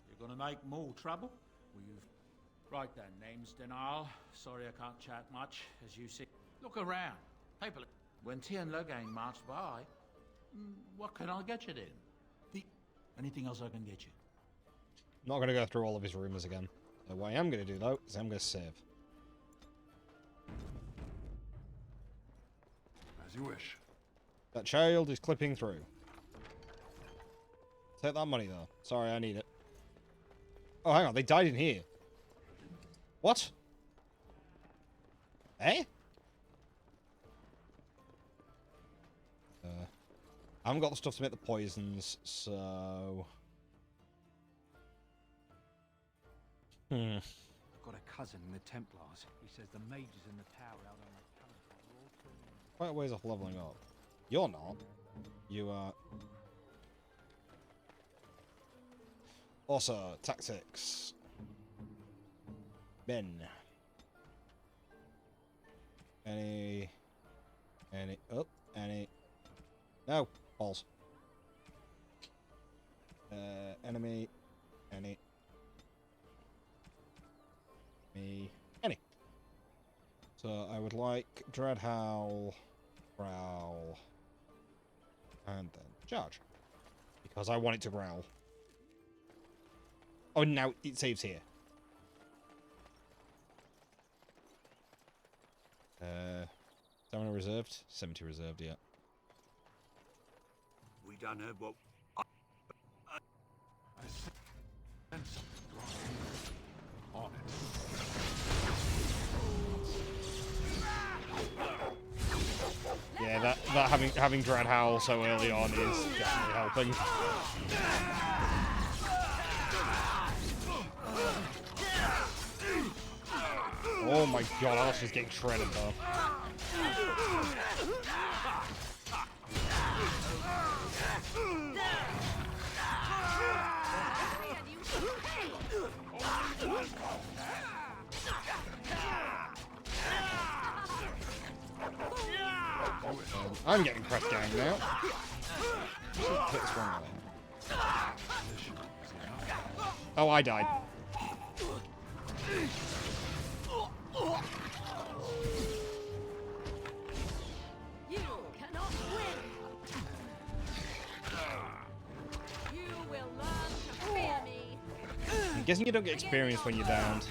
You're gonna make more trouble? Well, you've... Right then, name's Denal. Sorry I can't chat much, as you see. Look around. People... When Tien Logain marched by, what can I get you then? Anything else I can get you? Not going to go through all of his rumors again. What I am going to do, though, is I'm going to save. As you wish. That child is clipping through. Take that money, though. Sorry, I need it. Oh, hang on. They died in here. What? Eh? I haven't got the stuff to make the poisons, so... I've got a cousin in the Templars. He says the mages in the tower out on the calendar are all turning. Quite a ways off leveling up. You're not. You are... Also, tactics. Men. Any... Oh, any... No! Balls. Enemy. Any. Me. Any. So I would like Dreadhowl, Growl, and then Charge. Because I want it to growl. Oh, now it saves here. Stamina reserved? 70 reserved, yeah. We done heard what... I sense something wrong. On it. Yeah, that having Dread Howl so early on is definitely helping. Oh my god, Alice is getting shredded though. I'm getting press gang now. Oh, I died. You cannot win. You will learn to fear me. I'm guessing you don't get experience when you're downed.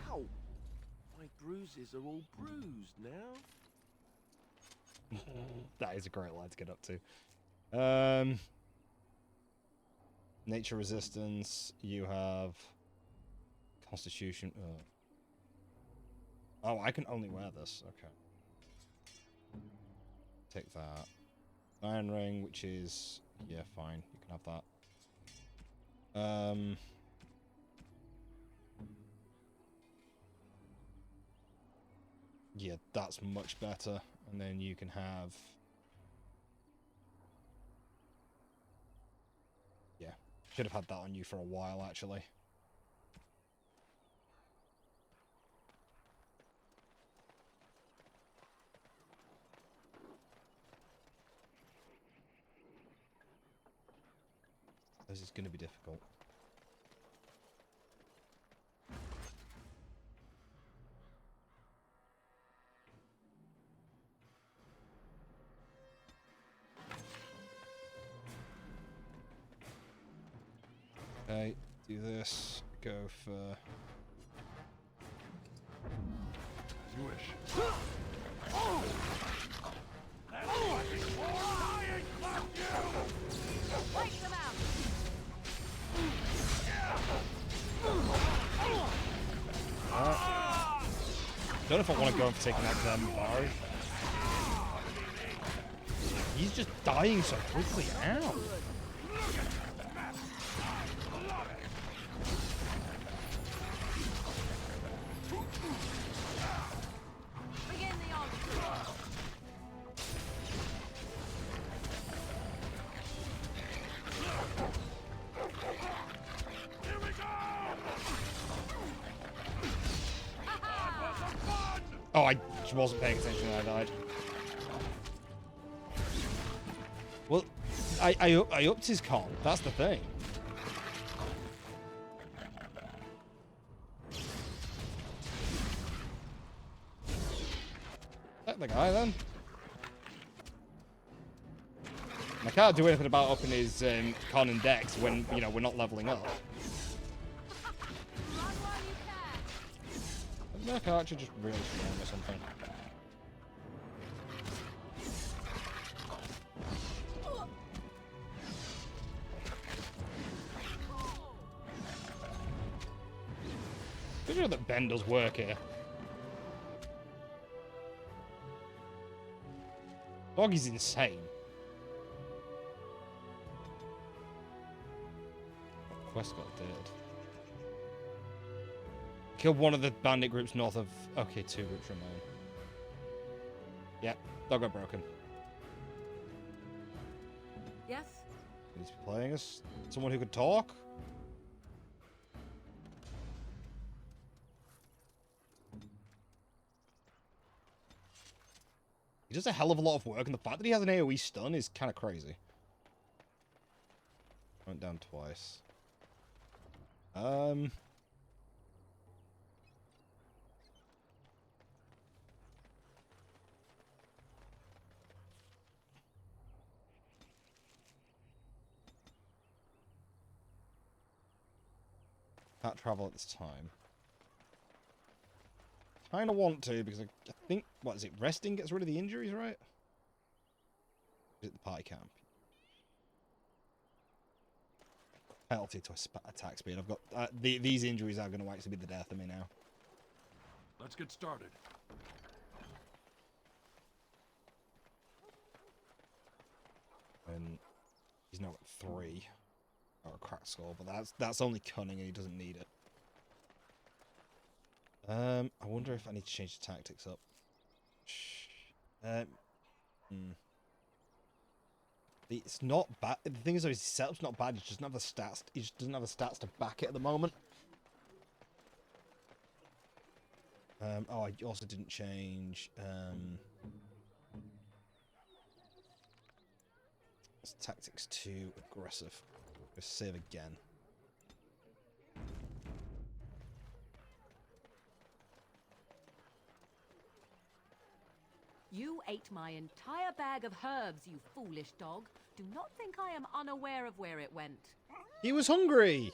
Ow! My bruises are all bruised now. That is a great line to get up to. Nature resistance. You have Constitution. Oh, I can only wear this. Okay. Take that. Iron Ring, which is... Yeah, fine. You can have that. Yeah, that's much better. And then you can have... Yeah. Should have had that on you for a while, actually. This is going to be difficult. Okay, do this. Go for... As you wish. Wipe them out. Don't know if I want to go for taking out them Barry. He's just dying so quickly. Ow. Begin the onslaught. Here we go! Oh, I just wasn't paying attention when I died. Well, I upped his con. That's the thing. That the guy then. I can't do anything about upping his con and dex when, you know, we're not leveling up. I can actually just really strong or something. Pretty sure that Ben does work here. Dog is insane. Quest got dead. Kill one of the bandit groups north of... Okay, 2 groups remain. Yep, dog got broken. Yes? He's playing us. Someone who could talk? He does a hell of a lot of work, and the fact that he has an AoE stun is kind of crazy. Went down twice. Can't travel at this time. Kind of want to, because I think, what is it, resting gets rid of the injuries, right? Is it the party camp? penalty to attack speed. I've got these injuries are going to actually be the death of me now. Let's get started. And he's now at 3. Or a cracked skull, but that's only cunning and he doesn't need it. I wonder if I need to change the tactics up. It's not bad. The thing is, though, his setup's not bad. He just doesn't have the stats. He just doesn't have the stats to back it at the moment. Oh, I also didn't change. It's tactics too aggressive. Let's save again. You ate my entire bag of herbs, you foolish dog. Do not think I am unaware of where it went. He was hungry!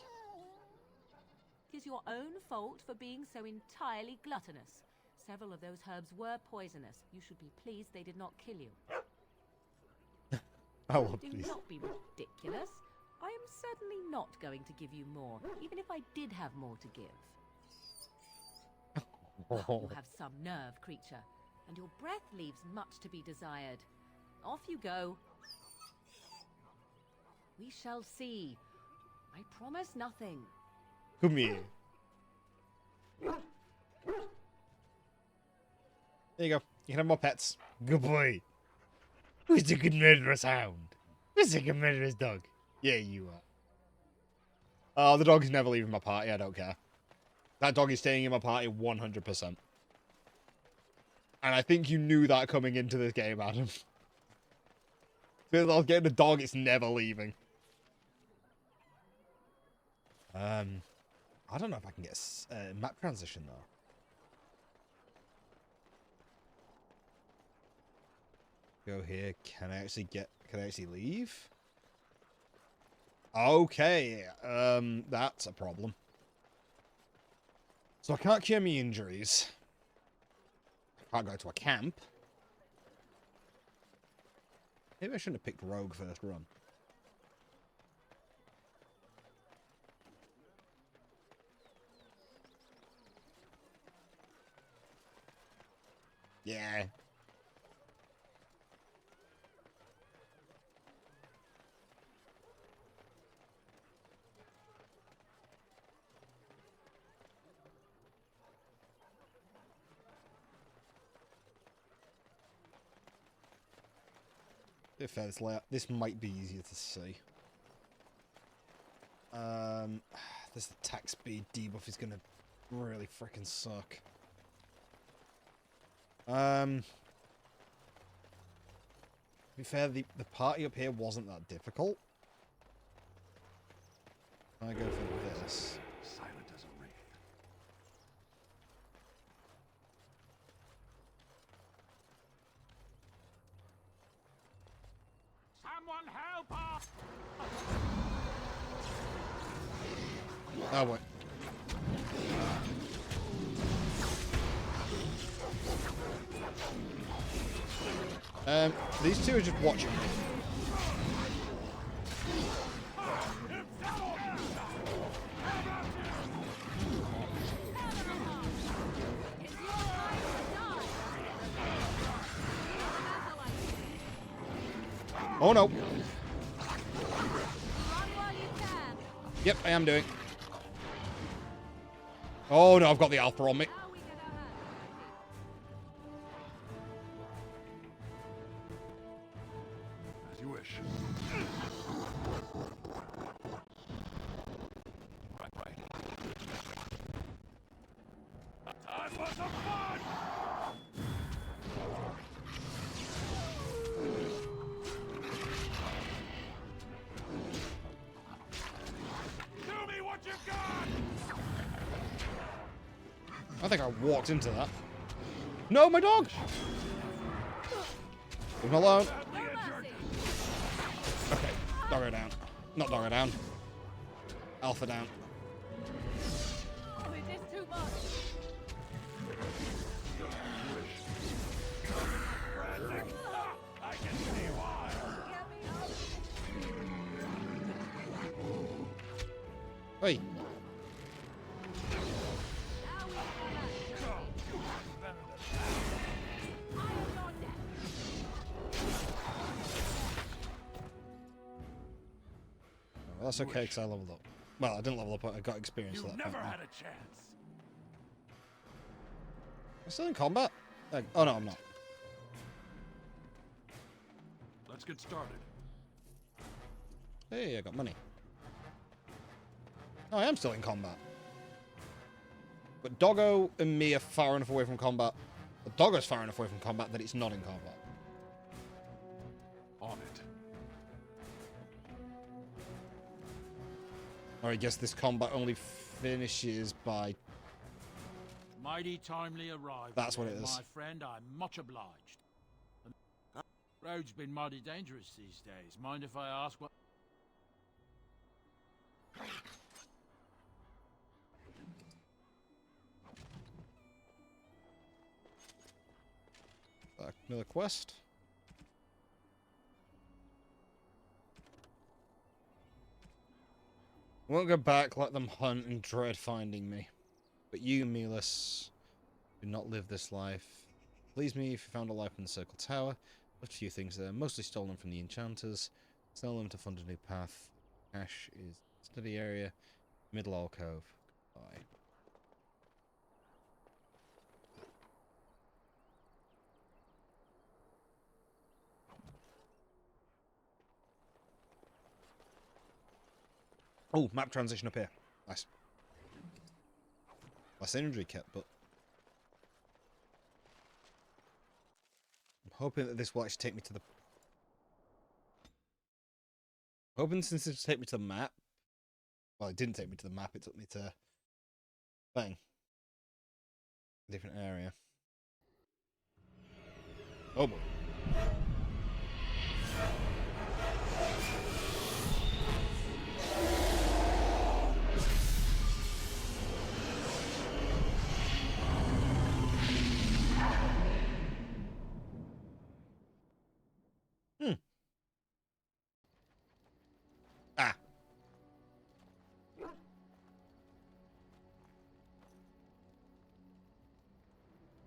It is your own fault for being so entirely gluttonous. Several of those herbs were poisonous. You should be pleased they did not kill you. Oh, Do not be ridiculous. I am certainly not going to give you more, even if I did have more to give. You have some nerve, creature, and your breath leaves much to be desired. Off you go. We shall see. I promise nothing. Come here. There you go. You can have more pets. Good boy. Who's the good murderous hound? Who's the good murderous dog? Yeah, you are. Oh, the dog is never leaving my party. I don't care. That dog is staying in my party 100%. And I think you knew that coming into this game, Adam. Because I was getting a dog, it's never leaving. I don't know if I can get a map transition, though. Go here. Can I actually leave? Okay. That's a problem. So I can't cure me injuries. I can't go to a camp. Maybe I shouldn't have picked Rogue first run. Yeah. If this layout, this might be easier to see. This attack speed debuff is gonna really freaking suck. To be fair, the party up here wasn't that difficult. I go for this. Silent as a wraith. Someone help us! Oh, wait. These two are just watching me. Oh no. Yep, I am doing. Oh no, I've got the alpha on me. As you wish. Right. Time for some fun! Show me what you've got! I think I walked into that. No, my dog! Leave him alone. Okay, doggo down. Not doggo down. Alpha down. Oh, it is too much. I can see why. that's okay because I leveled up. Well, I didn't level up, but I got experience. You that never point. had a chance. I'm still in combat? Oh no, I'm not. Let's get started. Hey, I got money. No, I am still in combat. But Doggo and me are far enough away from combat. The Doggo's far enough away from combat that it's not in combat. On it. Or I guess this combat only finishes by... Mighty timely arrival. That's what it there, is. My friend, I'm much obliged. The road's been mighty dangerous these days. Mind if I ask what... Another quest. I won't go back, let them hunt and dread finding me. But you, Milas, do not live this life. Please me if you found a life in the Circle Tower. Left a few things there, mostly stolen from the enchanters. Sell them to fund a new path. Cash is study area. Middle alcove. Bye. Oh, map transition up here. Nice. Less injury kit, but... I'm hoping that this will actually take me to the... Hoping since this will take me to the map... Well, it didn't take me to the map, it took me to... Thing. A different area. Oh boy. Ah.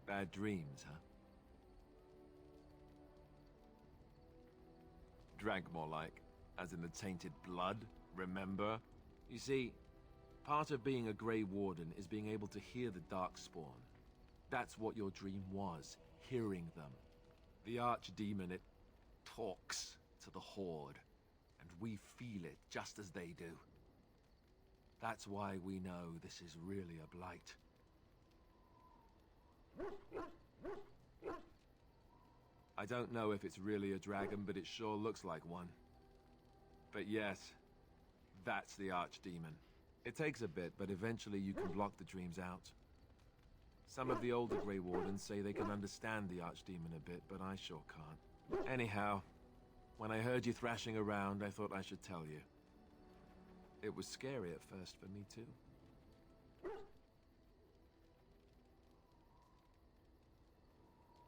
Bad dreams, huh? Drank more like, as in the tainted blood, remember? You see, part of being a Grey Warden is being able to hear the Darkspawn. That's what your dream was, hearing them. The Archdemon, it talks to the Horde, and we feel it just as they do. That's why we know this is really a blight. I don't know if it's really a dragon, but it sure looks like one. But yes, that's the Archdemon. It takes a bit, but eventually you can block the dreams out. Some of the older Grey Wardens say they can understand the Archdemon a bit, but I sure can't. Anyhow, when I heard you thrashing around, I thought I should tell you. It was scary at first for me too.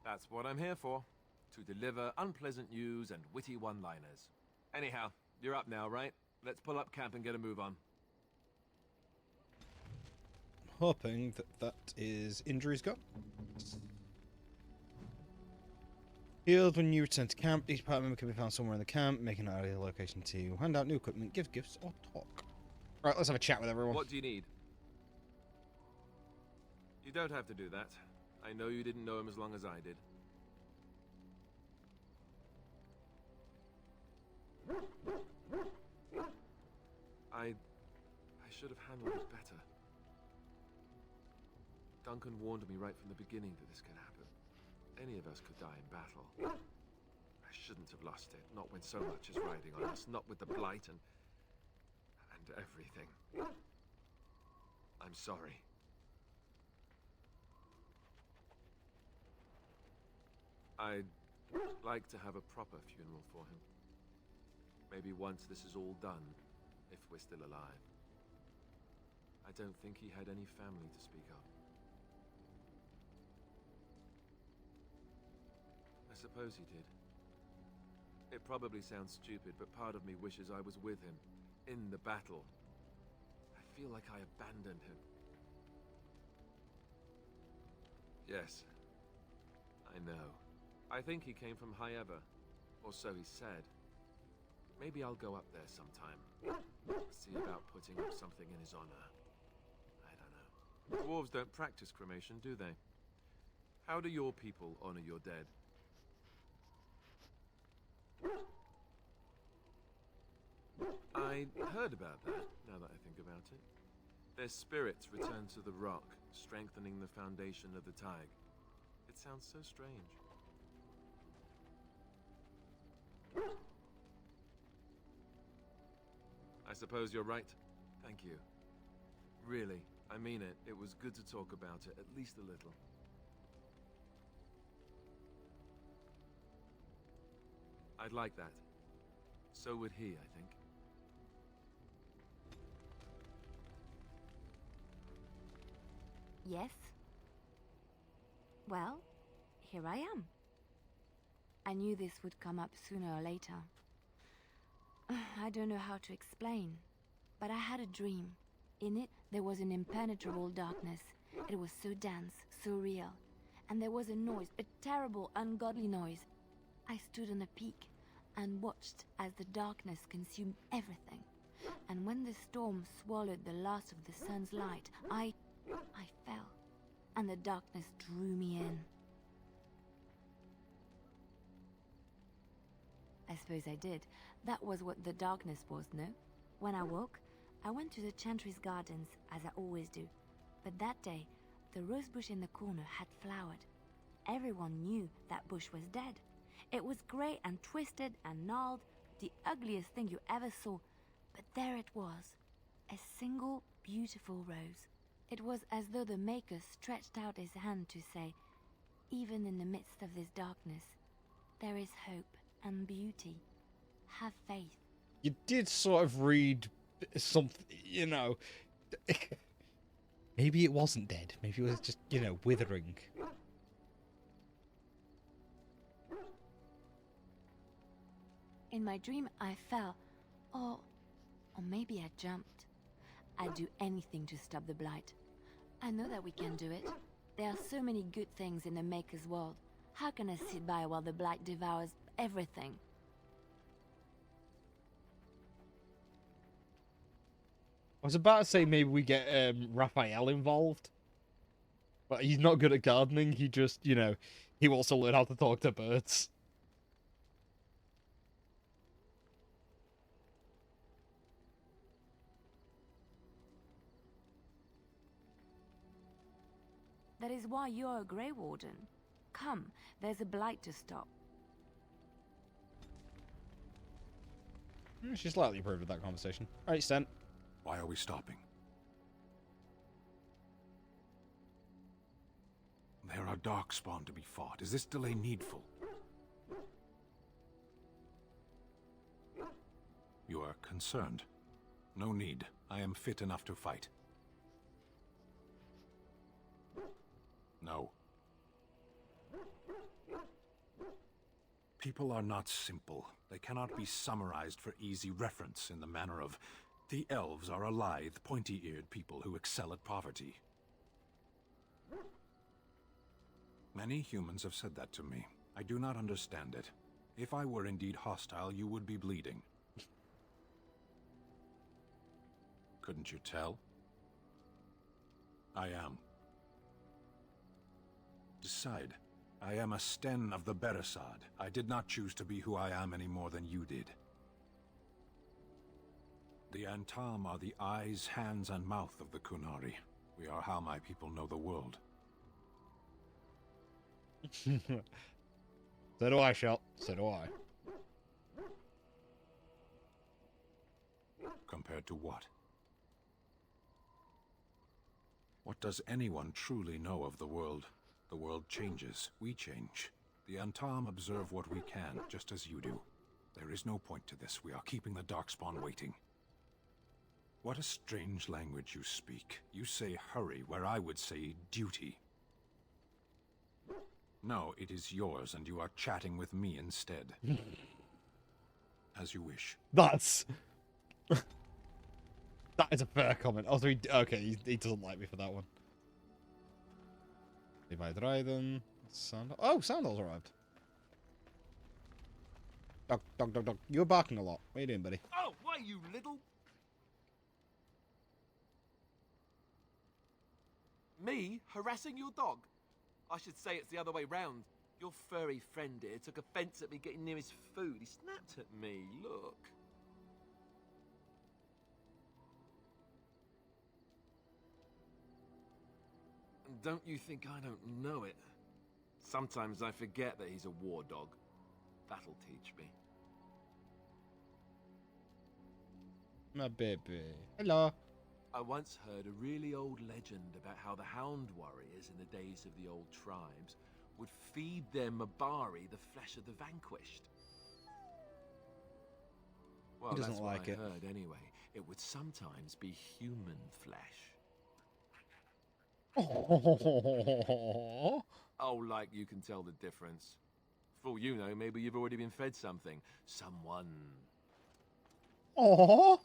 That's what I'm here for. To deliver unpleasant news and witty one-liners. Anyhow, you're up now, right? Let's pull up camp and get a move on. Hoping that that is injuries gone. Healed when you return to camp. Each part member can be found somewhere in the camp, making an ideal location to hand out new equipment, give gifts, or talk. Right, let's have a chat with everyone. What do you need? You don't have to do that. I know you didn't know him as long as I did. I should have handled it better. Duncan warned me right from the beginning that this could happen. Any of us could die in battle. I shouldn't have lost it, not when so much is riding on us, not with the blight and everything. I'm sorry. I'd like to have a proper funeral for him. Maybe once this is all done, if we're still alive. I don't think he had any family to speak of. I suppose he did. It probably sounds stupid, but part of me wishes I was with him, in the battle. I feel like I abandoned him. Yes, I know. I think he came from High Ever, or so he said. Maybe I'll go up there sometime. See about putting up something in his honor. I don't know. Dwarves don't practice cremation, do they? How do your people honor your dead? I heard about that, now that I think about it. Their spirits return to the rock, strengthening the foundation of the Tig. It sounds so strange. I suppose you're right. Thank you. Really, I mean it. It was good to talk about it, at least a little. I'd like that. So would he, I think. Yes? Well, here I am. I knew this would come up sooner or later. I don't know how to explain, but I had a dream. In it, there was an impenetrable darkness. It was so dense, so real. And there was a noise, a terrible, ungodly noise. I stood on a peak and watched as the darkness consumed everything. And when the storm swallowed the last of the sun's light, I fell, and the darkness drew me in. I suppose I did. That was what the darkness was, no? When I woke, I went to the Chantry's gardens, as I always do. But that day, the rose bush in the corner had flowered. Everyone knew that bush was dead. It was grey and twisted and gnarled, the ugliest thing you ever saw. But there it was, a single beautiful rose. It was as though the Maker stretched out his hand to say, even in the midst of this darkness, there is hope and beauty. Have faith. You did sort of read something, you know. Maybe it wasn't dead. Maybe it was just, you know, withering. In my dream, I fell. Or maybe I jumped. I'd do anything to stop the blight. I know that we can do it. There are so many good things in the Maker's world. How can I sit by while the blight devours everything? I was about to say maybe we get Raphael involved. But he's not good at gardening. He just, you know, he wants to learn how to talk to birds. That is why you're a Grey Warden. Come, there's a blight to stop. She slightly approved of that conversation. Alright, Sten. Why are we stopping? There are darkspawn to be fought. Is this delay needful? You are concerned. No need. I am fit enough to fight. No. People are not simple. They cannot be summarized for easy reference in the manner of, the elves are a lithe, pointy-eared people who excel at poverty. Many humans have said that to me. I do not understand it. If I were indeed hostile, you would be bleeding. Couldn't you tell? I am. Decide. I am a Sten of the Beresad. I did not choose to be who I am any more than you did. The Antam are the eyes, hands, and mouth of the Kunari. We are how my people know the world. So do I, Shel. So do I. Compared to what? What does anyone truly know of the world? The world changes. We change. The Antam observe what we can, just as you do. There is no point to this. We are keeping the Darkspawn waiting. What a strange language you speak. You say hurry, where I would say duty. No, it is yours, and you are chatting with me instead. As you wish. That's... that is a fair comment. Also, okay, he doesn't like me for that one. Levi Dryden. Sandal. Oh, Sandal's arrived. Dog. You're barking a lot. What are you doing, buddy? Oh, why, you little... Me harassing your dog? I should say it's the other way round. Your furry friend here took offence at me getting near his food. He snapped at me, look. And don't you think I don't know it? Sometimes I forget that he's a war dog. That'll teach me. My baby. Hello. I once heard a really old legend about how the hound warriors in the days of the old tribes would feed their Mabari the flesh of the vanquished. Well, He doesn't that's like what I it. heard anyway. It would sometimes be human flesh. Oh, like you can tell the difference. For all you know, maybe you've already been fed something. Someone. Aww.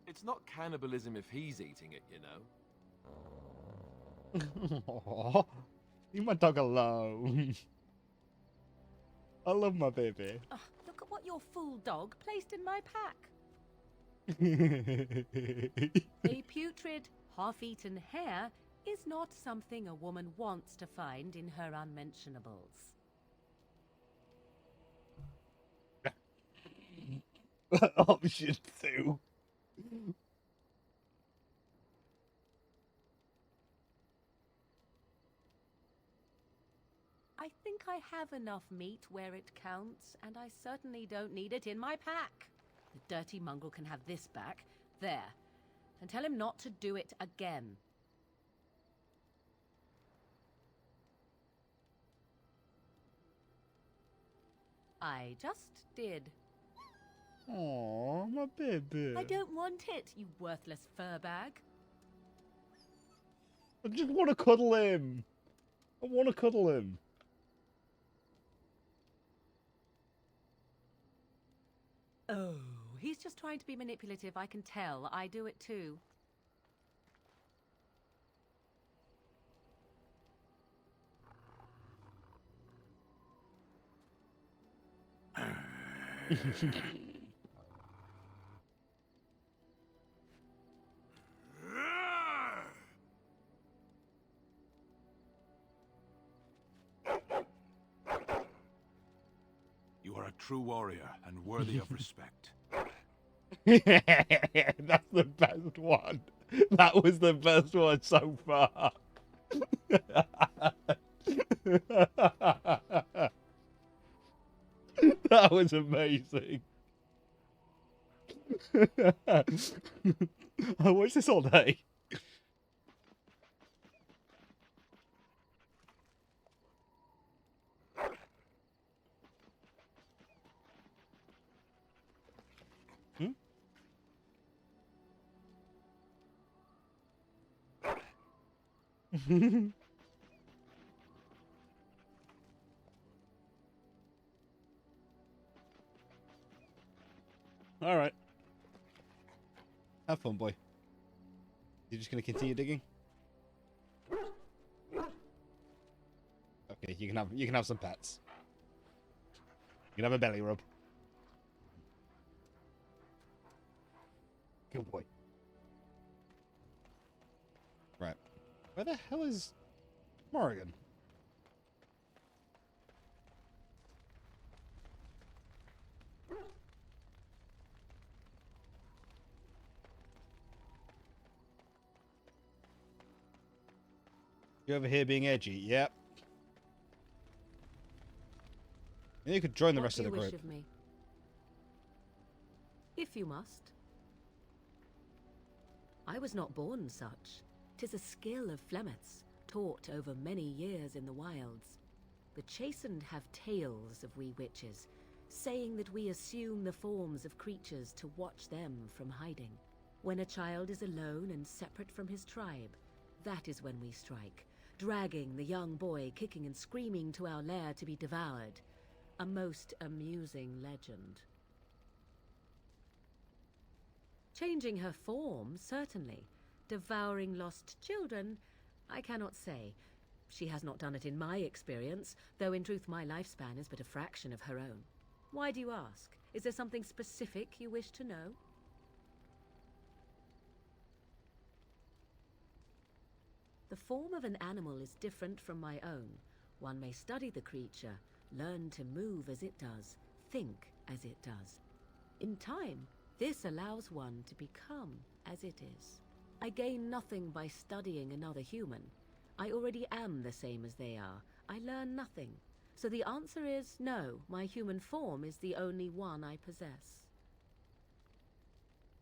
It's not cannibalism if he's eating it, you know. Aww. Leave my dog alone. I love my baby. Oh, look at what your fool dog placed in my pack. A putrid, half-eaten hare is not something a woman wants to find in her unmentionables. Option 2. I think I have enough meat where it counts, and I certainly don't need it in my pack. The dirty mongrel can have this back. There. And tell him not to do it again. I just did. Aww, my baby. I don't want it, you worthless fur bag. I just want to cuddle him. I want to cuddle him. Oh, he's just trying to be manipulative, I can tell. I do it too. You are a true warrior and worthy of respect. That's the best one. That was the best one so far. That was amazing. I watched this all day. All right. Have fun, boy. You're just gonna continue digging? Okay, you can have some pets. You can have a belly rub. Good boy. Right. Where the hell is Morrigan? You over here being edgy? Yep. And you could join the rest of the What do you group. wish of me? If you must. I was not born such. 'Tis a skill of Flemeth's, taught over many years in the wilds. The chastened have tales of we witches, saying that we assume the forms of creatures to watch them from hiding. When a child is alone and separate from his tribe, that is when we strike, dragging the young boy kicking and screaming to our lair to be devoured. A most amusing legend. Changing her form, certainly. Devouring lost children, I cannot say. She has not done it in my experience, though in truth my lifespan is but a fraction of her own. Why do you ask? Is there something specific you wish to know? The form of an animal is different from my own. One may study the creature, learn to move as it does, think as it does. In time, this allows one to become as it is. I gain nothing by studying another human. I already am the same as they are. I learn nothing. So the answer is no, my human form is the only one I possess.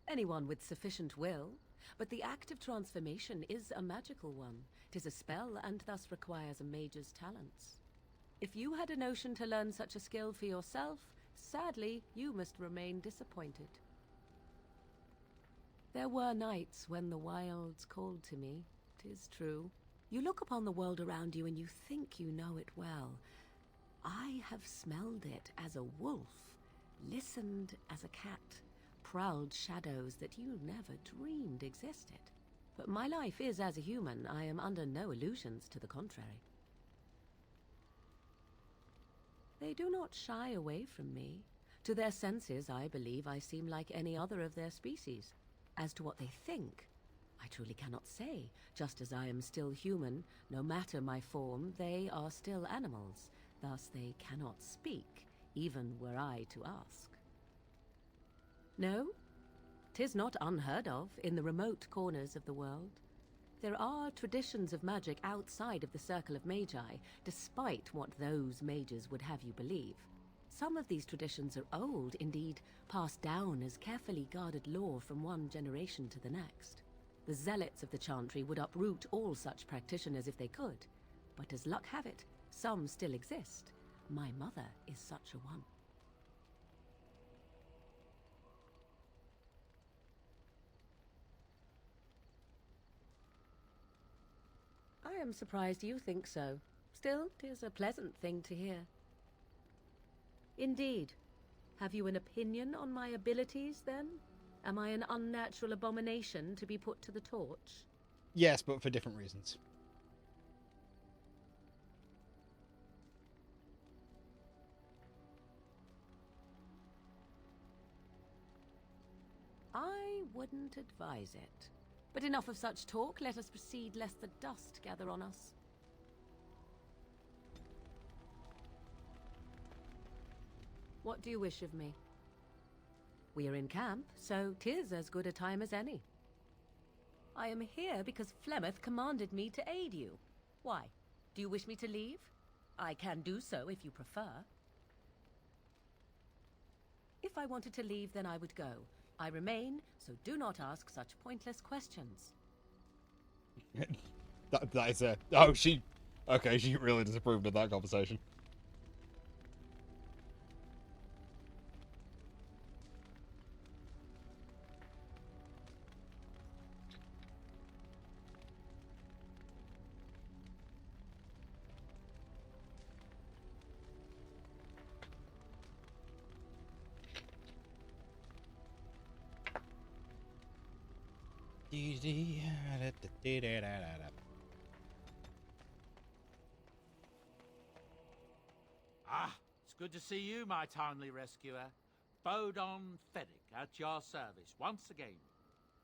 Anyone with sufficient will, but the act of transformation is a magical one. 'Tis a spell and thus requires a mage's talents. If you had a notion to learn such a skill for yourself, sadly, you must remain disappointed. There were nights when the wilds called to me, 'tis true. You look upon the world around you and you think you know it well. I have smelled it as a wolf, listened as a cat, prowled shadows that you never dreamed existed. But my life is as a human. I am under no illusions to the contrary. They do not shy away from me. To their senses, I believe I seem like any other of their species. As to what they think, I truly cannot say. Just as I am still human, no matter my form, they are still animals. Thus they cannot speak, even were I to ask. No, 'tis not unheard of in the remote corners of the world. There are traditions of magic outside of the circle of magi, despite what those mages would have you believe. Some of these traditions are old, indeed, passed down as carefully guarded lore from one generation to the next. The zealots of the chantry would uproot all such practitioners if they could, but as luck have it, some still exist. My mother is such a one. I am surprised you think so. Still, 'tis a pleasant thing to hear. Indeed. Have you an opinion on my abilities, then? Am I an unnatural abomination to be put to the torch? Yes, but for different reasons. I wouldn't advise it. But enough of such talk. Let us proceed, lest the dust gather on us. What do you wish of me? We are in camp, so 'tis as good a time as any. I am here because Flemeth commanded me to aid you. Why? Do you wish me to leave? I can do so if you prefer. If I wanted to leave, then I would go. I remain, so do not ask such pointless questions. that is a... Oh, she... Okay, she really disapproved of that conversation. Ah, it's good to see you, my timely rescuer. Bodon Fennick, at your service, once again.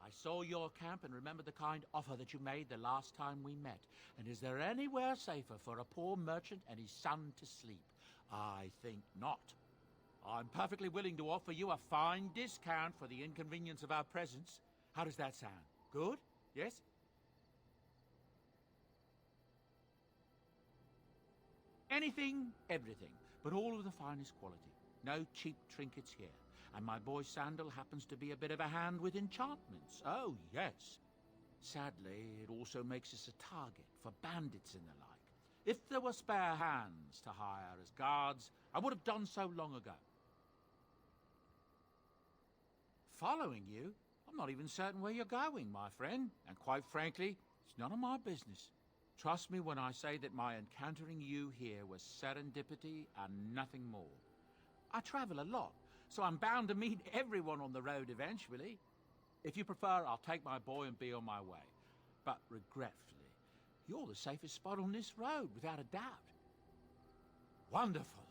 I saw your camp and remember the kind offer that you made the last time we met. And is there anywhere safer for a poor merchant and his son to sleep? I think not. I'm perfectly willing to offer you a fine discount for the inconvenience of our presence. How does that sound? Good? Yes? Anything, everything, but all of the finest quality. No cheap trinkets here. And my boy Sandal happens to be a bit of a hand with enchantments. Oh, yes. Sadly, it also makes us a target for bandits and the like. If there were spare hands to hire as guards, I would have done so long ago. Following you? I'm not even certain where you're going, my friend. And quite frankly, it's none of my business. Trust me when I say that my encountering you here was serendipity and nothing more. I travel a lot, so I'm bound to meet everyone on the road eventually. If you prefer, I'll take my boy and be on my way. But regretfully, you're the safest spot on this road, without a doubt. Wonderful.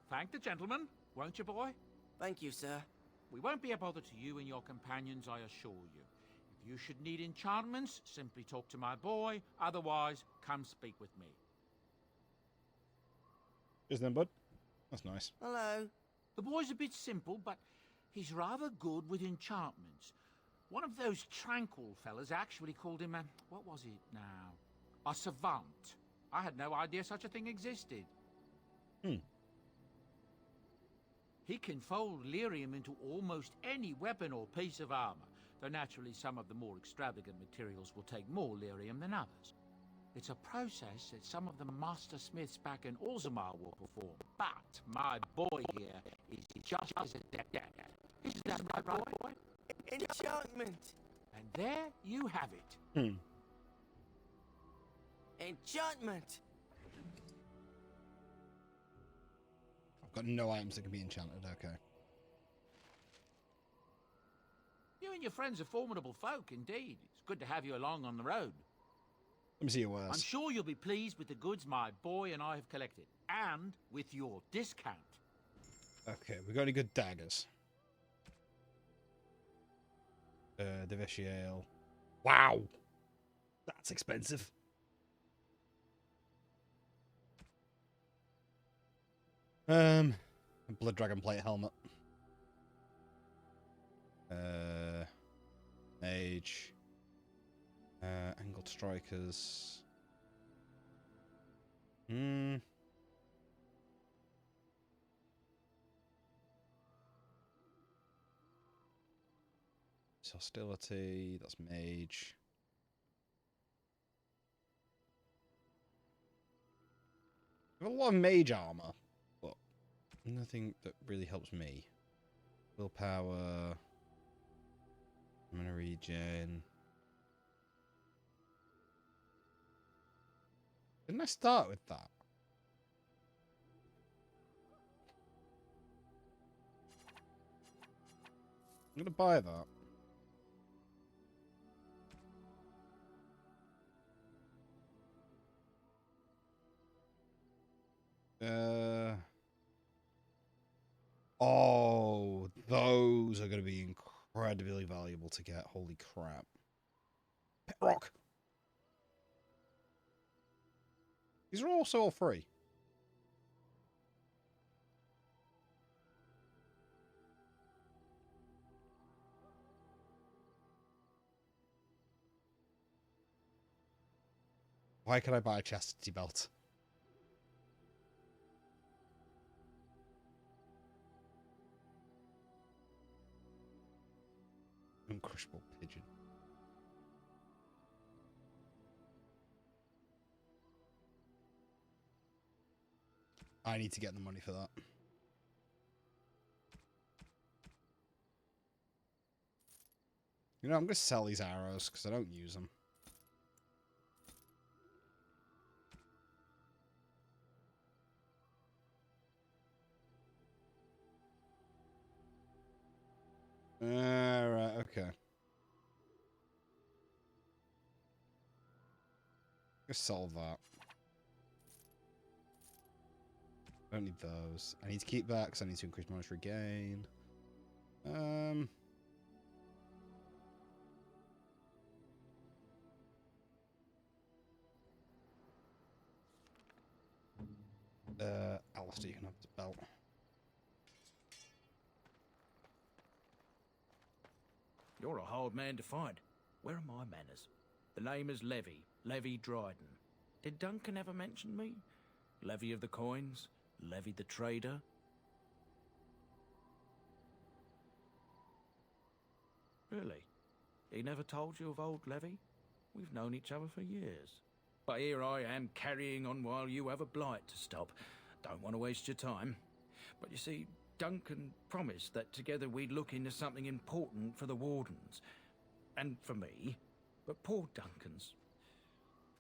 Thank the gentleman, won't you, boy? Thank you, sir. We won't be a bother to you and your companions, I assure you. If you should need enchantments, simply talk to my boy. Otherwise, come speak with me. Cheers then, bud. That's nice. Hello. The boy's a bit simple, but he's rather good with enchantments. One of those tranquil fellas actually called him a... what was it now? A savant. I had no idea such a thing existed. He can fold lyrium into almost any weapon or piece of armor, though naturally some of the more extravagant materials will take more lyrium than others. It's a process that some of the master smiths back in Orzammar will perform, but my boy here is just as adept at it. Isn't that right, boy? Enchantment! And there you have it. Enchantment! I've got no items that can be enchanted, okay. You and your friends are formidable folk, indeed. It's good to have you along on the road. Let me see your wares. I'm sure you'll be pleased with the goods my boy and I have collected, and with your discount. Okay, we got any good daggers? Devetiale. Wow! That's expensive. Blood Dragon Plate helmet. Mage. Angled strikers. It's hostility, that's mage. I have a lot of mage armor, but nothing that really helps me. Willpower. Mana regen. Didn't I start with that? I'm gonna buy that. Oh, those are going to be incredibly valuable to get. Holy crap. Pet rock. These are also all free. Why can I buy a chastity belt? Uncrushable pigeon. I need to get the money for that. You know, I'm going to sell these arrows because I don't use them. Right, okay. Let's solve that. I don't need those. I need to keep that because I need to increase monetary gain. Alistair, you can have the belt. You're a hard man to find. Where are my manners? The name is Levy Dryden. Did Duncan ever mention me? Levy of the coins? Levy the trader? Really? He never told you of old Levy? We've known each other for years. But here I am carrying on while you have a blight to stop. Don't want to waste your time. But you see, Duncan promised that together we'd look into something important for the Wardens. And for me. But poor Duncan's...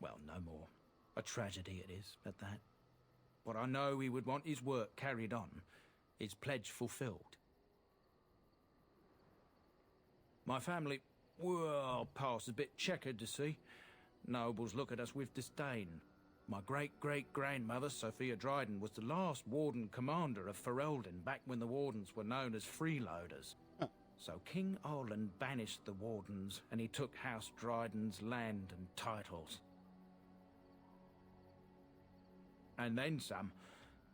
well, no more. A tragedy it is, at that. But I know he would want his work carried on. His pledge fulfilled. My family, well, past a bit checkered to see. Nobles look at us with disdain. My great-great-grandmother, Sophia Dryden, was the last Warden commander of Ferelden back when the Wardens were known as freeloaders. So King Arlen banished the Wardens, and he took House Dryden's land and titles. And then some.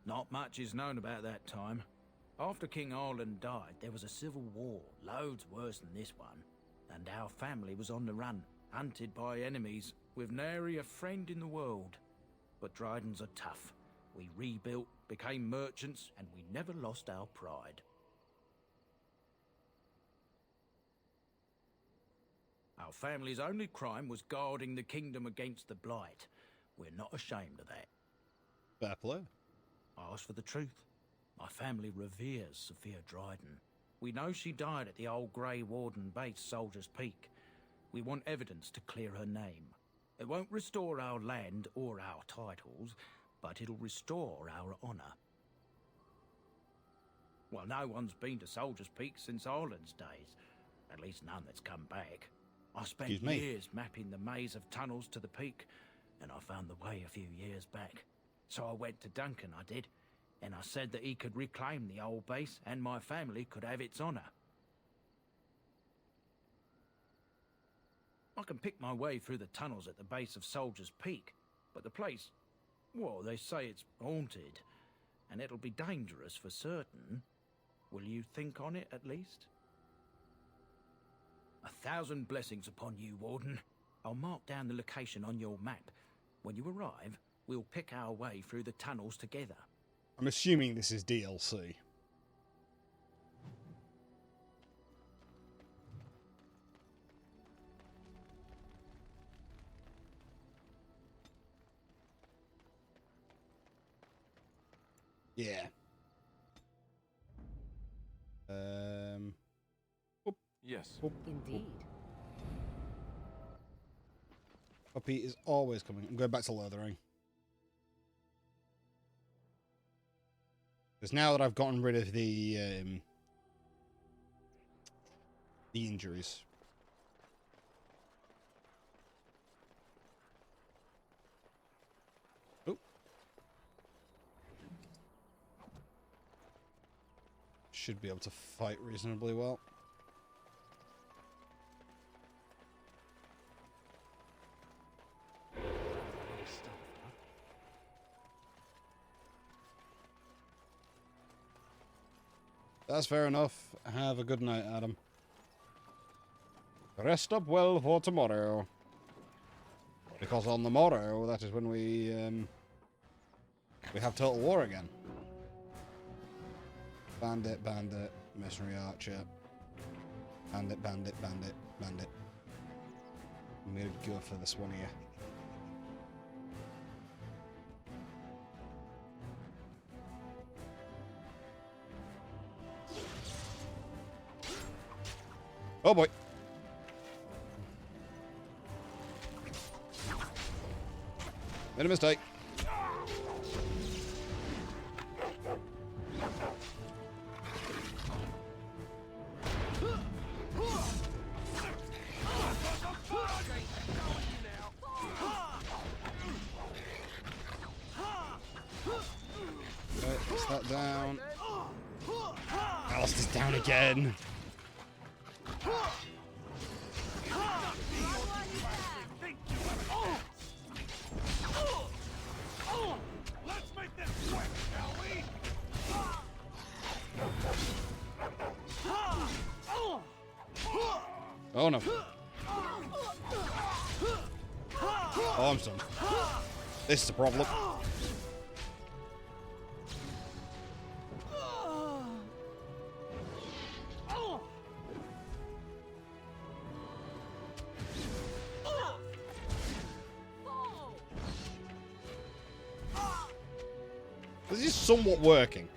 Not much is known about that time. After King Arlen died, there was a civil war, loads worse than this one. And our family was on the run, hunted by enemies, with nary a friend in the world. But Drydens are tough. We rebuilt, became merchants, and we never lost our pride. Our family's only crime was guarding the kingdom against the Blight. We're not ashamed of that. Fair play. Ask for the truth. My family reveres Sophia Dryden. We know she died at the old Grey Warden base, Soldier's Peak. We want evidence to clear her name. It won't restore our land or our titles, but it'll restore our honour. Well, no one's been to Soldier's Peak since Arlen's days. At least none that's come back. I spent years mapping the maze of tunnels to the peak, and I found the way a few years back. So I went to Duncan, I did, and I said that he could reclaim the old base and my family could have its honour. I can pick my way through the tunnels at the base of Soldier's Peak, but the place, well, they say it's haunted, and it'll be dangerous for certain. Will you think on it, at least? 1,000 blessings upon you, Warden. I'll mark down the location on your map. When you arrive, we'll pick our way through the tunnels together. I'm assuming this is DLC. Yeah. Yes. Indeed. Puppy is always coming. I'm going back to Lothering. Because now that I've gotten rid of the injuries. Oh. Should be able to fight reasonably well. That's fair enough. Have a good night, Adam. Rest up well for tomorrow. Because on the morrow, that is when we have Total War again. Bandit, bandit, mercenary archer. Bandit, bandit, bandit, bandit. I'm gonna go for this one here. Oh boy. Made a mistake. Right, push that down. Alistair's down again. Oh no. Oh, I'm stunned. This is a problem. This is somewhat working.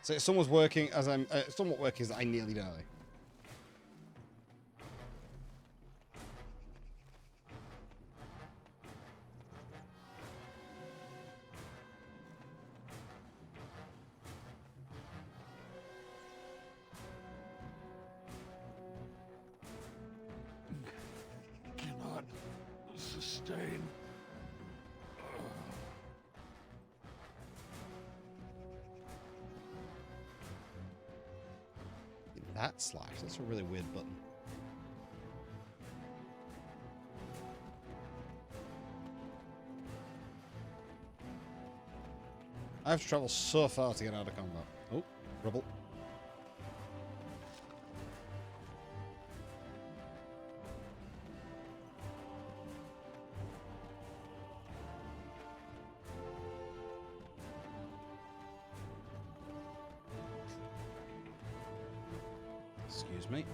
So it's somewhat working as I nearly die. sustain. That slash. That's a really weird button. I have to travel so far to get out of combat. Oh, rubble. Excuse me.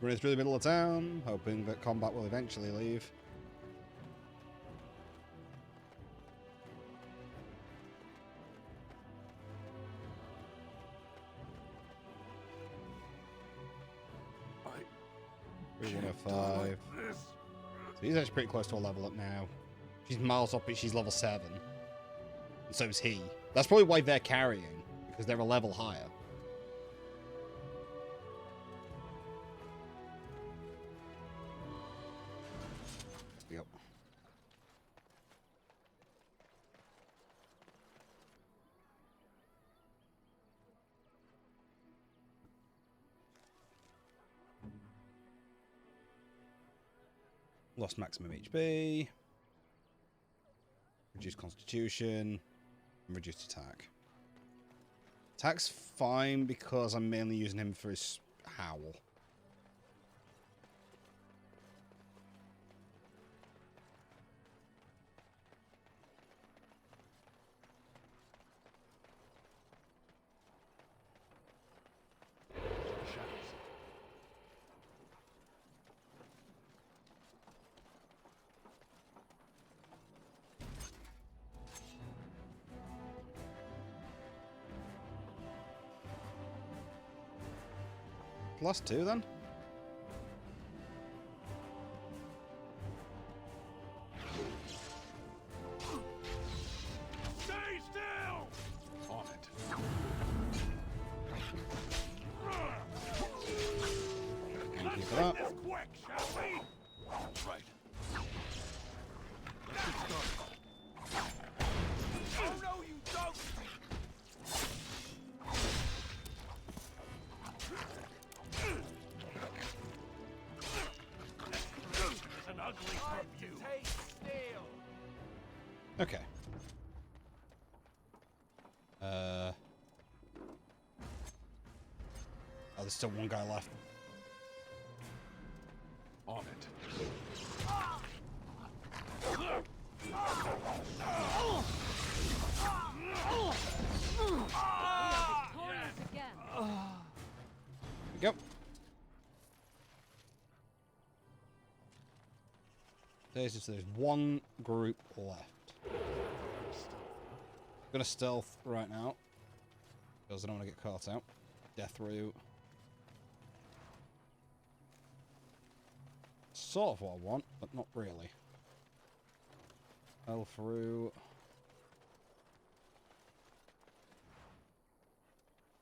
Running through the middle of town, hoping that combat will eventually leave. I 105. So he's actually pretty close to a level up now. She's miles up, but she's level 7. And so is he. That's probably why they're carrying, because they're a level higher. Yep. Lost maximum HP. Reduced constitution. And reduced attack. Attack's fine because I'm mainly using him for his howl. Lost 2 then? Stay still! On it. Thank you for that. This quick, shall we? Right. Oh no, you don't! An ugly perfume. Okay. Oh, there's still one guy left. On it. Victorious again. There we go. There's one group left. I'm gonna stealth right now because I don't want to get caught out. Death route. Sort of what I want, but not really. Fell through.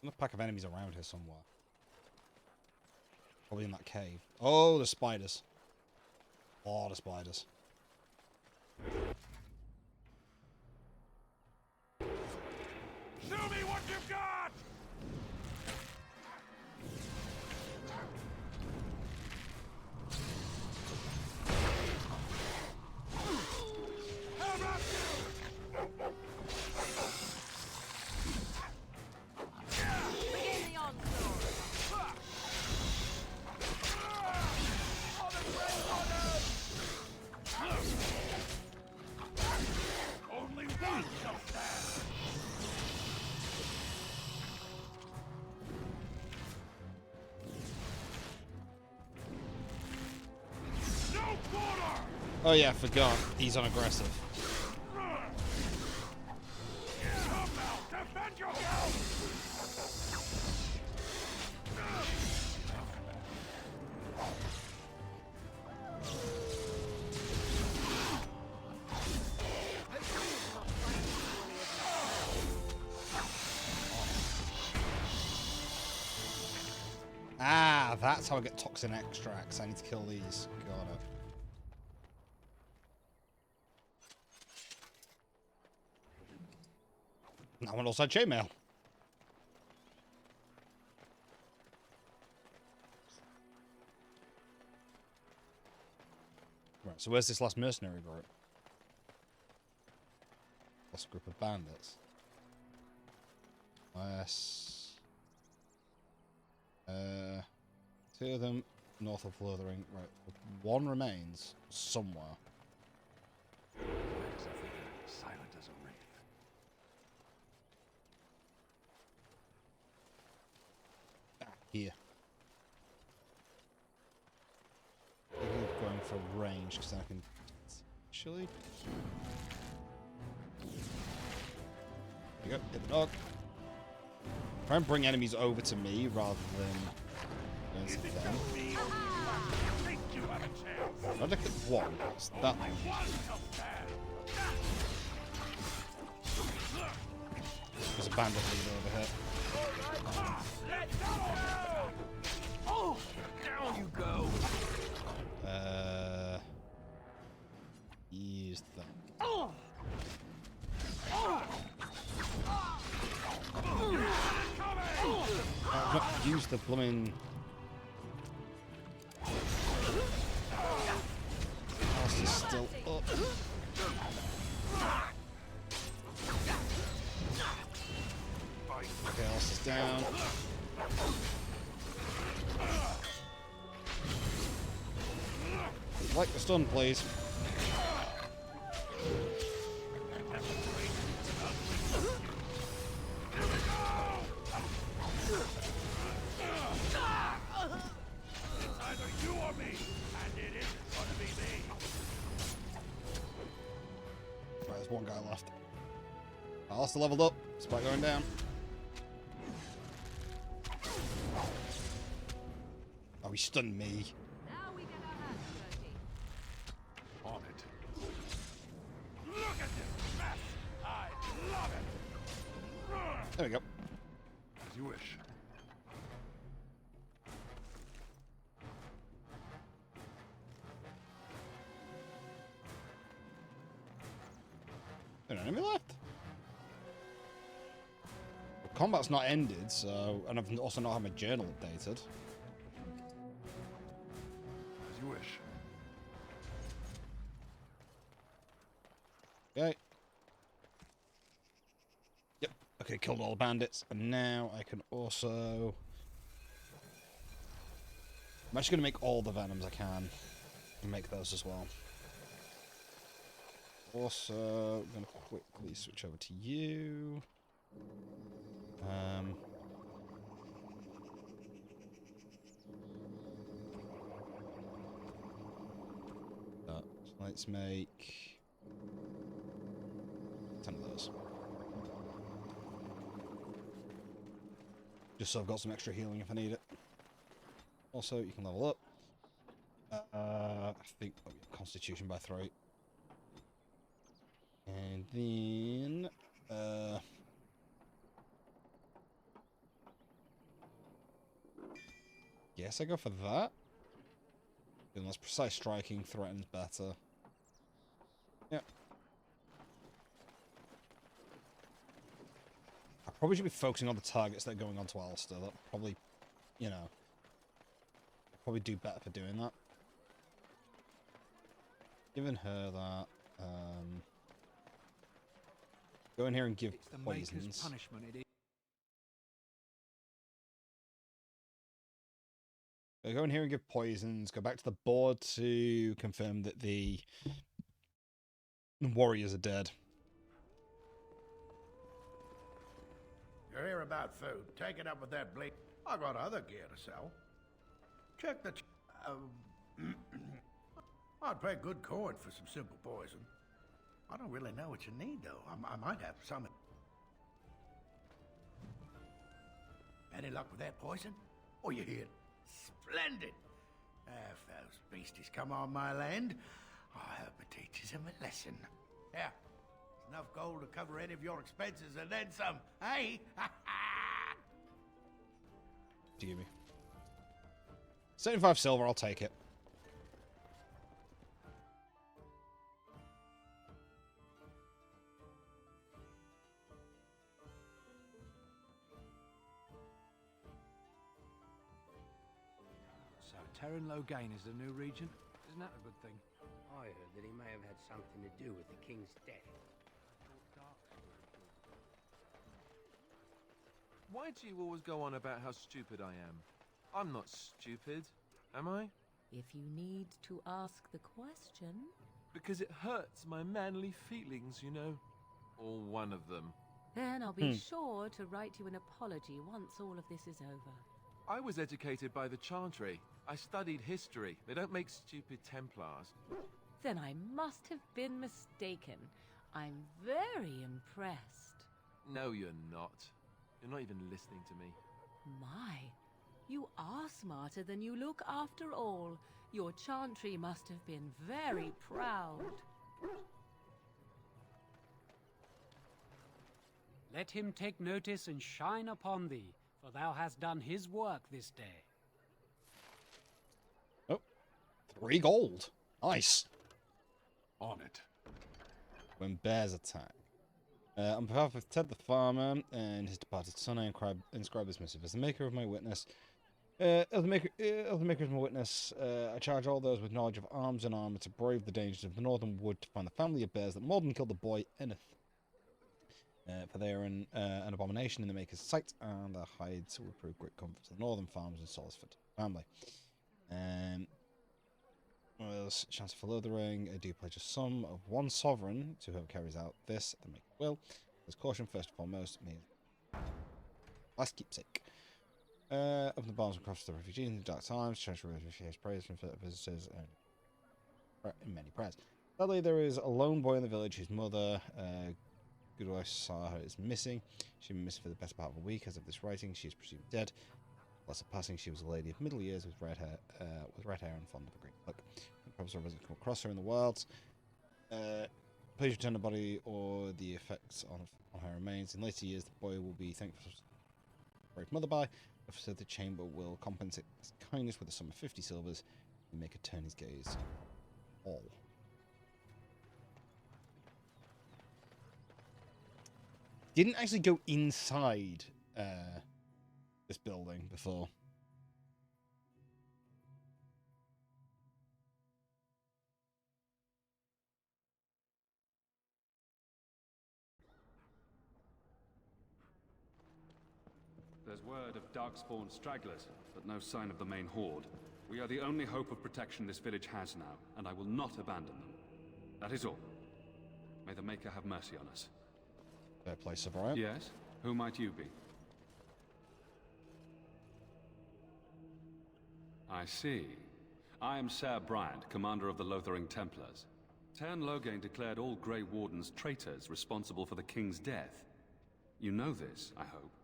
There's a pack of enemies around here somewhere. Probably in that cave. Oh, the spiders. Oh, the spiders. Show me what you've got! How about Begin the onslaught. Only one shall stand! No quarter! Oh yeah, I forgot. He's on aggressive. Come now, defend yourself! Ah, that's how I get toxin extracts. I need to kill these. Got it. That one also had chainmail. Right, so where's this last mercenary group? Last group of bandits. Yes. Two of them north of Lothering. Right, one remains somewhere. Silent as a wraith. Here. Going for range because then I can actually. There we go. Hit the dog. Try and bring enemies over to me rather than going to them. I'd look at one. It's that one. There's a bandit leader over here. Oh, down you go. Use that. Oh. I've not used the blooming. House is still up. Okay, house is down. Like the stun, please. One guy left. Alistair leveled up, despite going down. Oh, he stunned me. Now we get our hands dirty. On it. Look at this mess! I love it! There we go. As you wish. An enemy left? Well, combat's not ended, so... And I've also not had my journal updated. As you wish. Okay. Yep. Okay, killed all the bandits. And now I can also... I'm actually going to make all the venoms I can. And make those as well. Also, I'm going to quickly switch over to you. So let's make 10 of those. Just so I've got some extra healing if I need it. Also, you can level up. I think Constitution by 3. And then, guess I go for that. Unless precise striking threatens better. Yep. I probably should be focusing on the targets that are going on to Alistair. That probably, you know, probably do better for doing that. Giving her that, go in here and give poisons. Punishment, it is. Go in here and give poisons. Go back to the board to confirm that the warriors are dead. You're here about food. Take it up with that bleak. I got other gear to sell. Check the... I'd pay good coin for some simple poison. I don't really know what you need, though. I might have some... Any luck with that poison? Oh, you hear? Splendid! If those beasties come on my land, I hope it teaches them a lesson. Yeah, enough gold to cover any of your expenses and then some, hey? Do you give me? 75 silver, I'll take it. So Terran Logain is the new regent? Isn't that a good thing? I heard that he may have had something to do with the king's death. Why do you always go on about how stupid I am? I'm not stupid, am I? If you need to ask the question... Because it hurts my manly feelings, you know. Or one of them. Then I'll be sure to write you an apology once all of this is over. I was educated by the Chantry. I studied history. They don't make stupid Templars. Then I must have been mistaken. I'm very impressed. No, you're not. You're not even listening to me. My, you are smarter than you look after all. Your Chantry must have been very proud. Let him take notice and shine upon thee, for thou hast done his work this day. Oh, 3 gold. Nice. On it. When bears attack. On behalf of Ted the farmer and his departed son, I inscribe this missive. As the maker of my witness, I charge all those with knowledge of arms and armour to brave the dangers of the northern wood to find the family of bears that mauled and killed the boy Eneth. For they are an abomination in the maker's sight, and their hides will prove great comfort to the northern farmers and Solsford family. Chance for Lothering, I do pledge a sum of 1 sovereign to whoever carries out this, the maker will. As caution, first and foremost, me last keepsake. Open the bars across the refugees in the dark times, chance for praise from visitors, and in many prayers. Sadly, there is a lone boy in the village whose mother, good wife saw her, is missing. She's been missing for the best part of a week. As of this writing, she is presumed dead. Last of passing, she was a lady of middle years with red hair and fond of a green cloak. Perhaps I come across her in the wilds. Please return the body or the effects on her remains. In later years, the boy will be thankful for his brave mother by. So the chamber will compensate his kindness with a sum of 50 silvers and make her turn his gaze. All. Didn't actually go inside this building before. There's word of darkspawn stragglers, but no sign of the main horde. We are the only hope of protection this village has now, and I will not abandon them. That is all. May the Maker have mercy on us. Fair play, Sir Brian. Yes? Who might you be? I see. I am Ser Bryant, commander of the Lothering Templars. Tern Logain declared all Grey Wardens traitors responsible for the King's death. You know this, I hope.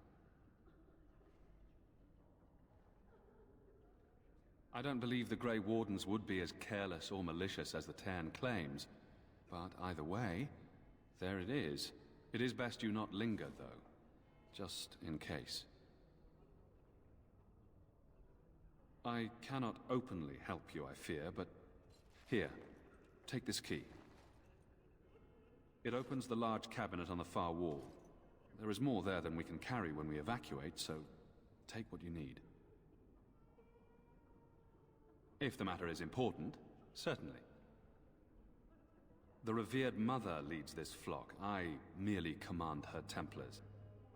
I don't believe the Grey Wardens would be as careless or malicious as the Tern claims. But either way, there it is. It is best you not linger, though. Just in case. I cannot openly help you, I fear, but... Here, take this key. It opens the large cabinet on the far wall. There is more there than we can carry when we evacuate, so take what you need. If the matter is important, certainly. The revered mother leads this flock. I merely command her Templars.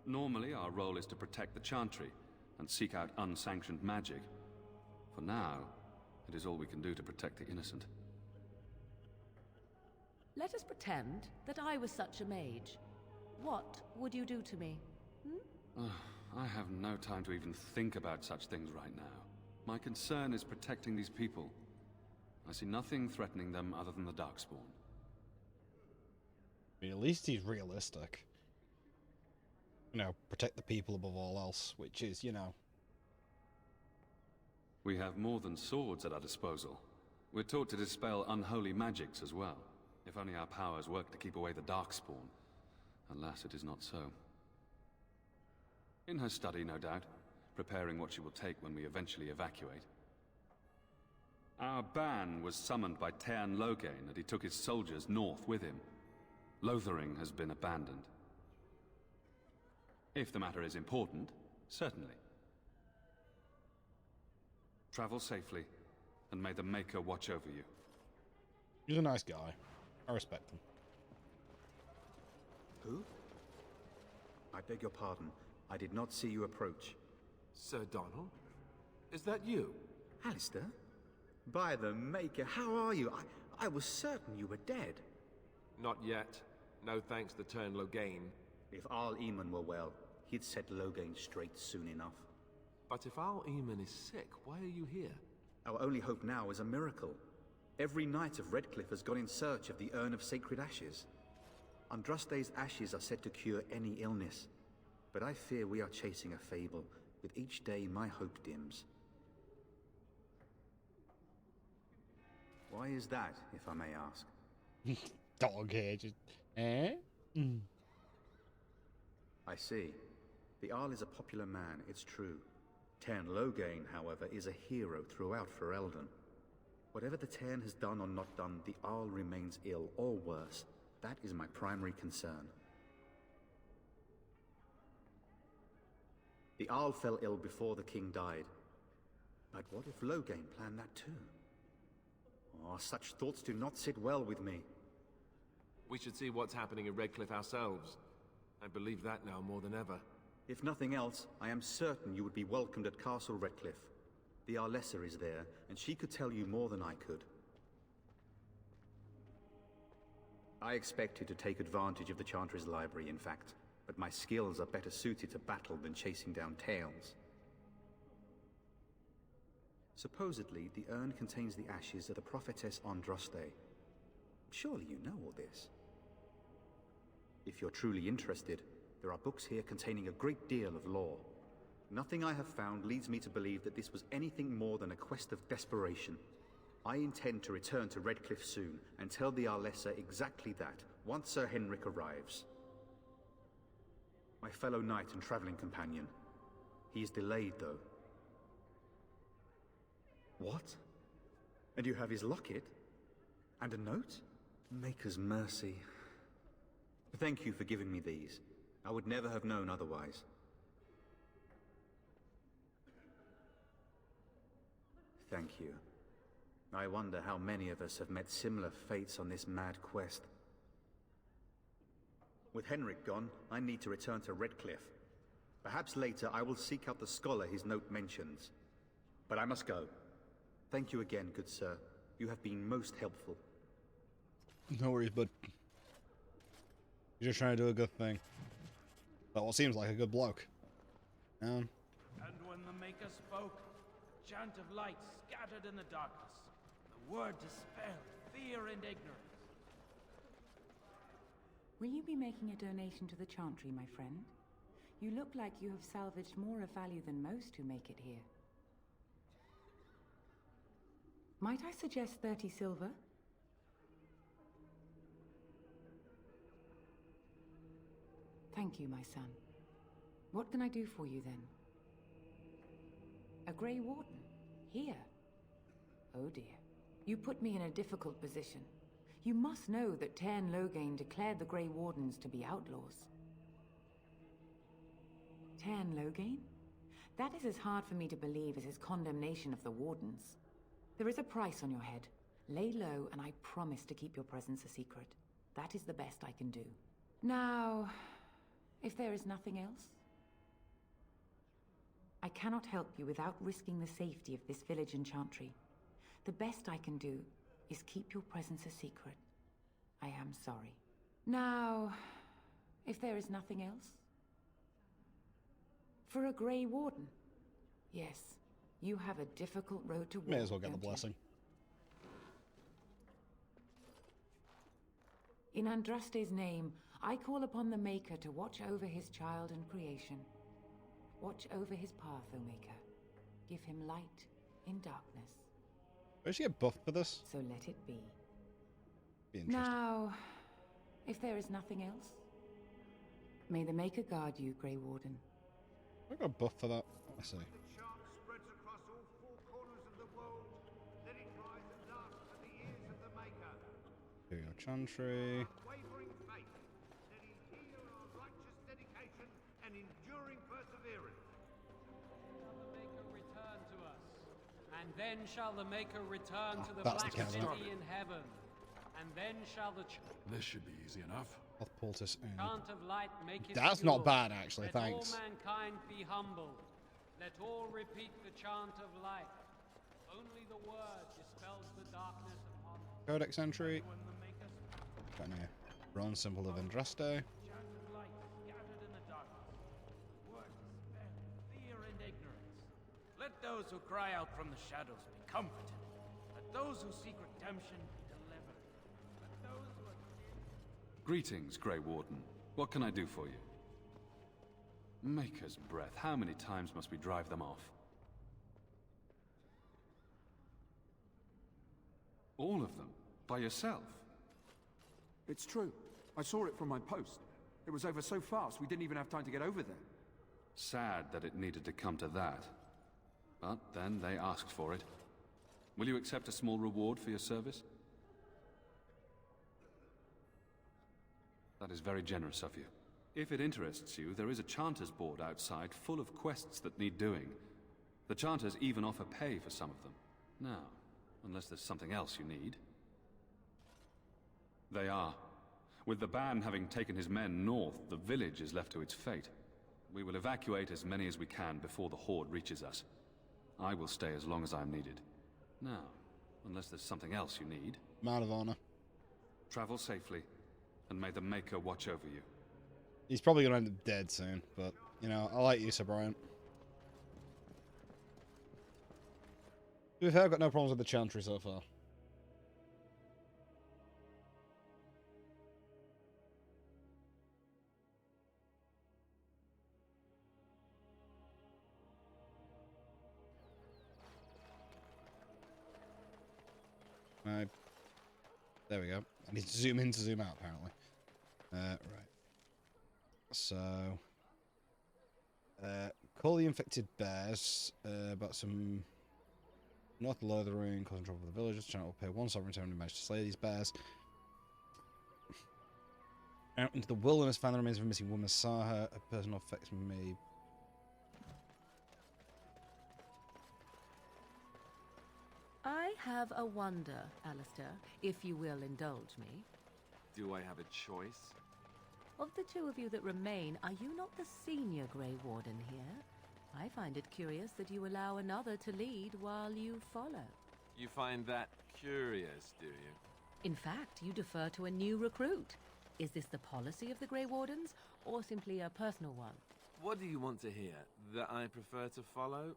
Normally, our role is to protect the Chantry and seek out unsanctioned magic. For now, it is all we can do to protect the innocent. Let us pretend that I was such a mage. What would you do to me? I have no time to even think about such things right now. My concern is protecting these people. I see nothing threatening them other than the Darkspawn. I mean, at least he's realistic. You know, protect the people above all else, which is, you know... We have more than swords at our disposal. We're taught to dispel unholy magics as well. If only our powers work to keep away the Darkspawn. Alas, it is not so. In her study, no doubt, preparing what she will take when we eventually evacuate. Our ban was summoned by Tearn Logain, and he took his soldiers north with him. Lothering has been abandoned. If the matter is important, certainly. Travel safely, and may the Maker watch over you. He's a nice guy. I respect him. Who? I beg your pardon. I did not see you approach. Sir Donald? Is that you? Alistair? By the Maker, how are you? I was certain you were dead. Not yet. No thanks to Tearn Logain. If Arl Eamon were well, he'd set Logain straight soon enough. But if Arl Eamon is sick, why are you here? Our only hope now is a miracle. Every knight of Redcliffe has gone in search of the Urn of Sacred Ashes. Andraste's ashes are said to cure any illness, but I fear we are chasing a fable. With each day, my hope dims. Why is that, if I may ask? Dog here, just... Eh? Mm. I see. The Arl is a popular man, it's true. Tearn Logain, however, is a hero throughout Ferelden. Whatever the Tearn has done or not done, the Arl remains ill, or worse. That is my primary concern. The Arl fell ill before the king died. But what if Logain planned that too? Oh, such thoughts do not sit well with me. We should see what's happening in Redcliffe ourselves. I believe that now more than ever. If nothing else, I am certain you would be welcomed at Castle Redcliffe. The Arlessa is there, and she could tell you more than I could. I expected to take advantage of the Chantry's library, in fact, but my skills are better suited to battle than chasing down tales. Supposedly, the urn contains the ashes of the prophetess Andraste. Surely you know all this. If you're truly interested, there are books here containing a great deal of lore. Nothing I have found leads me to believe that this was anything more than a quest of desperation. I intend to return to Redcliffe soon and tell the Arlessa exactly that, once Sir Henrik arrives. My fellow knight and traveling companion. He is delayed, though. What? And you have his locket? And a note? Maker's mercy. Thank you for giving me these. I would never have known otherwise. Thank you. I wonder how many of us have met similar fates on this mad quest. With Henrik gone, I need to return to Redcliffe. Perhaps later I will seek out the scholar his note mentions. But I must go. Thank you again, good sir. You have been most helpful. No worries, bud. You're just trying to do a good thing. But what seems like a good bloke. And when the Maker spoke, a chant of light scattered in the darkness. The word dispelled fear and ignorance. Will you be making a donation to the Chantry, my friend? You look like you have salvaged more of value than most who make it here. Might I suggest 30 silver? Thank you, my son. What can I do for you, then? A Grey Warden? Here? Oh dear. You put me in a difficult position. You must know that Tearn Logain declared the Grey Wardens to be outlaws. Tearn Logain? That is as hard for me to believe as his condemnation of the Wardens. There is a price on your head. Lay low, and I promise to keep your presence a secret. That is the best I can do. Now, if there is nothing else, I cannot help you without risking the safety of this village and Chantry. The best I can do is keep your presence a secret. I am sorry. Now, if there is nothing else, for a Grey Warden, yes, you have a difficult road to walk. May as well get the blessing. In Andraste's name, I call upon the Maker to watch over his child and creation. Watch over his path, O Maker. Give him light in darkness. Where's she get buffed for this? So let it be. Be interesting. Now, if there is nothing else, may the Maker guard you, Grey Warden. I got buffed for that. I see. Chantry. Unwavering faith, steady zeal, our righteous dedication, and enduring perseverance. Return to us, and then shall the Maker return to the That's Black the cabinet. City in heaven, and then shall the This should be easy enough. Health poultice. chant of light make it That's pure. not bad, actually. Let Thanks. all mankind be humble. Let all repeat the chant of light. Only the word dispels the darkness upon us. Codex entry. When the Maker's Got a bronze symbol of Andraste. chant of light scattered in the darkness. Word dispel fear and ignorance. Let those who cry out from the shadows be comforted. Let those who seek redemption be delivered. Let those who are... Greetings, Grey Warden. What can I do for you? Maker's breath, how many times must we drive them off? All of them? By yourself? It's true. I saw it from my post. It was over so fast, we didn't even have time to get over there. Sad that it needed to come to that. But then they asked for it. Will you accept a small reward for your service? That is very generous of you. If it interests you, there is a Chanter's board outside full of quests that need doing. The Chanters even offer pay for some of them. Now, unless there's something else you need. They are. With the ban having taken his men north, the village is left to its fate. We will evacuate as many as we can before the Horde reaches us. I will stay as long as I am needed. Now, unless there's something else you need. Man of honor. Travel safely, and may the Maker watch over you. He's probably going to end up dead soon, but, you know, I like you, Sir Brian. To be fair, I've got no problems with the Chantry so far. There we go. I need to zoom in to zoom out, apparently. Right. So, call the infected bears about some north below the ruin, causing trouble for the villagers. Channel will pay one sovereign town to manage to slay these bears. Out into the wilderness, found the remains of a missing woman. Saw her. A personal effects may. I have a wonder, Alistair, if you will indulge me. Do I have a choice? Of the two of you that remain, are you not the senior Grey Warden here? I find it curious that you allow another to lead while you follow. You find that curious, do you? In fact, you defer to a new recruit. Is this the policy of the Grey Wardens, or simply a personal one? What do you want to hear? That I prefer to follow?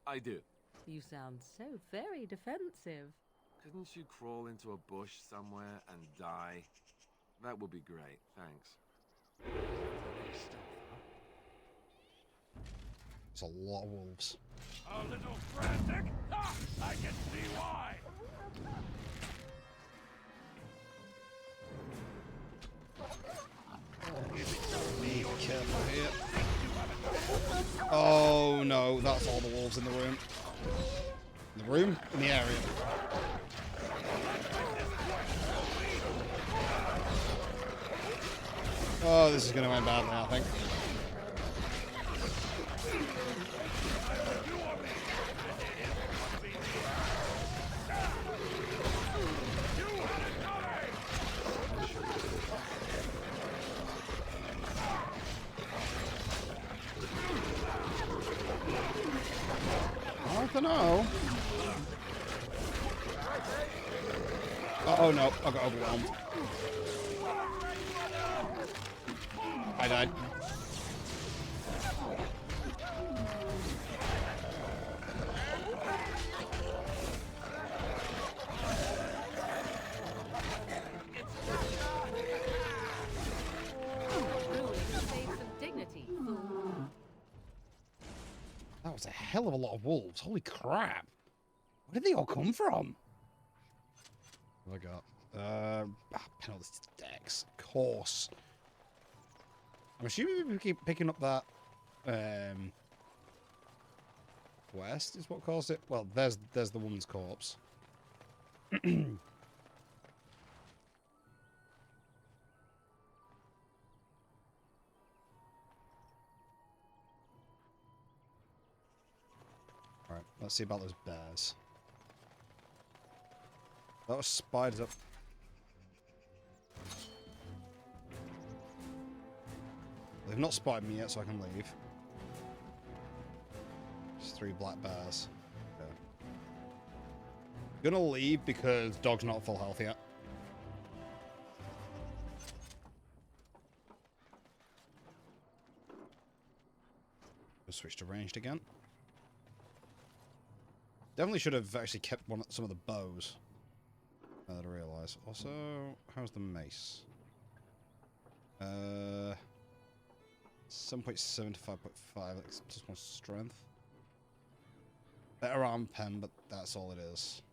I do. You sound so very defensive. Couldn't you crawl into a bush somewhere and die? That would be great, thanks. It's a lot of wolves. A little frantic? Ha! I can see why! Be careful here. Oh no, that's all the wolves in the room. In the room? In the area. Oh, this is going to end badly, I think. I don't know. Oh no, I got overwhelmed. I died. That was a hell of a lot of wolves. Holy crap. Where did they all come from? What have I got? Penalty decks. Of course. I'm assuming we keep picking up that quest is what caused it. Well, there's the woman's corpse. Alright, let's see about those bears. That was spiders up. They've not spotted me yet, so I can leave. Just 3 black bears. Okay. Gonna leave because dog's not full health yet. We'll switch to ranged again. Definitely should have actually kept some of the bows. Now that I realise. Also, how's the mace? 7.7 to 5.5, like just more strength. Better arm pen, but that's all it is.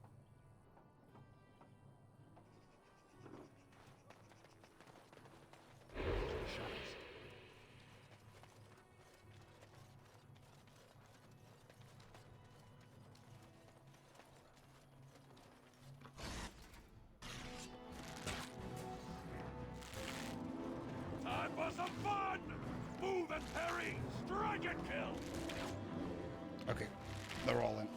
Time for some fun! Move and parry! Strike and kill! Okay, they're all in.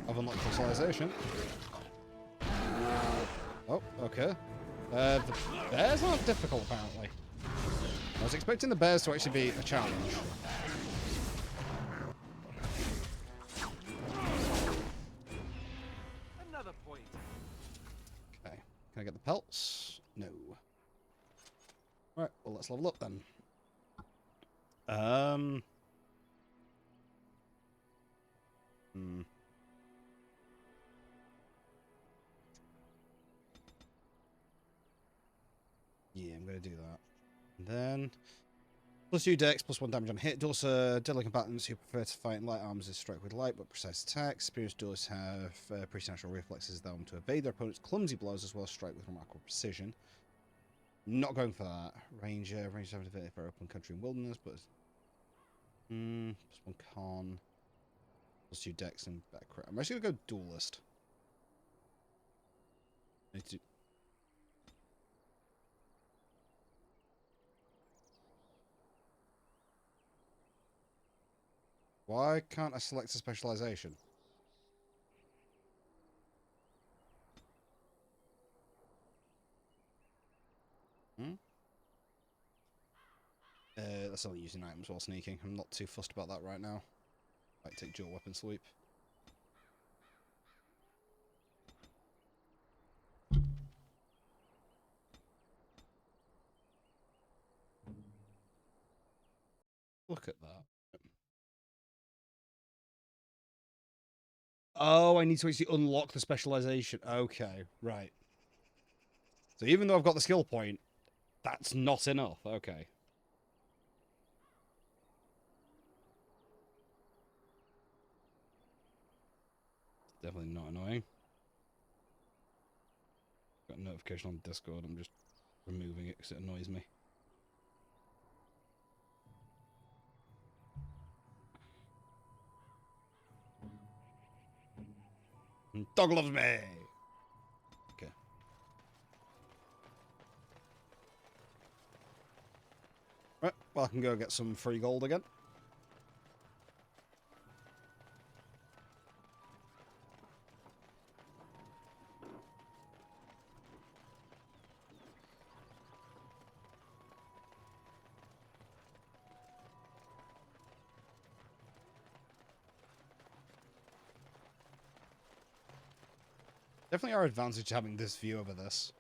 I've unlocked crystallization. Oh, okay. The bears aren't difficult, apparently. I was expecting the bears to actually be a challenge. Another point. Okay. Can I get the pelts? No. Right, well, let's level up then. Yeah, I'm going to do that. And then, +2 dex, +1 damage on hit. Duels deadly combatants who prefer to fight in light arms is strike with light but precise attacks. Experienced duelists have preternatural reflexes that allow them to evade their opponent's clumsy blows as well as strike with remarkable precision. Not going for that. Range have ability for open country and wilderness, but +1 con, +2 dex and better crit. I'm actually going to go duelist. I need to. Why can't I select a specialization? That's only using items while sneaking. I'm not too fussed about that right now. Might take dual weapon sweep. Look at that. Oh, I need to actually unlock the specialization. Okay, right. So even though I've got the skill point, that's not enough. Okay. Definitely not annoying. Got a notification on Discord. I'm just removing it because it annoys me. Dog loves me! Okay. Right, well I can go get some free gold again. Definitely our advantage having this view over this.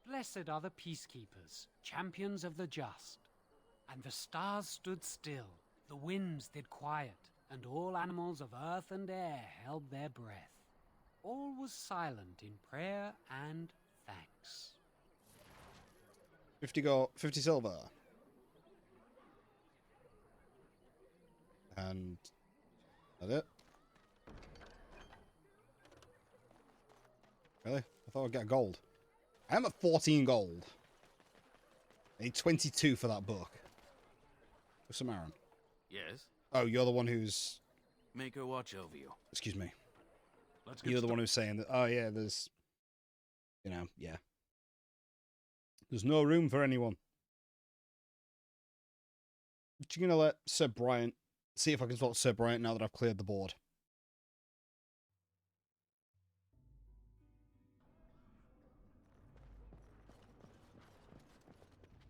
Blessed are the peacekeepers, champions of the just. And the stars stood still, the winds did quiet, and all animals of earth and air held their breath. All was silent in prayer and thanks. 50 gold, 50 silver. And that it? Really? I thought I'd get gold. I am at 14 gold. I need 22 for that book. With some Aaron. Yes? Oh, you're the one who's... Make her watch over you. Excuse me. Let's get You're the one who's saying that, oh yeah, there's... You know, yeah. There's no room for anyone. But you're going to let Sir Bryant... See if I can spot Sir Bryant now that I've cleared the board.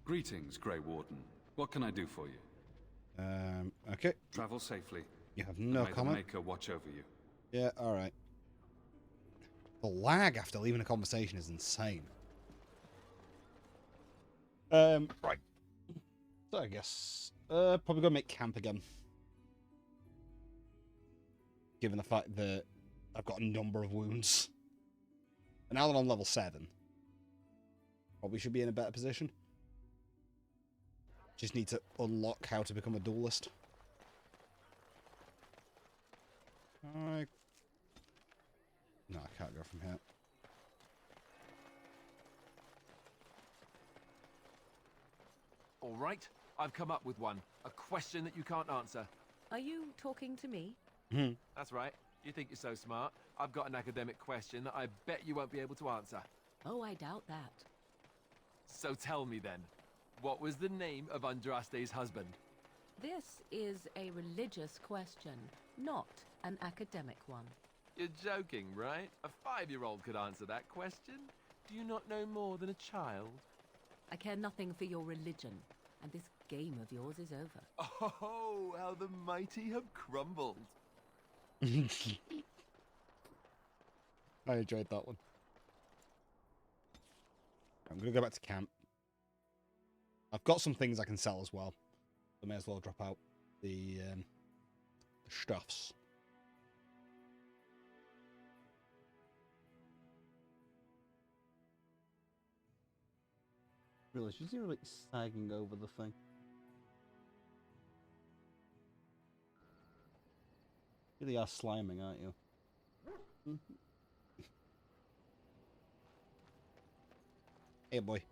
Greetings, Grey Warden. What can I do for you? Okay. Travel safely. You have no and may comment? the Maker watch over you. Yeah, alright. The lag after leaving a conversation is insane. Right. So I guess, probably gonna make camp again. Given the fact that I've got a number of wounds. And now that I'm level 7, probably should be in a better position. Just need to unlock how to become a duelist. No, I can't go from here. All right, I've come up with one. A question that you can't answer. Are you talking to me? That's right. You think you're so smart. I've got an academic question that I bet you won't be able to answer. Oh, I doubt that. So tell me then, what was the name of Andraste's husband? This is a religious question, not an academic one. You're joking, right? A 5-year-old could answer that question. Do you not know more than a child? I care nothing for your religion, and this game of yours is over. Oh, how the mighty have crumbled. I enjoyed that one. I'm going to go back to camp. I've got some things I can sell as well. I may as well drop out the stuffs. Really, she's really sagging over the thing. You really are sliming, aren't you? Hey, boy.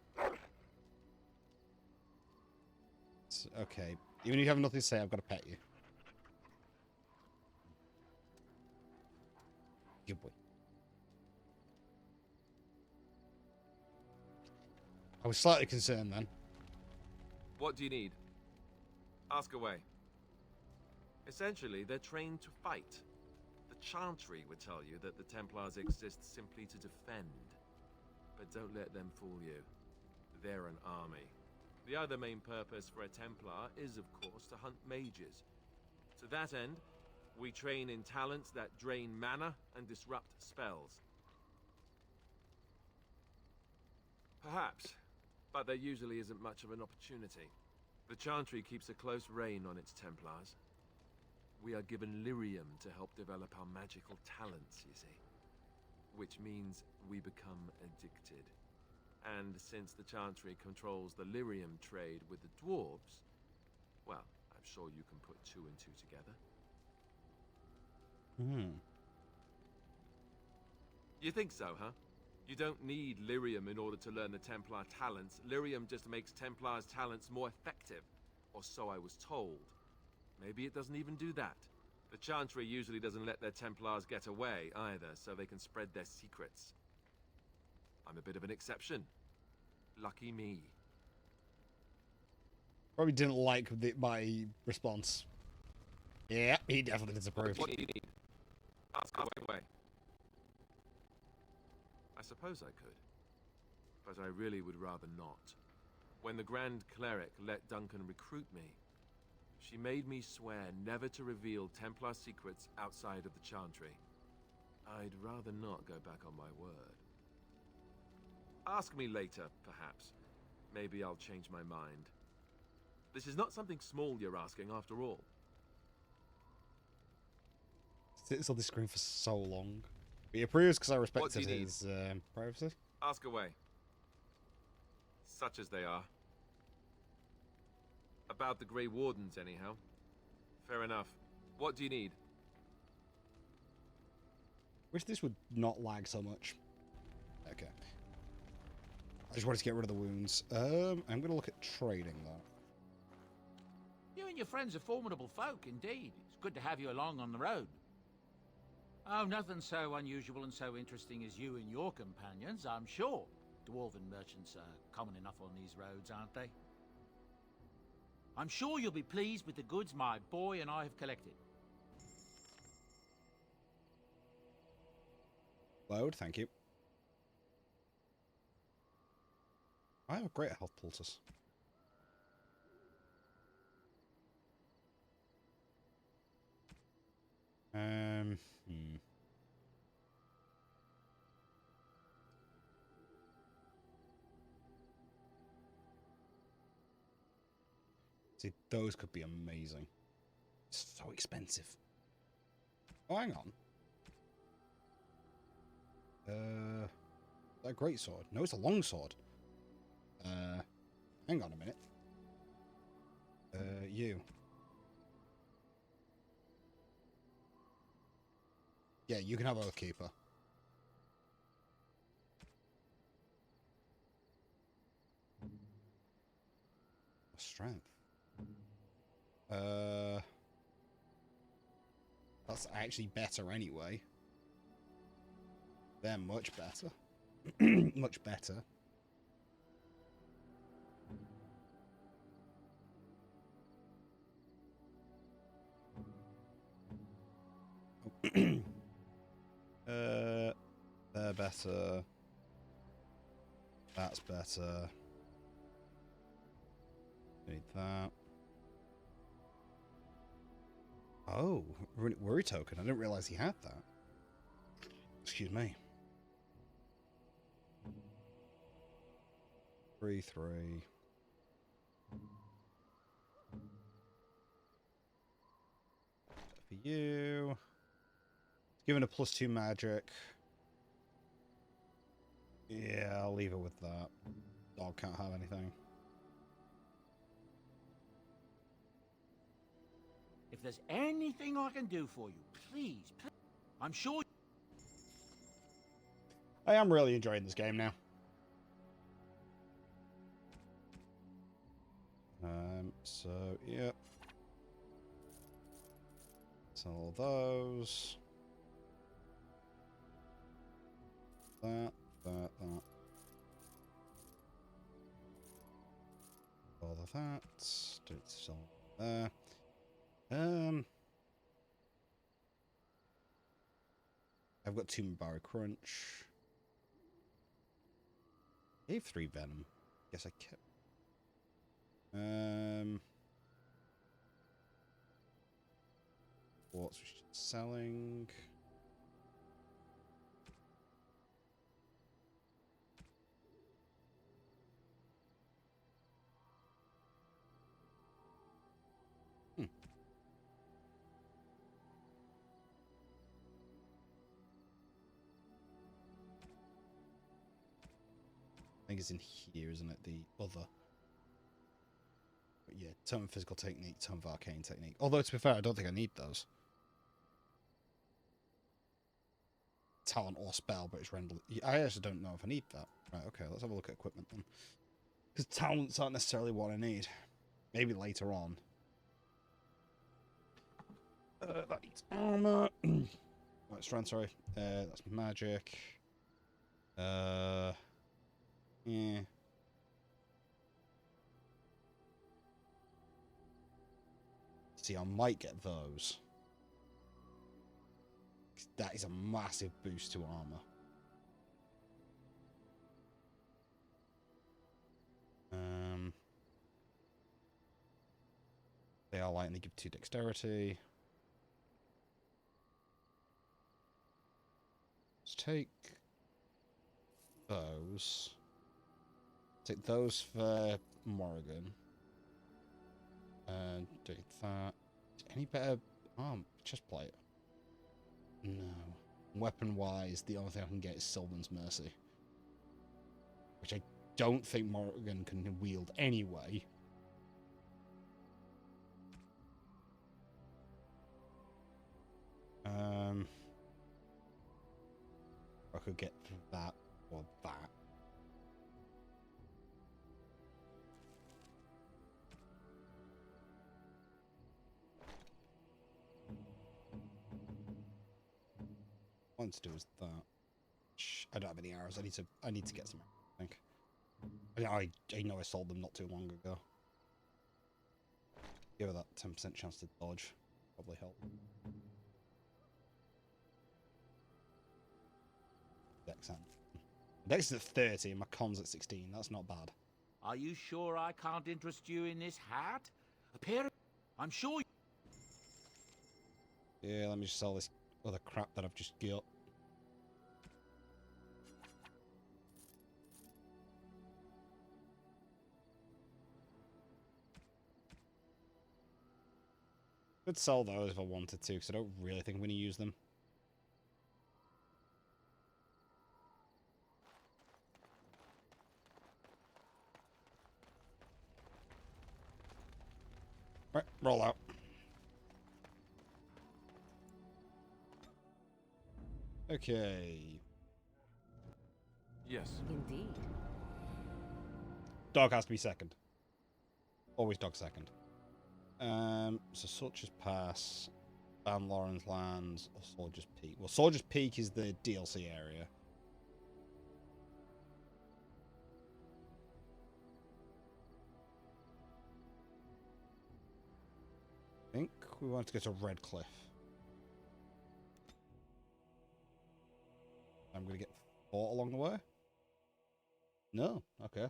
It's okay. Even if you have nothing to say, I've got to pet you. Good boy. I was slightly concerned then. What do you need? Ask away. Essentially, they're trained to fight. The Chantry would tell you that the Templars exist simply to defend. But don't let them fool you. They're an army. The other main purpose for a Templar is, of course, to hunt mages. To that end, we train in talents that drain mana and disrupt spells. Perhaps, but there usually isn't much of an opportunity. The Chantry keeps a close rein on its Templars. We are given lyrium to help develop our magical talents, you see. Which means we become addicted. And since the Chantry controls the lyrium trade with the dwarves, well, I'm sure you can put 2 and 2 together. You think so, huh? You don't need lyrium in order to learn the Templar talents. Lyrium just makes Templars' talents more effective. Or so I was told. Maybe it doesn't even do that. The Chantry usually doesn't let their Templars get away, either, so they can spread their secrets. I'm a bit of an exception. Lucky me. Probably didn't like my response. Yeah, he definitely disapproved. What do you need? Ask away. I suppose I could. But I really would rather not. When the Grand Cleric let Duncan recruit me, she made me swear never to reveal Templar secrets outside of the Chantry. I'd rather not go back on my word. Ask me later, perhaps. Maybe I'll change my mind. This is not something small you're asking, after all. Sits on the screen for so long. He approves because I respected his privacy. Ask away. Such as they are. About the Grey Wardens, anyhow. Fair enough. What do you need? Wish this would not lag so much. Okay. I just wanted to get rid of the wounds. I'm going to look at trading, though. You and your friends are formidable folk, indeed. It's good to have you along on the road. Oh, nothing so unusual and so interesting as you and your companions, I'm sure. Dwarven merchants are common enough on these roads, aren't they? I'm sure you'll be pleased with the goods my boy and I have collected. Load, thank you. I have a great health poultice. See, those could be amazing. It's so expensive. Oh, hang on. That great sword? No, it's a long sword. Hang on a minute. You. Yeah, you can have Oathkeeper. Strength. That's actually better anyway. They're much better. Much better. They're better. That's better. Need that. Oh, worry token. I didn't realize he had that. Excuse me. 3-3. For you. Given a +2 magic. Yeah, I'll leave it with that. Dog can't have anything. If there's anything I can do for you, please, please. I'm sure... I am really enjoying this game now. So, yeah. Sell all those. That. All of that. Do it sell there. I've got 2 Mabari Crunch. I gave 3 Venom. Guess I kept. What's selling? I think it's in here, isn't it? The other. But yeah, Tome of Physical Technique, Tome of Arcane Technique. Although, to be fair, I don't think I need those. Talent or spell, but it's rendered. I actually don't know if I need that. Right, okay, let's have a look at equipment then. Because talents aren't necessarily what I need. Maybe later on. That needs armor. Right, strength, sorry. That's magic. Yeah. See, I might get those. That is a massive boost to armor. They are light and they give 2 dexterity. Let's take those. Take those for Morrigan. And take that. Any better chest plate? No. Weapon wise, the only thing I can get is Sylvan's Mercy. Which I don't think Morrigan can wield anyway. I could get that or that. want to do is that. I don't have any arrows. I need to get some. I think. I know I sold them not too long ago. Give her that 10% chance to dodge. Probably help. Dex is at 30 and my con's at 16. That's not bad. Are you sure I can't interest you in this hat? A pair of... I'm sure... Yeah, let me just sell this other crap that I've just got. Could sell those if I wanted to, because I don't really think I'm going to use them. Right, roll out. Okay. Yes. Indeed. Dog has to be second. Always dog second. So Such Pass, Van Lauren's Lands, or Soldier's Peak. Well, Soldier's Peak is the DLC area. I think we want to go to Red Cliff. I'm going to get fought along the way? No? Okay.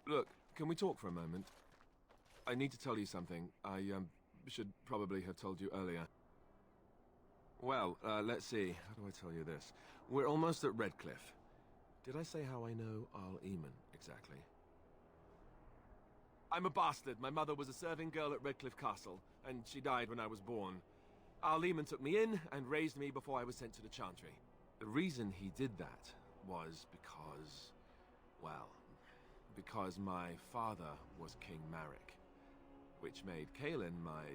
Look, can we talk for a moment? I need to tell you something. I should probably have told you earlier. Well, let's see. How do I tell you this? We're almost at Redcliffe. Did I say how I know Arl Eamon, exactly? I'm a bastard. My mother was a serving girl at Redcliffe Castle, and she died when I was born. Arl Eamon took me in and raised me before I was sent to the Chantry. The reason he did that was because, well, because my father was King Marek, which made Kaelin my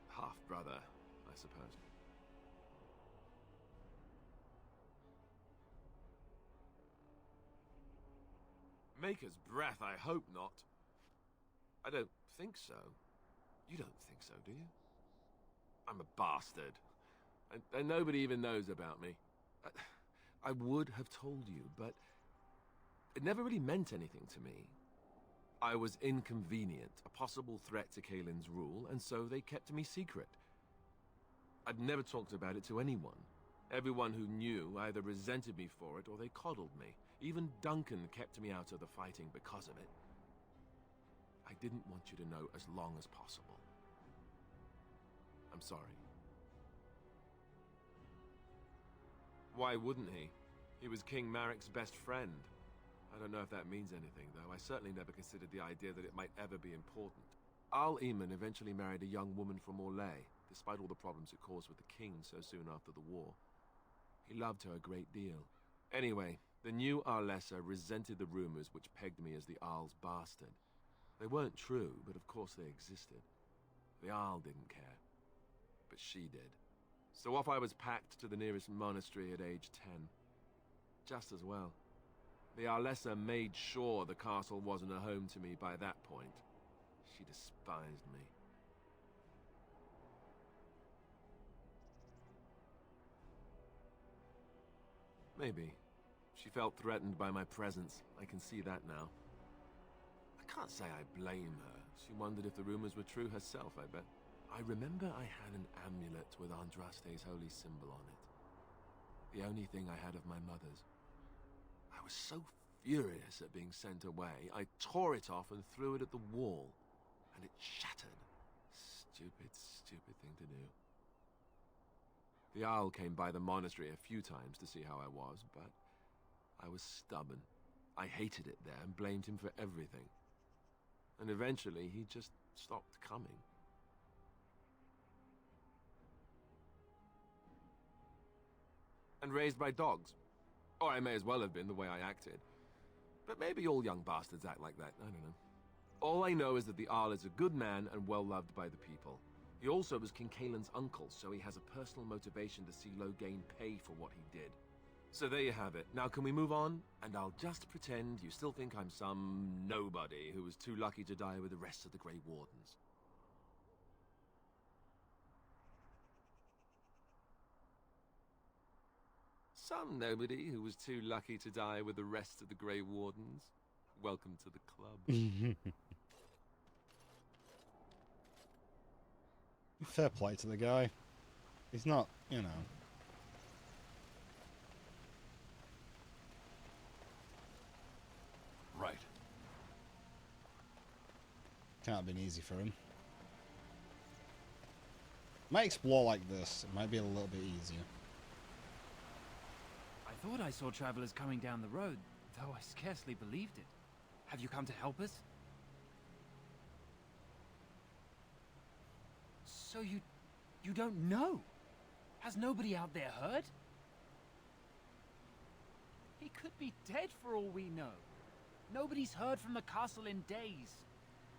half-brother, I suppose. Maker's breath, I hope not. I don't think so. You don't think so, do you? I'm a bastard. And nobody even knows about me. I would have told you, but it never really meant anything to me. I was inconvenient, a possible threat to Kaelin's rule, and so they kept me secret. I'd never talked about it to anyone. Everyone who knew either resented me for it or they coddled me. Even Duncan kept me out of the fighting because of it. I didn't want you to know as long as possible. I'm sorry. Why wouldn't he? He was King Marek's best friend. I don't know if that means anything, though. I certainly never considered the idea that it might ever be important. Arl Eamon eventually married a young woman from Orlais, despite all the problems it caused with the king so soon after the war. He loved her a great deal. Anyway, the new Arlessa resented the rumors which pegged me as the Arl's bastard. They weren't true, but of course they existed. The Arl didn't care, but she did. So off I was packed to the nearest monastery at age 10. Just as well. The Arlessa made sure the castle wasn't a home to me by that point. She despised me. Maybe. She felt threatened by my presence. I can see that now. I can't say I blame her. She wondered if the rumors were true herself, I bet. I remember I had an amulet with Andraste's holy symbol on it. The only thing I had of my mother's. I was so furious at being sent away, I tore it off and threw it at the wall. And it shattered. Stupid, stupid thing to do. The Owl came by the monastery a few times to see how I was, but I was stubborn. I hated it there and blamed him for everything. And eventually he just stopped coming. And raised by dogs. Or I may as well have been the way I acted. But maybe all young bastards act like that, I don't know. All I know is that the Arl is a good man and well loved by the people. He also was King Kaelin's uncle, so he has a personal motivation to see Loghain pay for what he did. So there you have it. Now can we move on? And I'll just pretend you still think I'm some nobody who was too lucky to die with the rest of the Grey Wardens. Some nobody who was too lucky to die with the rest of the Grey Wardens. Welcome to the club. Fair play to the guy. He's not, you know. Right. Can't have been easy for him. Might explore like this. It might be a little bit easier. I thought I saw travelers coming down the road, though I scarcely believed it. Have you come to help us? So you don't know? Has nobody out there heard? He could be dead for all we know. Nobody's heard from the castle in days.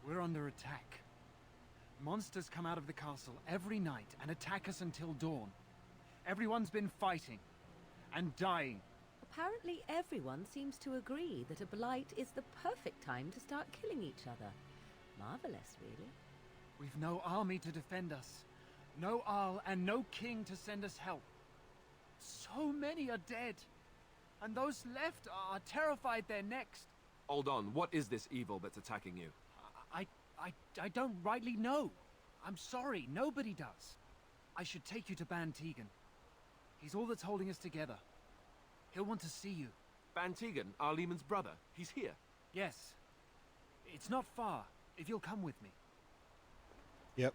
We're under attack. Monsters come out of the castle every night and attack us until dawn. Everyone's been fighting and dying. Apparently everyone seems to agree that a blight is the perfect time to start killing each other. Marvelous, really. We've no army to defend us. No Arl and no king to send us help. So many are dead. And those left are terrified they're next. Hold on, what is this evil that's attacking you? I don't rightly know. I'm sorry, nobody does. I should take you to Ban Tegan. He's all that's holding us together. He'll want to see you. Ban Tegan, Arlemon's brother, he's here. Yes. It's not far, if you'll come with me. Yep.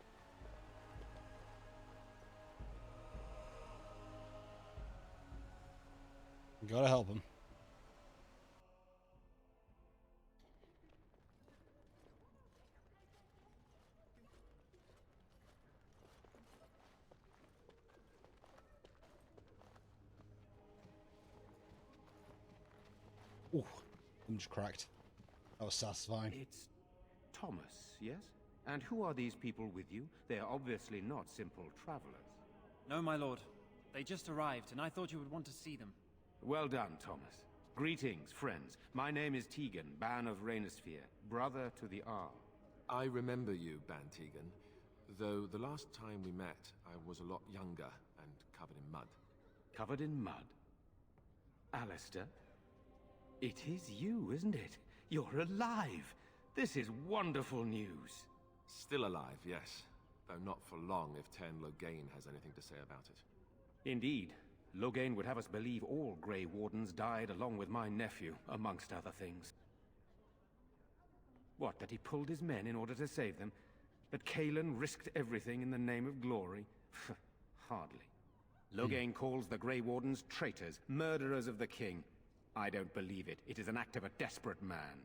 Gotta help him. Ooh, I'm just cracked. That was satisfying. It's Thomas, yes? And who are these people with you? They are obviously not simple travelers. No, my lord. They just arrived, and I thought you would want to see them. Well done, Thomas. Greetings, friends. My name is Tegan, Ban of Rainersphere, brother to the Arl. I remember you, Ban Tegan. Though the last time we met, I was a lot younger and covered in mud. Covered in mud? Alistair? It is you, isn't it? You're alive! This is wonderful news. Still alive, yes. Though not for long if Tern Loghain has anything to say about it. Indeed. Loghain would have us believe all Grey Wardens died along with my nephew, amongst other things. What, that he pulled his men in order to save them? That Kaelin risked everything in the name of glory? Hardly. Loghain calls the Grey Wardens traitors, murderers of the king. I don't believe it. It is an act of a desperate man.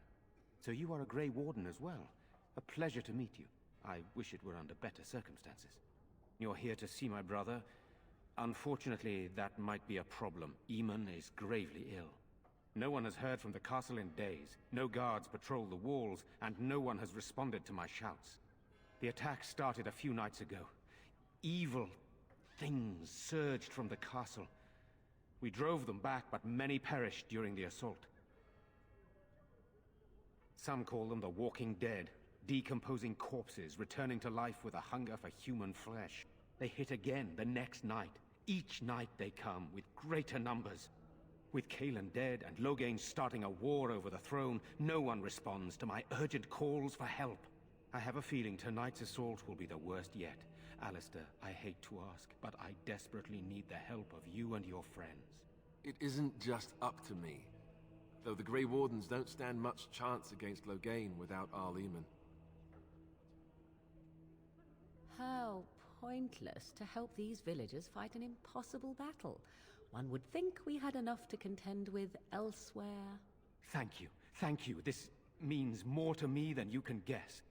So you are a Grey Warden as well. A pleasure to meet you. I wish it were under better circumstances. You're here to see my brother. Unfortunately, that might be a problem. Eamon is gravely ill. No one has heard from the castle in days. No guards patrol the walls, and no one has responded to my shouts. The attack started a few nights ago. Evil things surged from the castle. We drove them back, but many perished during the assault. Some call them the Walking Dead, decomposing corpses returning to life with a hunger for human flesh. They hit again the next night. Each night they come, with greater numbers. With Kaelin dead and Loghain starting a war over the throne, no one responds to my urgent calls for help. I have a feeling tonight's assault will be the worst yet. Alistair, I hate to ask, but I desperately need the help of you and your friends. It isn't just up to me. Though the Grey Wardens don't stand much chance against Loghain without Arleman. How pointless to help these villagers fight an impossible battle. One would think we had enough to contend with elsewhere. Thank you. Thank you. This means more to me than you can guess.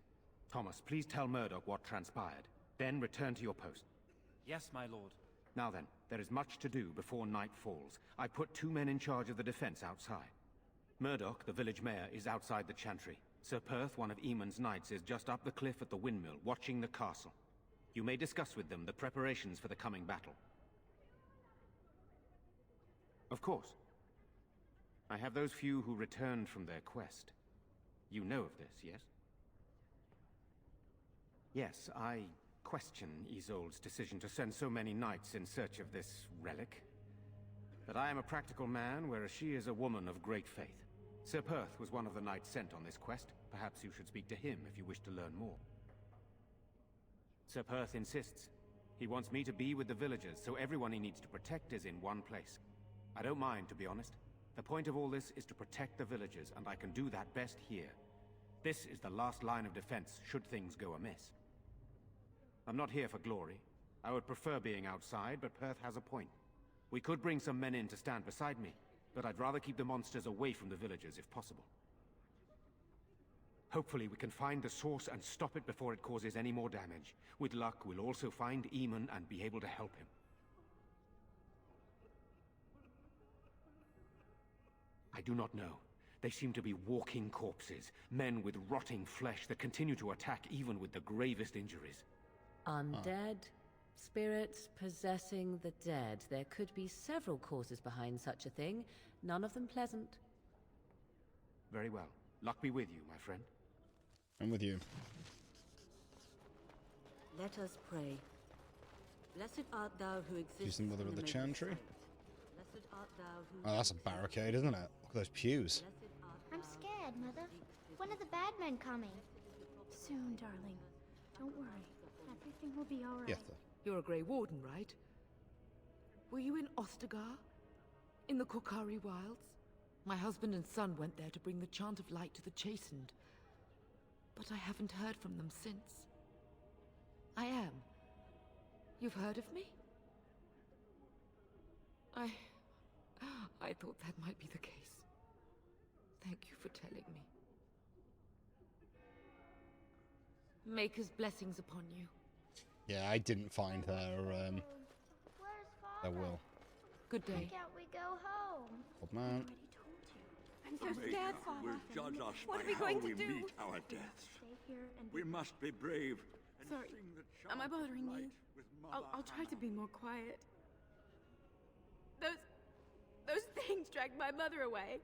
Thomas, please tell Murdoch what transpired. Then return to your post. Yes, my lord. Now then, there is much to do before night falls. I put 2 men in charge of the defense outside. Murdoch, the village mayor, is outside the chantry. Sir Perth, one of Eamon's knights, is just up the cliff at the windmill, watching the castle. You may discuss with them the preparations for the coming battle. Of course. I have those few who returned from their quest. You know of this, yes? Yes, I question Isolde's decision to send so many knights in search of this relic. But I am a practical man, whereas she is a woman of great faith. Sir Perth was one of the knights sent on this quest. Perhaps you should speak to him if you wish to learn more. Sir Perth insists. He wants me to be with the villagers, so everyone he needs to protect is in one place. I don't mind, to be honest. The point of all this is to protect the villagers, and I can do that best here. This is the last line of defense, should things go amiss. I'm not here for glory. I would prefer being outside, but Perth has a point. We could bring some men in to stand beside me, but I'd rather keep the monsters away from the villagers if possible. Hopefully we can find the source and stop it before it causes any more damage. With luck, we'll also find Eamon and be able to help him. I do not know. They seem to be walking corpses, men with rotting flesh that continue to attack even with the gravest injuries. Undead? Spirits possessing the dead. There could be several causes behind such a thing, none of them pleasant. Very well. Luck be with you, my friend. I'm with you. Let us pray. Blessed art thou who exists. She's the mother of the Chantry. Blessed art thou who. Oh, that's a barricade, isn't it? Look at those pews. I'm scared, Mother. When are the bad men coming? Soon, darling. Don't worry. Everything will be all right. Yeah. You're a Grey Warden, right? Were you in Ostagar? In the Korkari Wilds? My husband and son went there to bring the chant of light to the Chastened. But I haven't heard from them since. I am. You've heard of me? I thought that might be the case. Thank you for telling me. Maker's blessings upon you. Yeah, I didn't find their will. Good day. Why can't we go home? Old man. I'm so scared, Father. Will judge us What by are we how going to we do? meet our deaths. Stay here and We must be brave and Sorry, sing the am I chant of bothering you? light with Mother I'll try to Hannah. be more quiet. Those things dragged my mother away.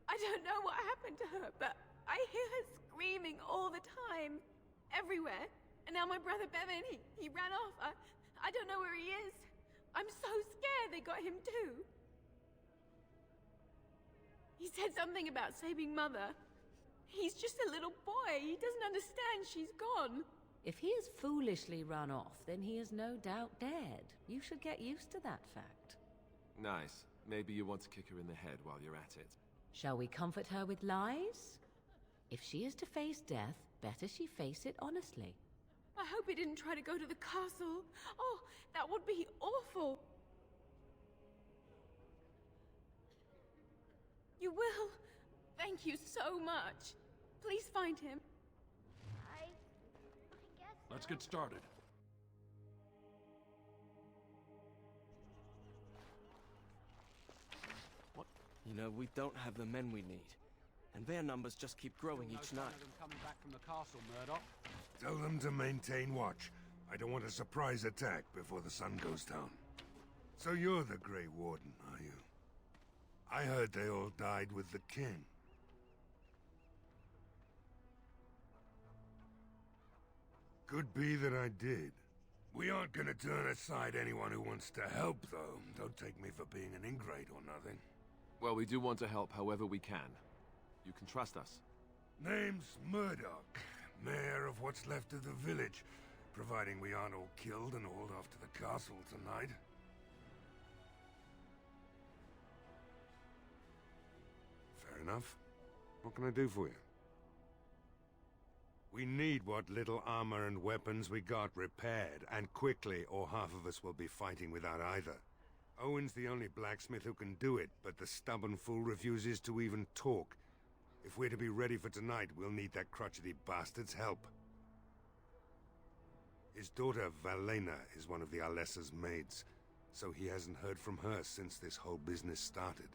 I don't know what happened to her, but I hear her screaming all the time, everywhere. And now my brother Bevan, he ran off. I don't know where he is. I'm so scared they got him too. He said something about saving Mother. He's just a little boy. He doesn't understand she's gone. If he is foolishly run off, then he is no doubt dead. You should get used to that fact. Nice. Maybe you want to kick her in the head while you're at it. Shall we comfort her with lies? If she is to face death, better she face it honestly. I hope he didn't try to go to the castle. Oh, that would be awful. You will. Thank you so much. Please find him. I guess. Let's get started. What? You know, we don't have the men we need. And their numbers just keep growing each night. Them coming back from the castle, Murdoch. Tell them to maintain watch. I don't want a surprise attack before the sun goes down. So you're the Grey Warden, are you? I heard they all died with the king. Could be that I did. We aren't gonna turn aside anyone who wants to help, though. Don't take me for being an ingrate or nothing. Well, we do want to help however we can. You can trust us. Name's Murdoch, mayor of what's left of the village, providing we aren't all killed and hauled off to the castle tonight. Fair enough. What can I do for you? We need what little armor and weapons we got repaired, and quickly, or half of us will be fighting without either. Owen's the only blacksmith who can do it, but the stubborn fool refuses to even talk. If we're to be ready for tonight, we'll need that crotchety bastard's help. His daughter, Valena, is one of the Alessa's maids, so he hasn't heard from her since this whole business started.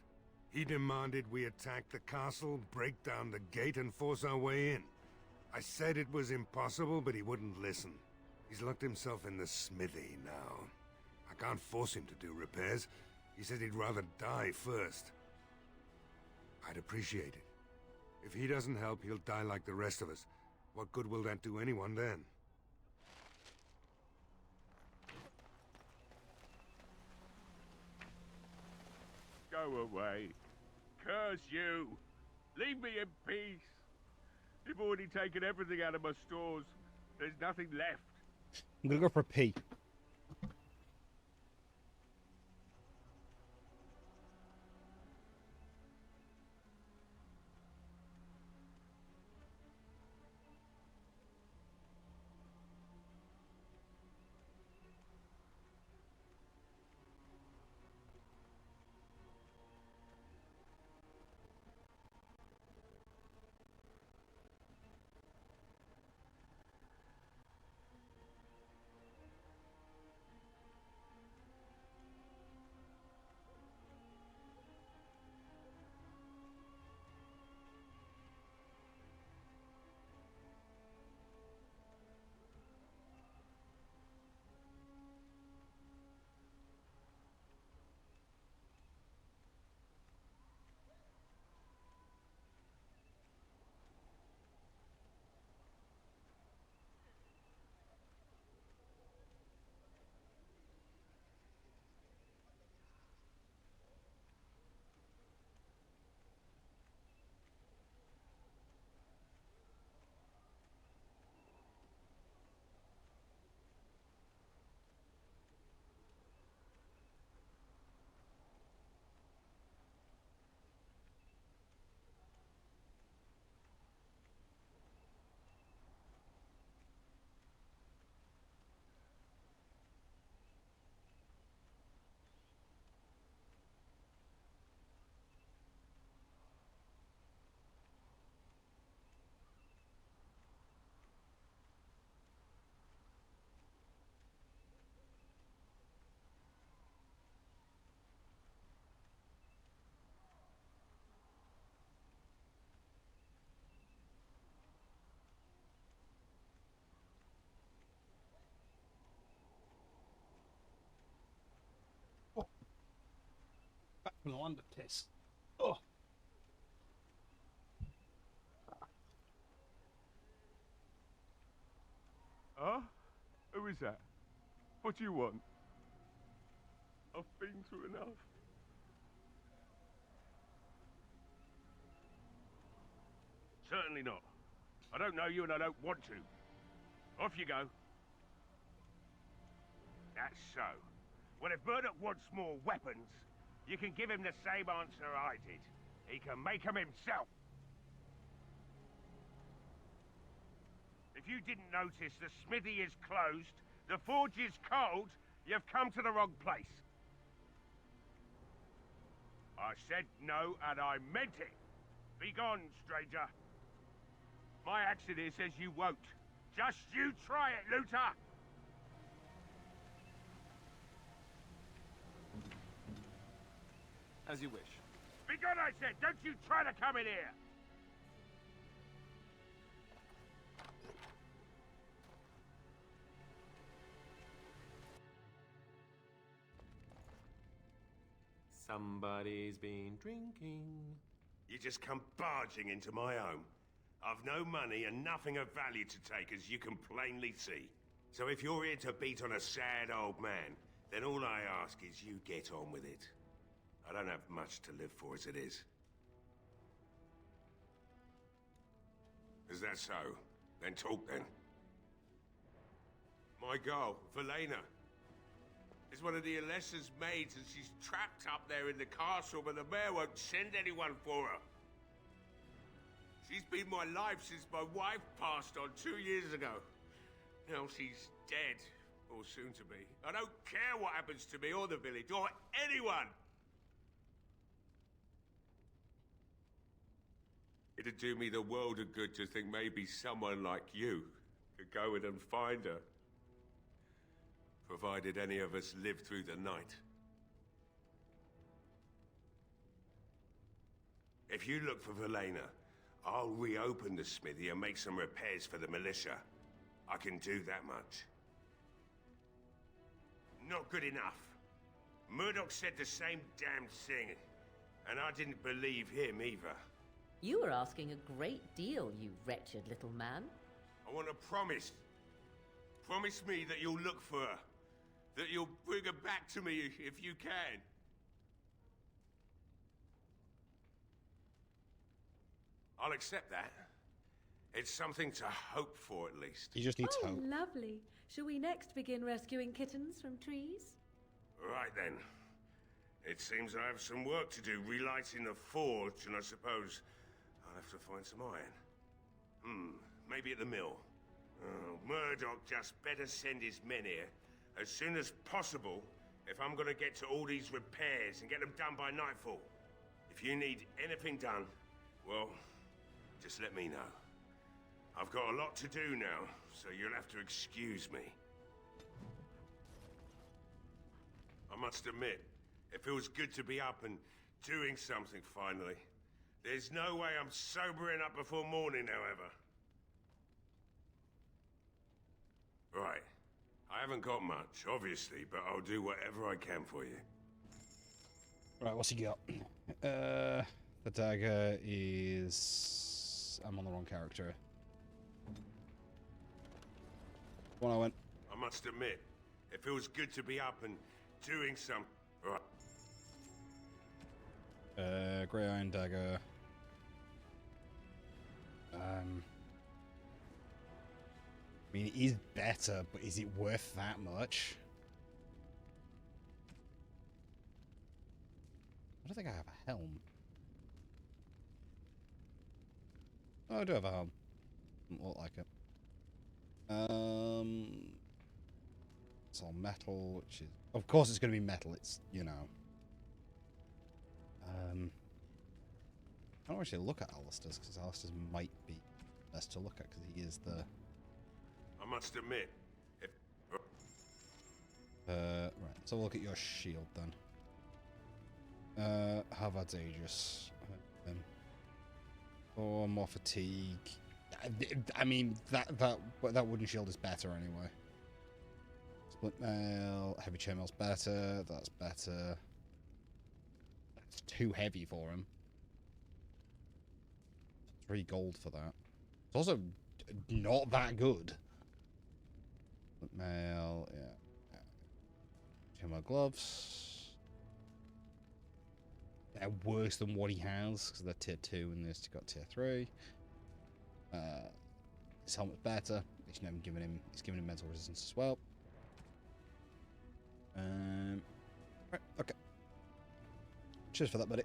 He demanded we attack the castle, break down the gate, and force our way in. I said it was impossible, but he wouldn't listen. He's locked himself in the smithy now. I can't force him to do repairs. He said he'd rather die first. I'd appreciate it. If he doesn't help, he'll die like the rest of us. What good will that do anyone then? Go away. Curse you. Leave me in peace. You've already taken everything out of my stores. There's nothing left. I'm gonna go for a pee. Back from the land of piss. Oh. Huh? Who is that? What do you want? I've been through enough. Certainly not. I don't know you and I don't want to. Off you go. That's so. Well, if Murdoch wants more weapons, you can give him the same answer I did. He can make them himself. If you didn't notice, the smithy is closed, the forge is cold, you've come to the wrong place. I said no, and I meant it. Be gone, stranger. My accent here says you won't. Just you try it, looter! As you wish. Be gone, I said! Don't you try to come in here! Somebody's been drinking. You just come barging into my home. I've no money and nothing of value to take, as you can plainly see. So if you're here to beat on a sad old man, then all I ask is you get on with it. I don't have much to live for as it is. Is that so? Then talk then. My girl, Velena, is one of the Alessa's maids, and she's trapped up there in the castle, but the mayor won't send anyone for her. She's been my life since my wife passed on 2 years ago. Now she's dead, or soon to be. I don't care what happens to me or the village, or anyone! It'd do me the world of good to think maybe someone like you could go in and find her. Provided any of us live through the night. If you look for Velena, I'll reopen the smithy and make some repairs for the militia. I can do that much. not good enough. Murdoch said the same damn thing, and I didn't believe him either. You were asking a great deal, you wretched little man. I want a promise. Promise me that you'll look for her. That you'll bring her back to me if you can. I'll accept that. It's something to hope for, at least. He just needs hope. Lovely. Shall we next begin rescuing kittens from trees? Right then. It seems I have some work to do, relighting the forge, and I suppose I'll have to find some iron. Maybe at the mill. Oh, Murdoch just better send his men here as soon as possible if I'm gonna get to all these repairs and get them done by nightfall. If you need anything done, well, just let me know. I've got a lot to do now, so you'll have to excuse me. I must admit, it feels good to be up and doing something finally. There's no way I'm sobering up before morning, however. Right. I haven't got much, obviously, but I'll do whatever I can for you. Right, what's he got? The dagger is... I'm on the wrong character. When I went... I must admit, it feels good to be up and doing some... Right. Grey Iron Dagger. I mean, it is better, but is it worth that much? I don't think I have a helm. Oh, I do have a helm. Doesn't look like it. It's all metal, which is... Of course it's going to be metal, it's, you know... I don't actually look at Alistair's, because Alistair's might be best to look at, because he is the... I must admit, if... right, so we'll look at your shield then. Harvard's Aegis. 4 more fatigue. I mean, that wooden shield is better anyway. Split mail, heavy chainmail's better, that's better. It's too heavy for him. 3 gold for that. It's also not that good. Split mail, yeah. Chainmail gloves. They're worse than what he has, because they're tier 2 and this got tier 3. His helmet's better. He's giving him mental resistance as well. Right, okay. Cheers for that, buddy.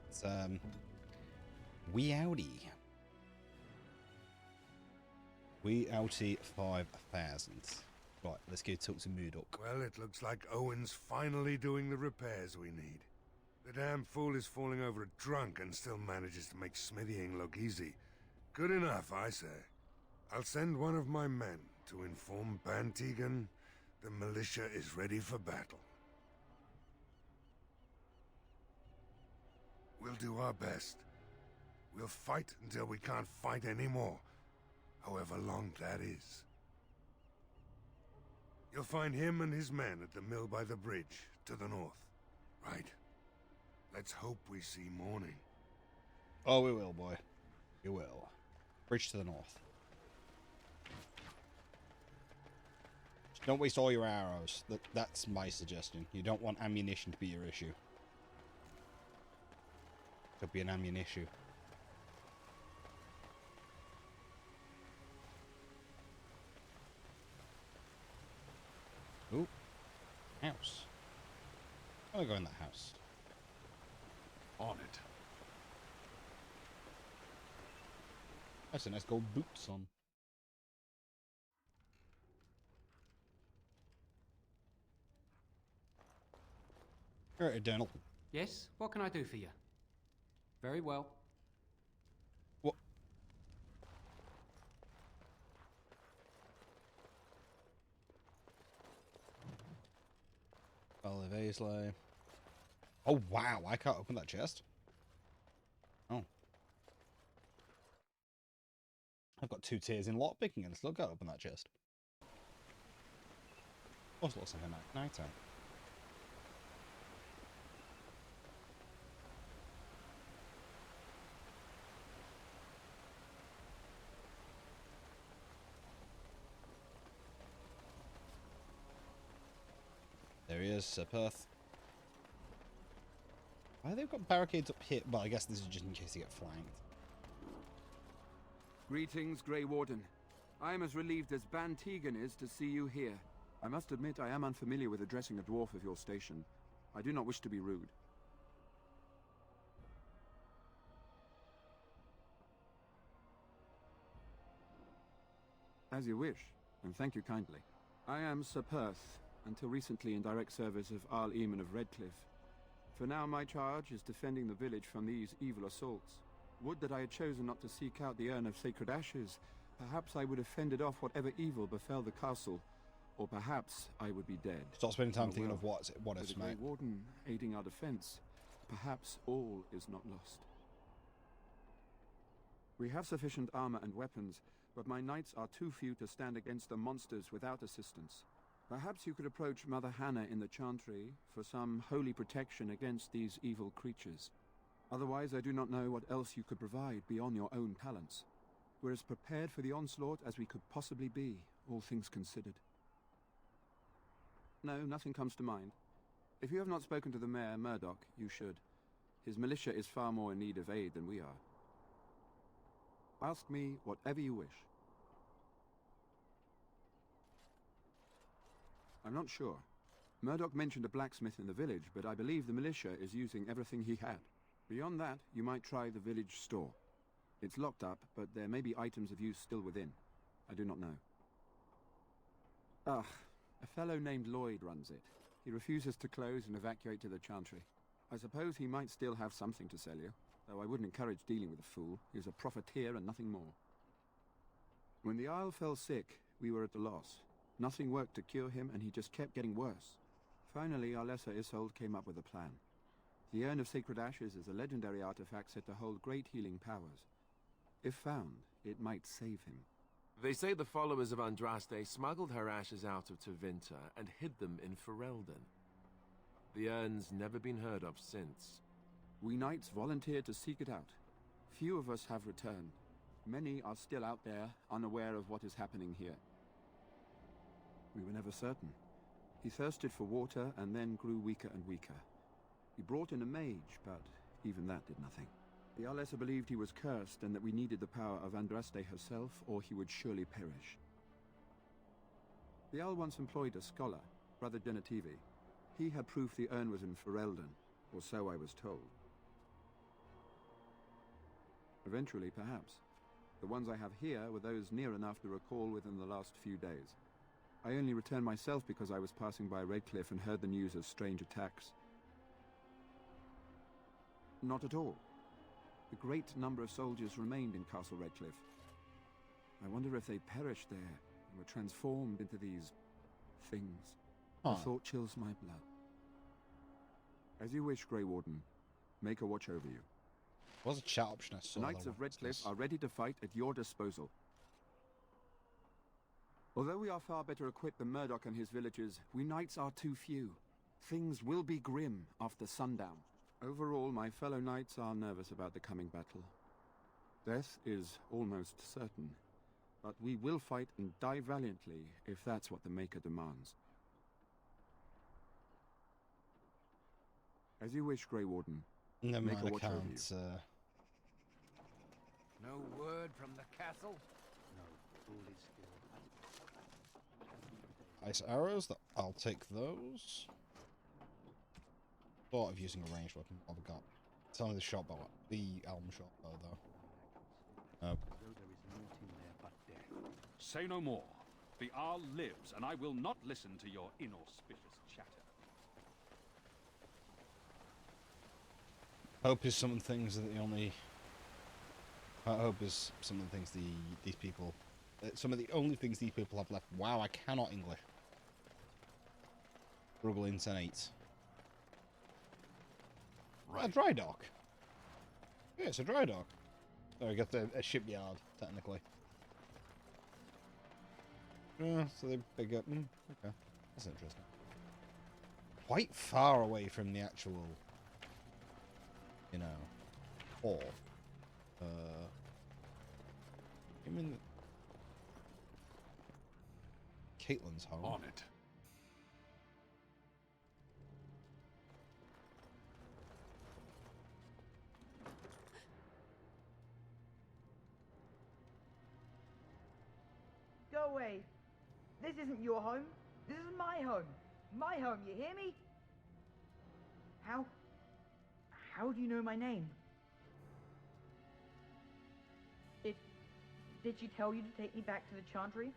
It's wee outie. Wee outie 5,000. Right, let's go talk to Murdoch. Well, it looks like Owen's finally doing the repairs we need. The damn fool is falling over a drunk and still manages to make smithying look easy. Good enough, I say. I'll send one of my men to inform Bantegan the militia is ready for battle. We'll do our best. We'll fight until we can't fight anymore, however long that is. You'll find him and his men at the mill by the bridge, to the north. Right? Let's hope we see morning. Oh, we will, boy. We will. Bridge to the north. Just don't waste all your arrows. That's my suggestion. You don't want ammunition to be your issue. Could be an ammunition. Ooh. House. I'll go in that house. On it. That's a nice gold boots on. Alright, Daniel. Yes? What can I do for you? Very well. What? Olive Aisley. Oh wow, I can't open that chest. Oh. I've got 2 tiers in lockpicking and I still can't open that chest. Also looks like a night time. There he is, Sir Perth. Why have they got barricades up here? Well, I guess this is just in case they get flanked. Greetings, Grey Warden. I am as relieved as Ban Tegan is to see you here. I must admit I am unfamiliar with addressing a dwarf of your station. I do not wish to be rude. As you wish, and thank you kindly. I am Sir Perth, until recently in direct service of Arl Eamon of Redcliffe. For now my charge is defending the village from these evil assaults. Would that I had chosen not to seek out the urn of sacred ashes. Perhaps I would have fended off whatever evil befell the castle, or perhaps I would be dead. Stop spending time thinking well, of what with ifs, the Grey mate. Warden aiding our defense, perhaps all is not lost. We have sufficient armor and weapons, but my knights are too few to stand against the monsters without assistance. Perhaps you could approach Mother Hannah in the Chantry for some holy protection against these evil creatures. Otherwise, I do not know what else you could provide beyond your own talents. We're as prepared for the onslaught as we could possibly be, all things considered. No, nothing comes to mind. If you have not spoken to the Mayor, Murdoch, you should. His militia is far more in need of aid than we are. Ask me whatever you wish. I'm not sure. Murdoch mentioned a blacksmith in the village, but I believe the militia is using everything he had. Beyond that, you might try the village store. It's locked up, but there may be items of use still within. I do not know. Ah, a fellow named Lloyd runs it. He refuses to close and evacuate to the Chantry. I suppose he might still have something to sell you, though I wouldn't encourage dealing with a fool. He is a profiteer and nothing more. When the Isle fell sick, we were at a loss. Nothing worked to cure him, and he just kept getting worse. Finally, our lesser Isolde came up with a plan. The Urn of Sacred Ashes is a legendary artifact said to hold great healing powers. If found, it might save him. They say the followers of Andraste smuggled her ashes out of Tevinter and hid them in Ferelden. The urn's never been heard of since. We knights volunteered to seek it out. Few of us have returned. Many are still out there, unaware of what is happening here. We were never certain. He thirsted for water and then grew weaker and weaker. We brought in a mage, but even that did nothing. The Arlessa believed he was cursed and that we needed the power of Andraste herself, or he would surely perish. The Owl once employed a scholar, Brother Genetivi. He had proof the urn was in Ferelden, or so I was told. Eventually, perhaps. The ones I have here were those near enough to recall within the last few days. I only returned myself because I was passing by Redcliffe and heard the news of strange attacks. Not at all. A great number of soldiers remained in Castle Redcliffe. I wonder if they perished there and were transformed into these things. The thought chills my blood. As you wish, Grey Warden. Make a watch over you. What was a chat option I saw? The Knights of Redcliffe are ready to fight at your disposal. Although we are far better equipped than Murdoch and his villagers, we knights are too few. Things will be grim after sundown. Overall, my fellow knights are nervous about the coming battle. Death is almost certain, but we will fight and die valiantly if that's what the Maker demands. As you wish, Grey Warden. Never Make mind, a watch I over can't. you. No word from the castle? No foolish Ice arrows, I'll take those. Thought of using a ranged weapon. What have we got? It's only the shot bow, the elm shot bow, though. Nope. Say no more. The Arl lives, and I will not listen to your inauspicious chatter. Hope is some of the things that the only. Hope is some of the things these people. Some of the only things these people have left. Wow, I cannot English. Ruggle Insanate. Right. A dry dock. Yeah, it's a dry dock. So I got a shipyard, technically. Yeah, so they pick up. Okay. That's interesting. Quite far away from the actual, you know, hall. I mean, Caitlyn's home. On it. Go away. This isn't your home. This is my home. My home, you hear me? How do you know my name? Did she tell you to take me back to the Chantry?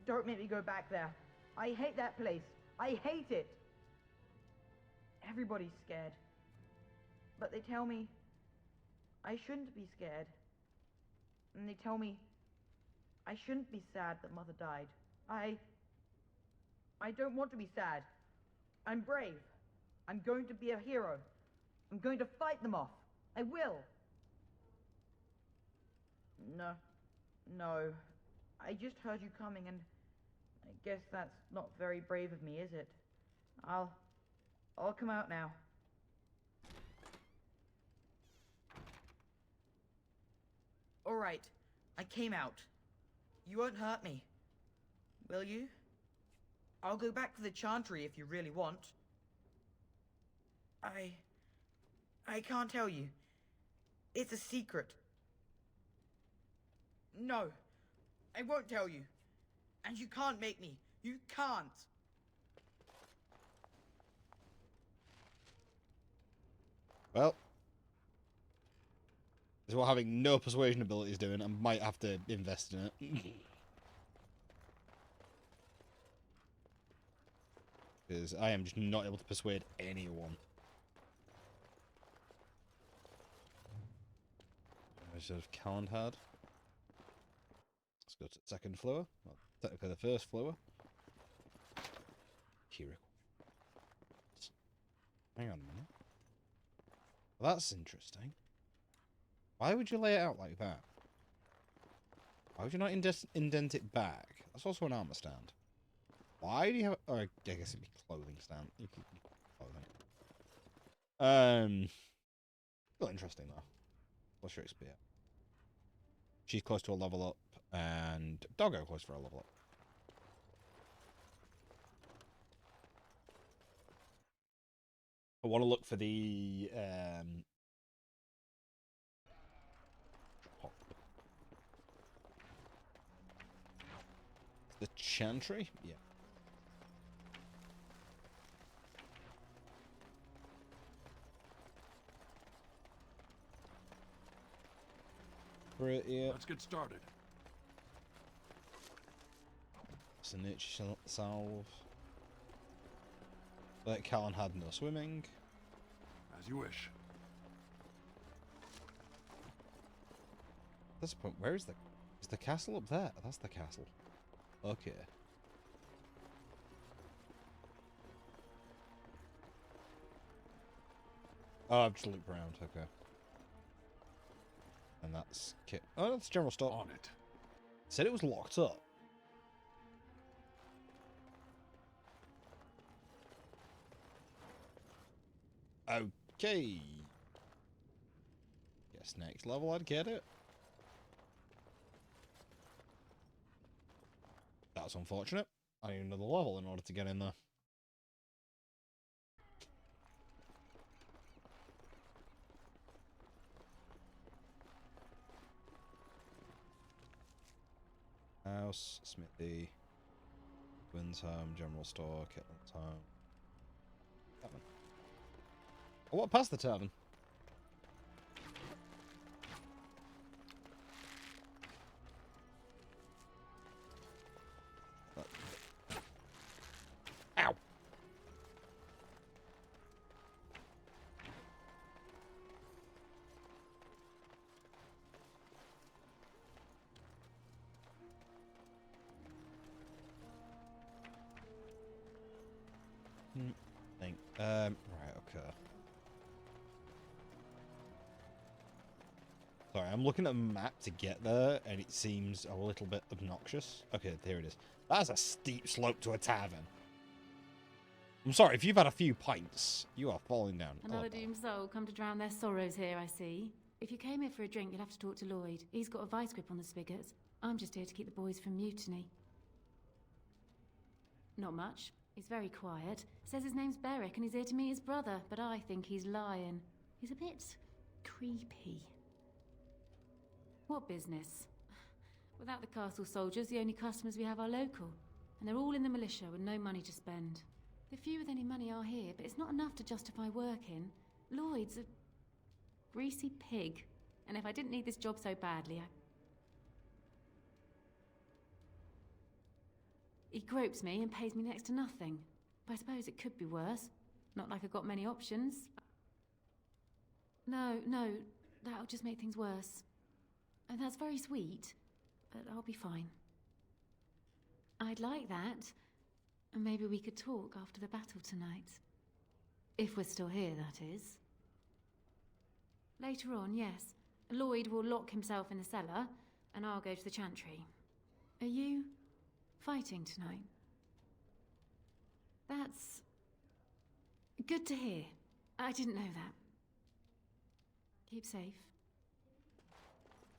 Don't make me go back there. I hate that place. I hate it. Everybody's scared. But they tell me I shouldn't be scared. And they tell me I shouldn't be sad that Mother died. I don't want to be sad. I'm brave. I'm going to be a hero. I'm going to fight them off. I will. No. I just heard you coming, and I guess that's not very brave of me, is it? I'll come out now. All right. I came out. You won't hurt me. Will you? I'll go back to the Chantry if you really want. I can't tell you. It's a secret. No, I won't tell you. And you can't make me. You can't. Well, this is what having no persuasion ability is doing. I might have to invest in it. Because I am just not able to persuade anyone. Sort of Callan had. Let's go to the second floor. Well, technically the first floor. Here. Hang on a minute. Well, that's interesting. Why would you lay it out like that? Why would you not indent it back? That's also an armor stand. Why do you have... Oh, I guess it'd be clothing stand. You could clothing. Still interesting though. What's your XP at? She's close to a level up, and Doggo close for a level up. I want to look for the Chantry? Yeah. Let's get started. Snitch salve. Like Callan had no swimming. As you wish. At this point, where is the castle up there? That's the castle. Okay. Oh, I've just looked around. Okay. And that's kit. Oh, that's general store. On it. Said it was locked up. Okay. Guess next level I'd get it. That's unfortunate. I need another level in order to get in there. House, Smithy, Wynn's home, general store, Kitlin's home. Tavern. Oh, what past the tavern? Ow! Right, okay. Sorry, I'm looking at a map to get there, and it seems a little bit obnoxious. Okay, there it is. That's a steep slope to a tavern. I'm sorry, if you've had a few pints, you are falling down. Another doomed soul come to drown their sorrows here, I see. If you came here for a drink, you'll have to talk to Lloyd. He's got a vice grip on the spigots. I'm just here to keep the boys from mutiny. Not much. He's very quiet. Says his name's Beric and he's here to meet his brother, but I think he's lying. He's a bit creepy. What business? Without the castle soldiers, the only customers we have are local. And they're all in the militia with no money to spend. The few with any money are here, but it's not enough to justify working. Lloyd's a greasy pig. And if I didn't need this job so badly, He gropes me and pays me next to nothing. But I suppose it could be worse. Not like I've got many options. No, that'll just make things worse. And that's very sweet, but I'll be fine. I'd like that. And maybe we could talk after the battle tonight. If we're still here, that is. Later on, yes. Lloyd will lock himself in the cellar, and I'll go to the chantry. Are you fighting tonight? That's good to hear. I didn't know that. Keep safe.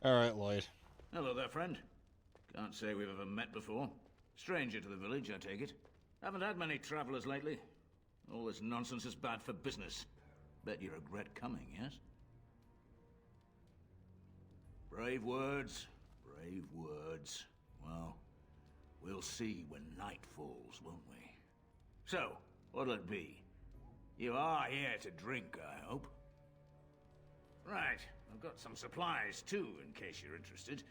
Alright, Lloyd. Hello there, friend. Can't say we've ever met before. Stranger to the village, I take it. Haven't had many travelers lately. All this nonsense is bad for business. Bet you regret coming, yes? Brave words, brave words. Well, we'll see when night falls, won't we? So, what'll it be? You are here to drink, I hope? Right, I've got some supplies too, in case you're interested.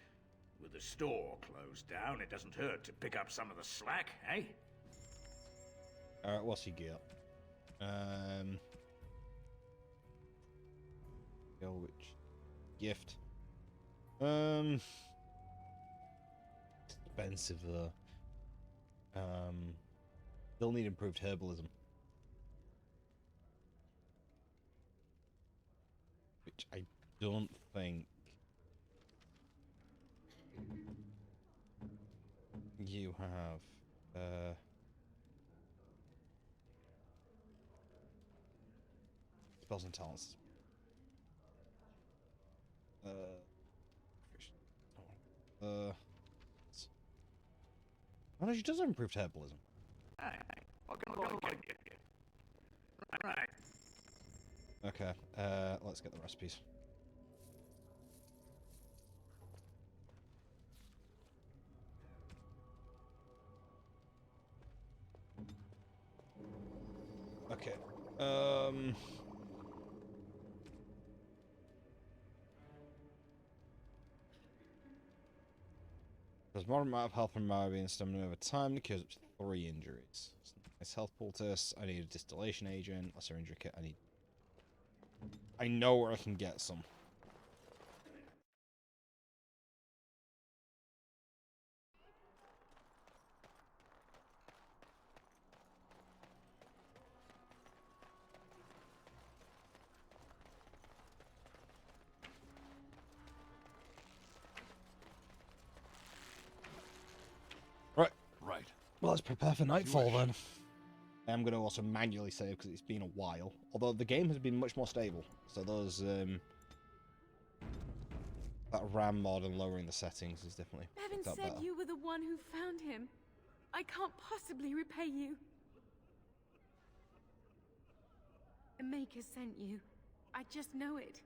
With the store closed down, it doesn't hurt to pick up some of the slack, eh? Alright, what's he get? Which gift? Expensive though. Still need improved herbalism. Which I don't think you have. Spells and talents. Oh no, she does have improved herbalism. Right. Okay, let's get the recipes. Okay, there's more amount of health from Marabi and stamina over time that cures up to 3 injuries. Nice health poultice. I need a distillation agent. Lesser injury kit. I know where I can get some. Right. Well, let's prepare for nightfall then. I'm going to also manually save because it's been a while. Although the game has been much more stable. So those, that RAM mod and lowering the settings is definitely Bevan said better. you were the one who found him. I can't possibly repay you. The Maker sent you. I just know it.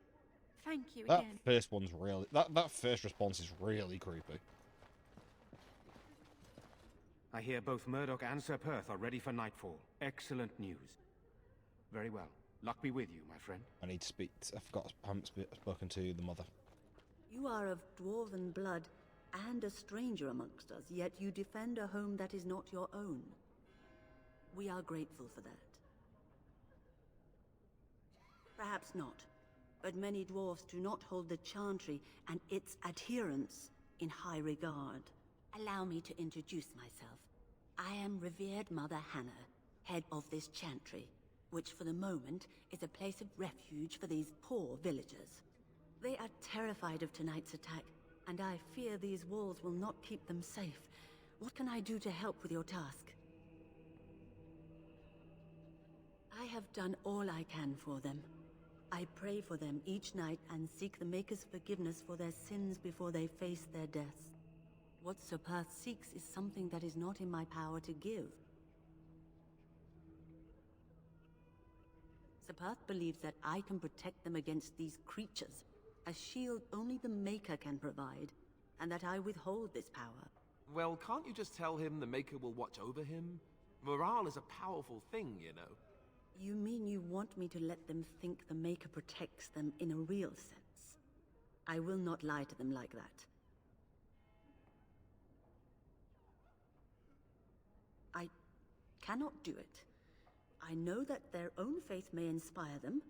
Thank you That again. first one's really... That first response is really creepy. I hear both Murdoch and Sir Perth are ready for nightfall. Excellent news. Very well. Luck be with you, my friend. I need to speak... I forgot I haven't spoken to the mother. You are of dwarven blood and a stranger amongst us, yet you defend a home that is not your own. We are grateful for that. Perhaps not, but many dwarves do not hold the Chantry and its adherents in high regard. Allow me to introduce myself. I am revered Mother Hannah, head of this Chantry, which for the moment is a place of refuge for these poor villagers. They are terrified of tonight's attack, and I fear these walls will not keep them safe. What can I do to help with your task? I have done all I can for them. I pray for them each night and seek the Maker's forgiveness for their sins before they face their deaths. What Sir Perth seeks is something that is not in my power to give. Sir Perth believes that I can protect them against these creatures, a shield only the Maker can provide, and that I withhold this power. Well, can't you just tell him the Maker will watch over him? Morale is a powerful thing, you know. You mean you want me to let them think the Maker protects them in a real sense? I will not lie to them like that. I cannot do it. I know that their own faith may inspire them,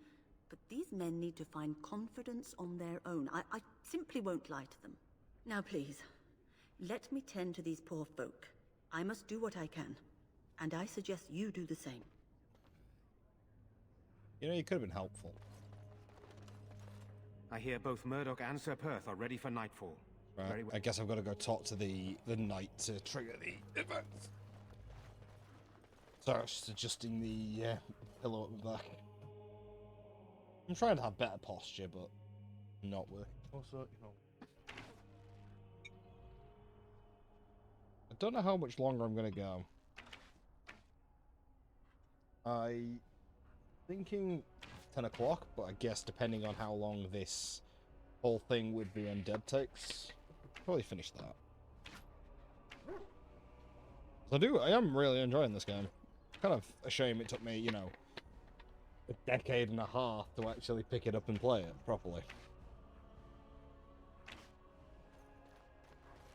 but these men need to find confidence on their own. I simply won't lie to them. Now please, let me tend to these poor folk. I must do what I can, and I suggest you do the same. You know, you could have been helpful. I hear both Murdoch and Sir Perth are ready for nightfall. Right, Very well. I guess I've got to go talk to the knight to trigger the event. Sorry, I was just adjusting the pillow at the back. I'm trying to have better posture, but not working. Also, you know, I don't know how much longer I'm going to go. Thinking 10 o'clock, but I guess depending on how long this whole thing with the undead takes, I'll probably finish that. I am really enjoying this game. Kind of a shame it took me, you know, a decade and a half to actually pick it up and play it properly.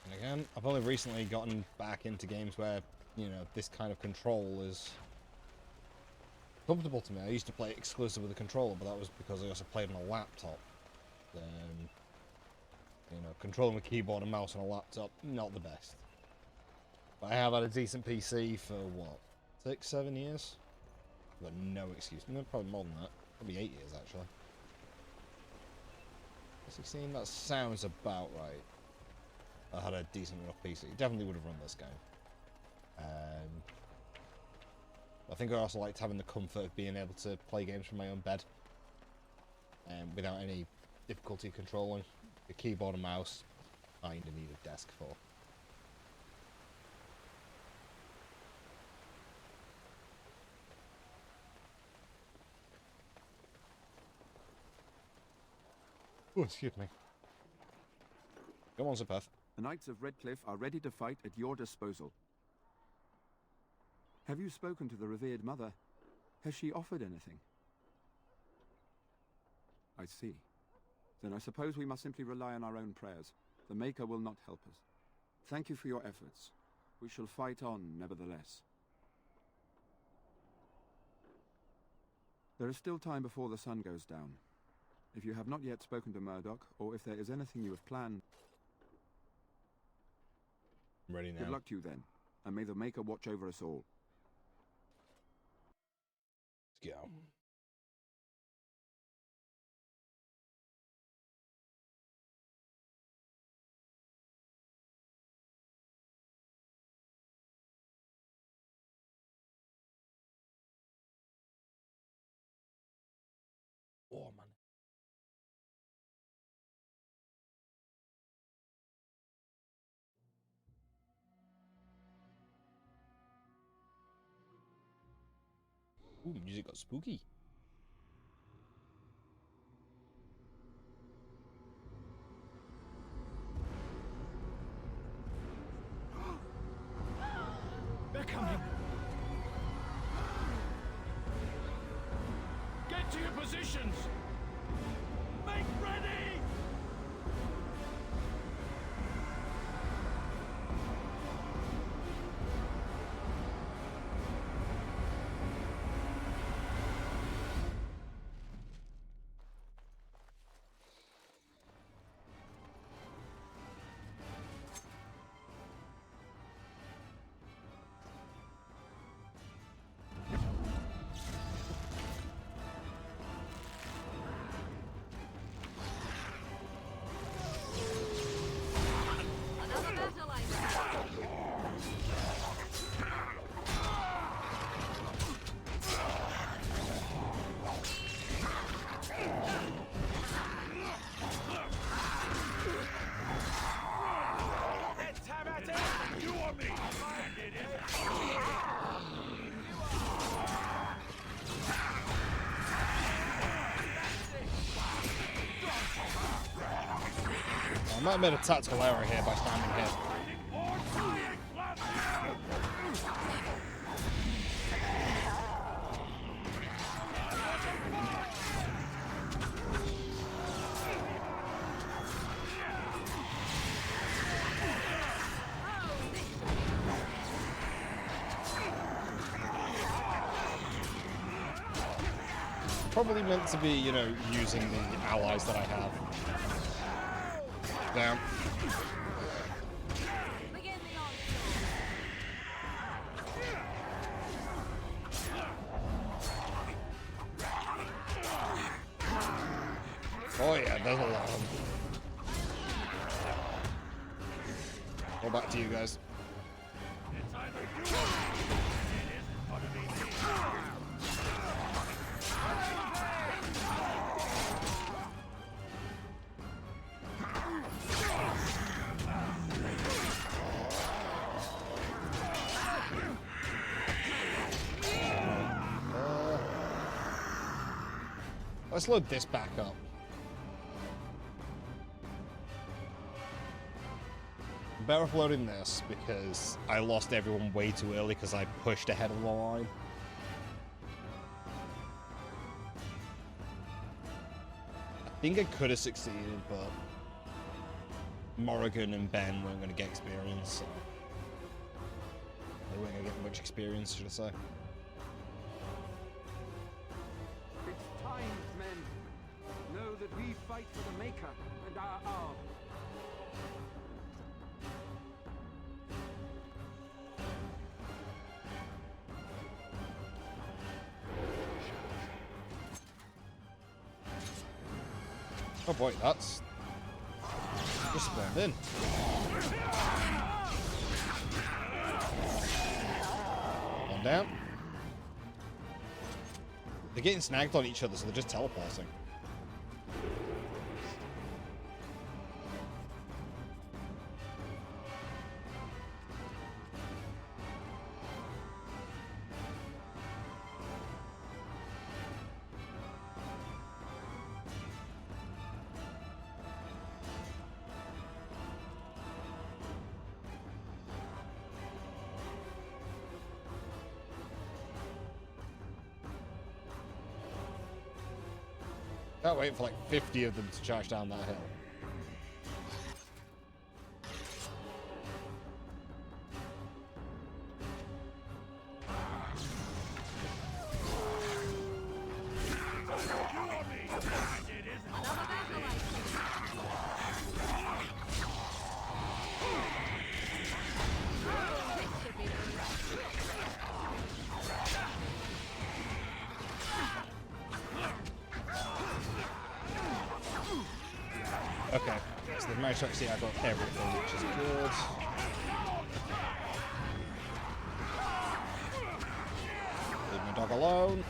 And again, I've only recently gotten back into games where, you know, this kind of control is comfortable to me. I used to play it exclusive with a controller, but that was because I also played on a laptop. You know, controlling with keyboard and mouse on a laptop, not the best. But I have had a decent PC for, what, 6, 7 years? I've got no excuse. No, probably more than that. Probably 8 years, actually. 16, that sounds about right. I had a decent enough PC. Definitely would have run this game. I think I also liked having the comfort of being able to play games from my own bed. Without any difficulty controlling. The keyboard and mouse, I kind of need a desk for. Oh, excuse me. Come on, Sir Perth. The Knights of Redcliffe are ready to fight at your disposal. Have you spoken to the revered mother? Has she offered anything? I see. Then I suppose we must simply rely on our own prayers. The Maker will not help us. Thank you for your efforts. We shall fight on, nevertheless. There is still time before the sun goes down. If you have not yet spoken to Murdoch, or if there is anything you have planned... I'm ready now. Good luck to you then, and may the Maker watch over us all. Let's go. Oh, man. Ooh, music got spooky. They're coming! Get to your positions! Make ready! I might have made a tactical error here by standing here. Probably meant to be, you know, using the allies that I have. Down. Oh yeah, there's a lot of them. Go back to you guys. Let's load this back up. I'm better off loading this because I lost everyone way too early because I pushed ahead of the line. I think I could have succeeded, but Morrigan and Ben weren't going to get experience, so they weren't going to get much experience, should I say. It's time, men. Know that we fight for the Maker and our arm. Oh boy, that's just spawned in. One down. They're getting snagged on each other, so they're just teleporting. Can't wait for like 50 of them to charge down that hill. Okay, so they've managed to actually I got everything, which is good. Leave my dog alone.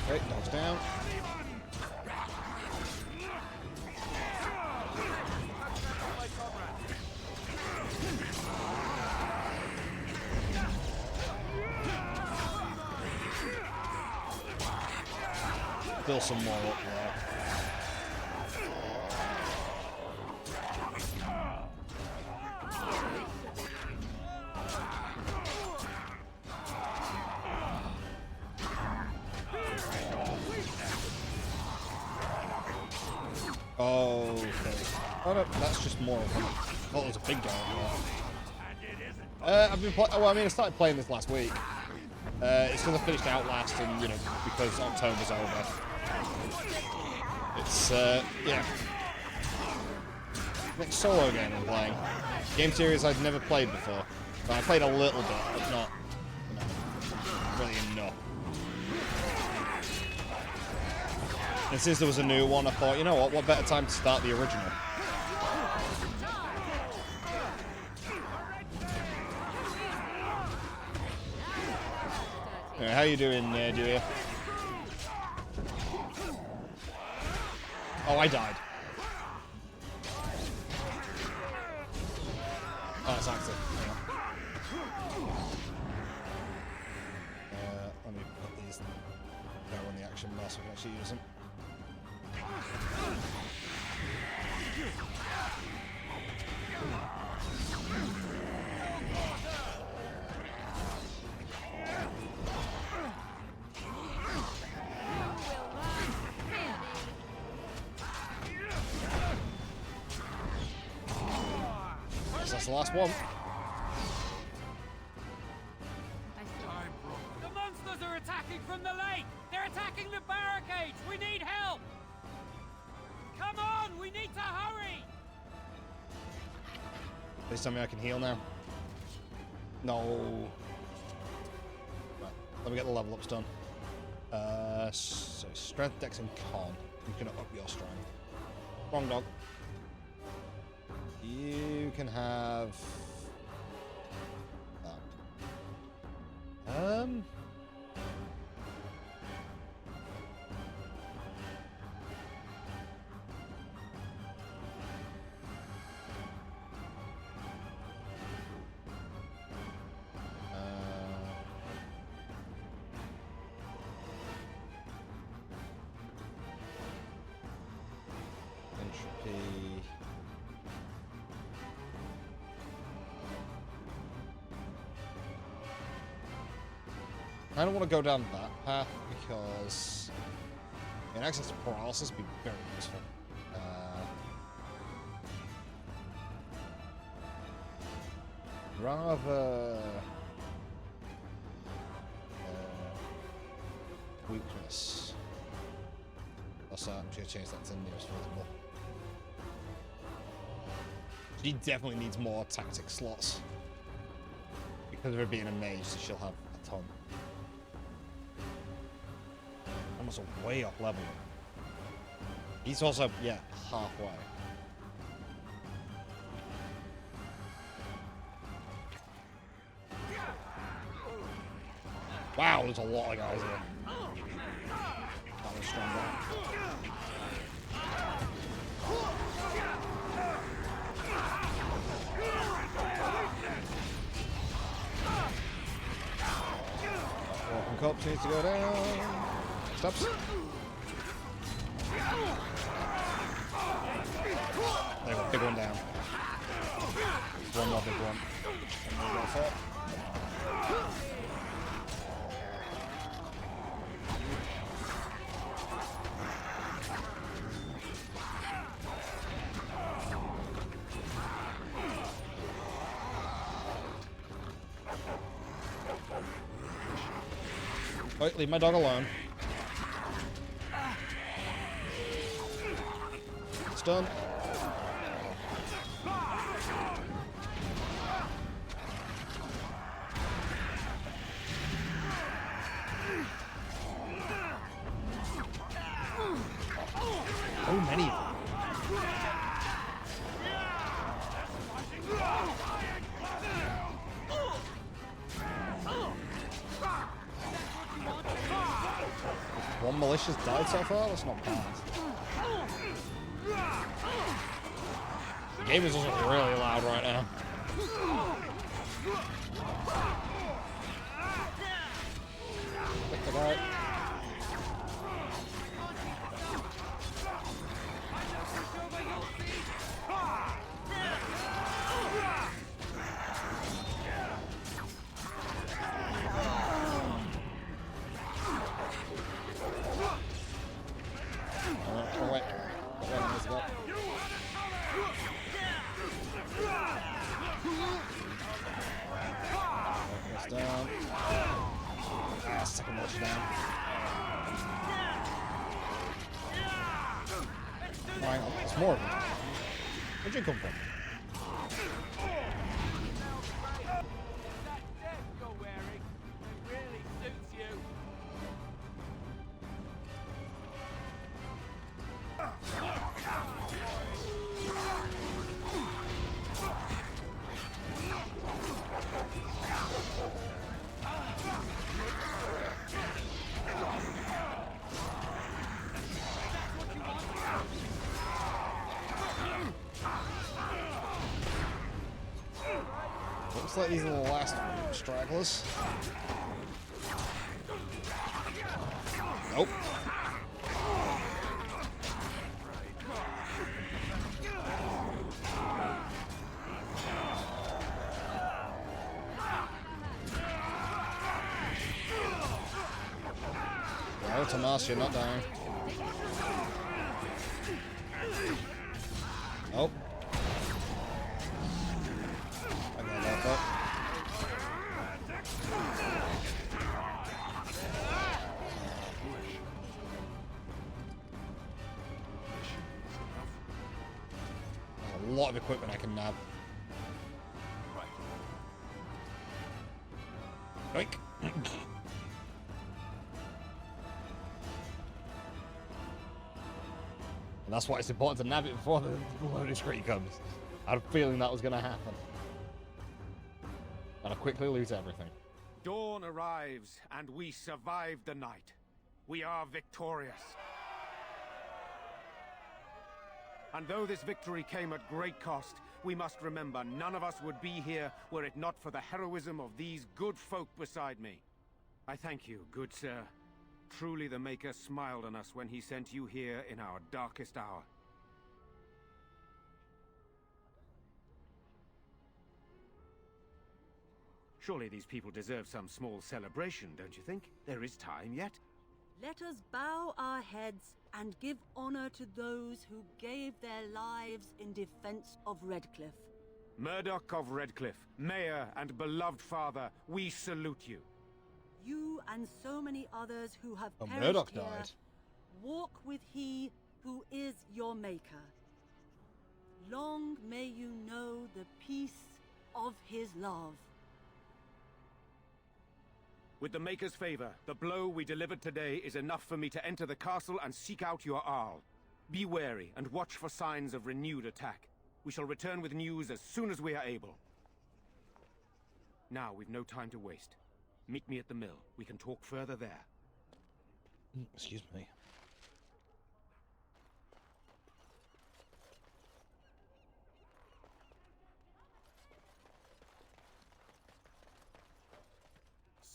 Okay, dog's down. Fill some more up there. Oh, okay. Oh no, that's just more of them. Oh, there's a big guy up there. I've been well, I mean, I started playing this last week. It's because I finished Outlast and, you know, because October's over. It's, yeah. Next solo game I'm playing. Game series I'd never played before. But I played a little bit, but not, you know, really enough. And since there was a new one, I thought, you know what better time to start the original? Anyway, how you doing, Dewey? Oh, I died. Oh, that's active. Let me put these there on the action bar so I can actually use them. the last one. The monsters are attacking from the lake! They're attacking the barricades! We need help! Come on! We need to hurry! Please tell me I can heal now. No. Right, let me get the level ups done. So strength, dex, and con. I'm gonna up your strength. Wrong dog. You can have that. Entropy. I don't want to go down that path because access to paralysis would be very useful. Rather weakness. Also, I'm just gonna change that to nearest visible. She definitely needs more tactic slots because of her being a mage. So she'll have a ton. I'm also way up level. He's also, yeah, halfway. Wow, there's a lot of guys here. That was stronger. Walking corpse needs to go down. Stops. There we go, big one down. One more big one. And we'll go for it. Wait, leave my dog alone. It's done. So many of them. One malicious died so far? That's not bad. The game is also really loud right now. Pick the guy. Down. Ah, second watch down. Fine, there's more of them. Where'd you come from? Looks like these are the last stragglers. Nope. No, Tomas, you're not dying. Nope. lot of equipment I can nab. Right. Yoink. And that's why it's important to nab it before the loading screen comes. I had a feeling that was going to happen. And I quickly lose everything. Dawn arrives, and we survive the night. We are victorious. And though this victory came at great cost, we must remember none of us would be here were it not for the heroism of these good folk beside me. I thank you, good sir. Truly the Maker smiled on us when he sent you here in our darkest hour. Surely these people deserve some small celebration, don't you think? There is time yet. Let us bow our heads and give honor to those who gave their lives in defense of Redcliffe. Murdoch of Redcliffe, Mayor and beloved father, we salute you. You and so many others who have perished Murdoch here, died. walk with he who is your Maker. Long may you know the peace of his love. With the Maker's favor, the blow we delivered today is enough for me to enter the castle and seek out your Arl. Be wary and watch for signs of renewed attack. We shall return with news as soon as we are able. Now, we've no time to waste. Meet me at the mill. We can talk further there. Excuse me.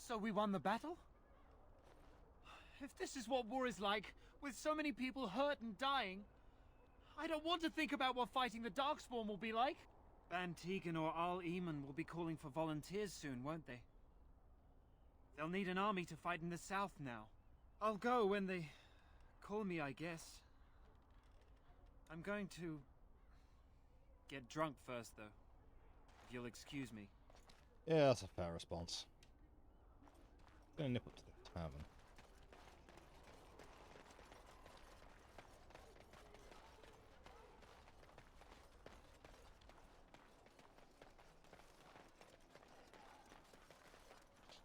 So we won the battle? If this is what war is like, with so many people hurt and dying, I don't want to think about what fighting the Darkspawn will be like. Van Tegan or Al Eamon will be calling for volunteers soon, won't they? They'll need an army to fight in the south now. I'll go when they call me, I guess. I'm going to get drunk first, though. If you'll excuse me. Yeah, that's a fair response. Gonna nip up to the tavern.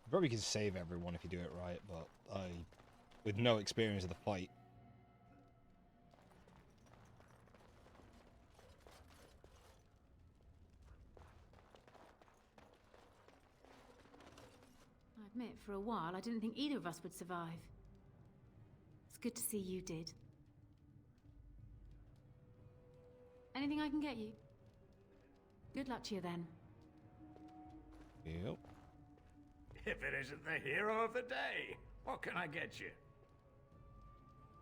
You probably can save everyone if you do it right, but with no experience of the fight. I admit, for a while, I didn't think either of us would survive. It's good to see you did. Anything I can get you? Good luck to you then. Yep. If it isn't the hero of the day, what can I get you?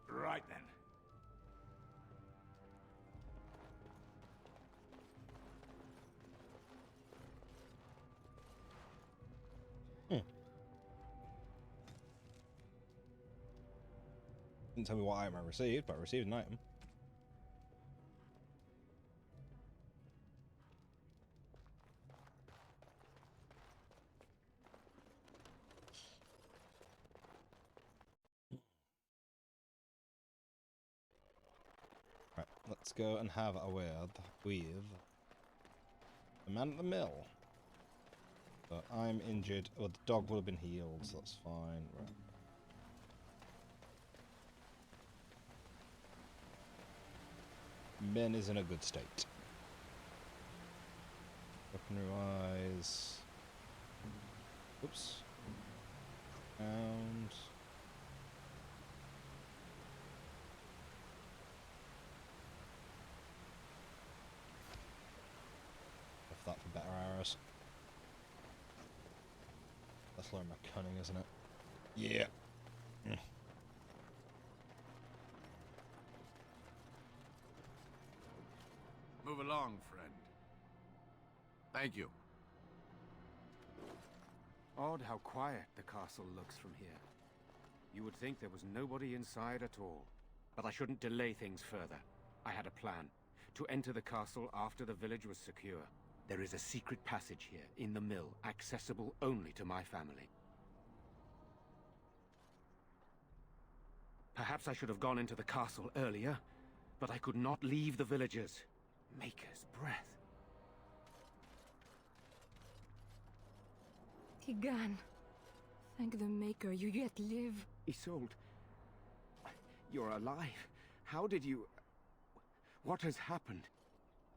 Right then. Didn't tell me what item I received, but I received an item. Right, let's go and have a word with the man at the mill. But I'm injured. Well, the dog will have been healed, so that's fine. Right. Ben is in a good state. Weaponry wise. Oops. And off that for better arrows. That's lowering my cunning, isn't it? Yeah. Move along, friend. Thank you. Odd how quiet the castle looks from here. You would think there was nobody inside at all. But I shouldn't delay things further. I had a plan. To enter the castle after the village was secure. There is a secret passage here, in the mill, accessible only to my family. Perhaps I should have gone into the castle earlier, but I could not leave the villagers. Maker's breath. Tigan, thank the Maker you yet live. Isolde, you're alive. How did you... What has happened?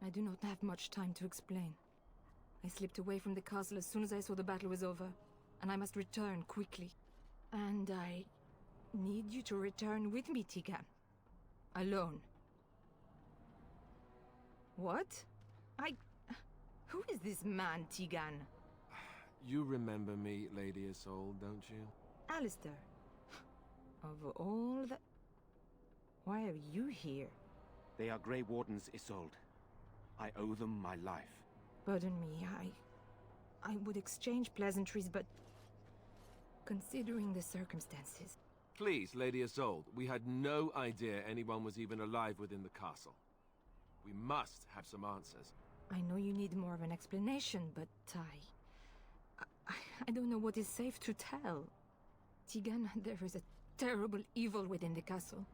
I do not have much time to explain. I slipped away from the castle as soon as I saw the battle was over, and I must return quickly. And I need you to return with me, Tigan. Alone. What? Who is this man, Tigan? You remember me, Lady Isolde, don't you? Alistair. Of all the... Why are you here? They are Grey Wardens, Isolde. I owe them my life. Pardon me, I would exchange pleasantries, but... Considering the circumstances... Please, Lady Isolde, we had no idea anyone was even alive within the castle. We must have some answers. I know you need more of an explanation, but I don't know what is safe to tell. Tigan, there is a terrible evil within the castle.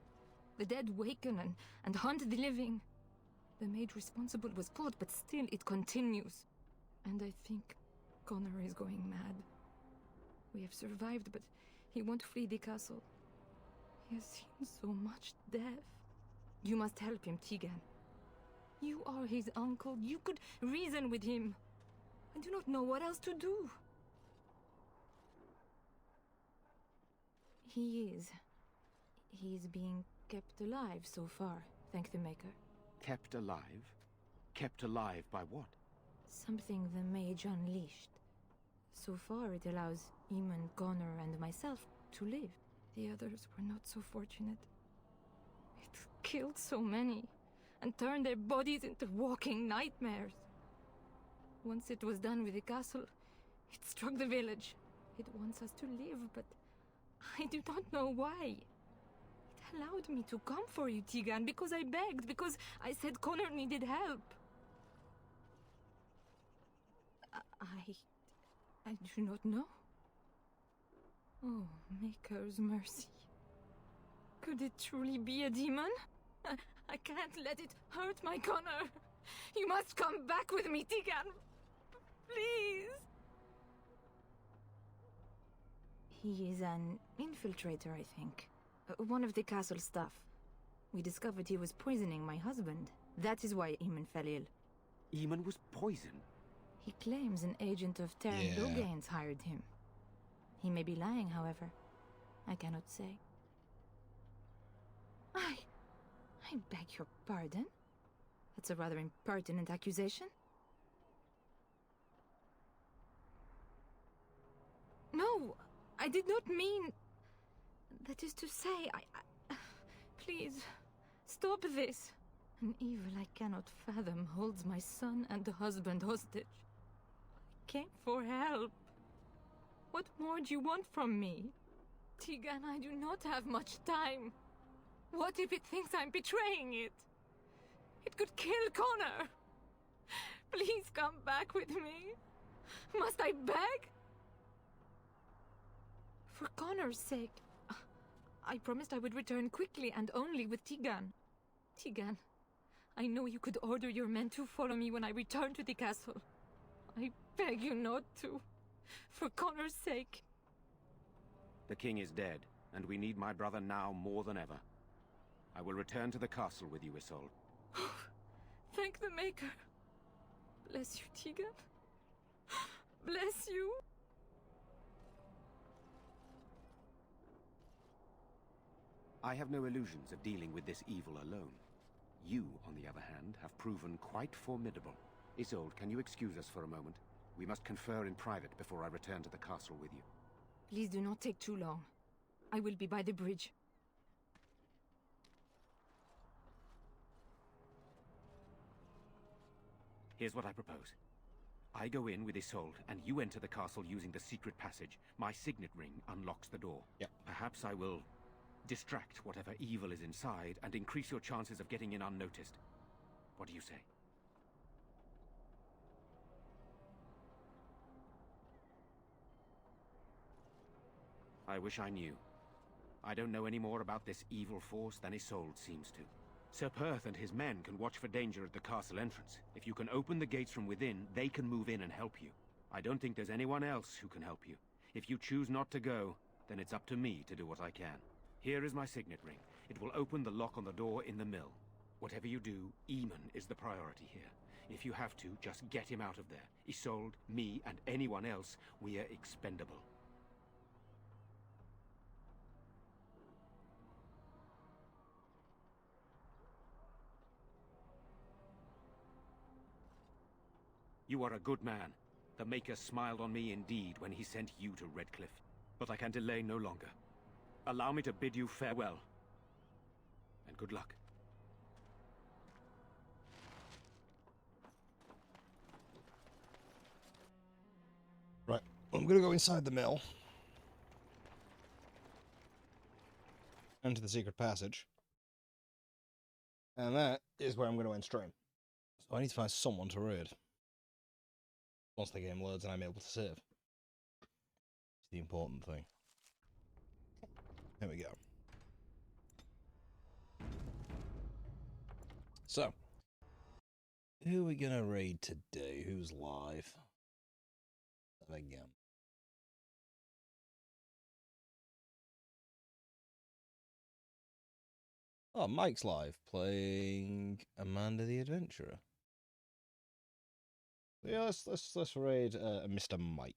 The dead waken and hunt the living. The maid responsible was caught, but still it continues. And I think Connor is going mad. We have survived, but he won't flee the castle. He has seen so much death. You must help him, Tigan. You are his uncle. You could reason with him. I do not know what else to do. He is being kept alive so far, thank the Maker. Kept alive? Kept alive by what? Something the mage unleashed. So far it allows Eamon, Connor, and myself to live. The others were not so fortunate. It killed so many, and turned their bodies into walking nightmares. Once it was done with the castle, it struck the village. It wants us to live, but I do not know why. It allowed me to come for you, Tigan, because I begged, because I said Connor needed help. I do not know. Oh, Maker's mercy. Could it truly be a demon? I can't let it hurt my Connor. You must come back with me, Tigan. Please. He is an infiltrator, I think. One of the castle staff. We discovered he was poisoning my husband. That is why Eamon fell ill. Eamon was poisoned? He claims an agent of Terran Logain's hired him. He may be lying, however. I cannot say. I beg your pardon? That's a rather impertinent accusation. No, I did not mean... That is to say, please, stop this. An evil I cannot fathom holds my son and the husband hostage. I came for help. What more do you want from me? Tigan, I do not have much time. What if it thinks I'm betraying it? It could kill Connor. Please come back with me. Must I beg? For Connor's sake, I promised I would return quickly and only with Tigan. Tigan, I know you could order your men to follow me when I return to the castle. I beg you not to. For Connor's sake. The king is dead, and we need my brother now more than ever. I will return to the castle with you, Isolde. Thank the Maker. Bless you, Tigan. Bless you. I have no illusions of dealing with this evil alone. You, on the other hand, have proven quite formidable. Isolde, can you excuse us for a moment? We must confer in private before I return to the castle with you. Please do not take too long. I will be by the bridge. Here's what I propose. I go in with Isolde, and you enter the castle using the secret passage. My signet ring unlocks the door. Yep. Perhaps I will distract whatever evil is inside and increase your chances of getting in unnoticed. What do you say? I wish I knew. I don't know any more about this evil force than Isolde seems to. Sir Perth and his men can watch for danger at the castle entrance. If you can open the gates from within, they can move in and help you. I don't think there's anyone else who can help you. If you choose not to go, then it's up to me to do what I can. Here is my signet ring. It will open the lock on the door in the mill. Whatever you do, Eamon is the priority here. If you have to, just get him out of there. Isolde, me, and anyone else, we are expendable. You are a good man. The Maker smiled on me indeed when he sent you to Redcliffe. But I can delay no longer. Allow me to bid you farewell. And good luck. Right, I'm gonna go inside the mill. Into the secret passage. And that is where I'm going to end stream. So I need to find someone to raid. Once the game loads and I'm able to save. It's the important thing. There we go. So, who are we going to raid today? Who's live? Again. Oh, Mike's live playing Amanda the Adventurer. Yeah, let's raid Mr. Mike.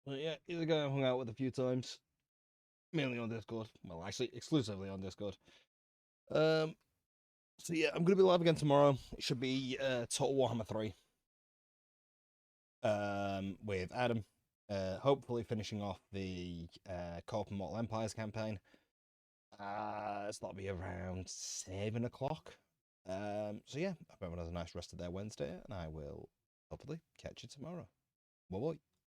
Well, yeah, he's a guy I hung out with a few times, mainly on Discord. Well, actually, exclusively on Discord. So yeah, I'm gonna be live again tomorrow. It should be Total Warhammer 3. With Adam. Hopefully finishing off the Co-op and Mortal Empires campaign. So that'll be around 7 o'clock. So yeah, I hope everyone has a nice rest of their Wednesday, and I will hopefully catch you tomorrow. Bye bye.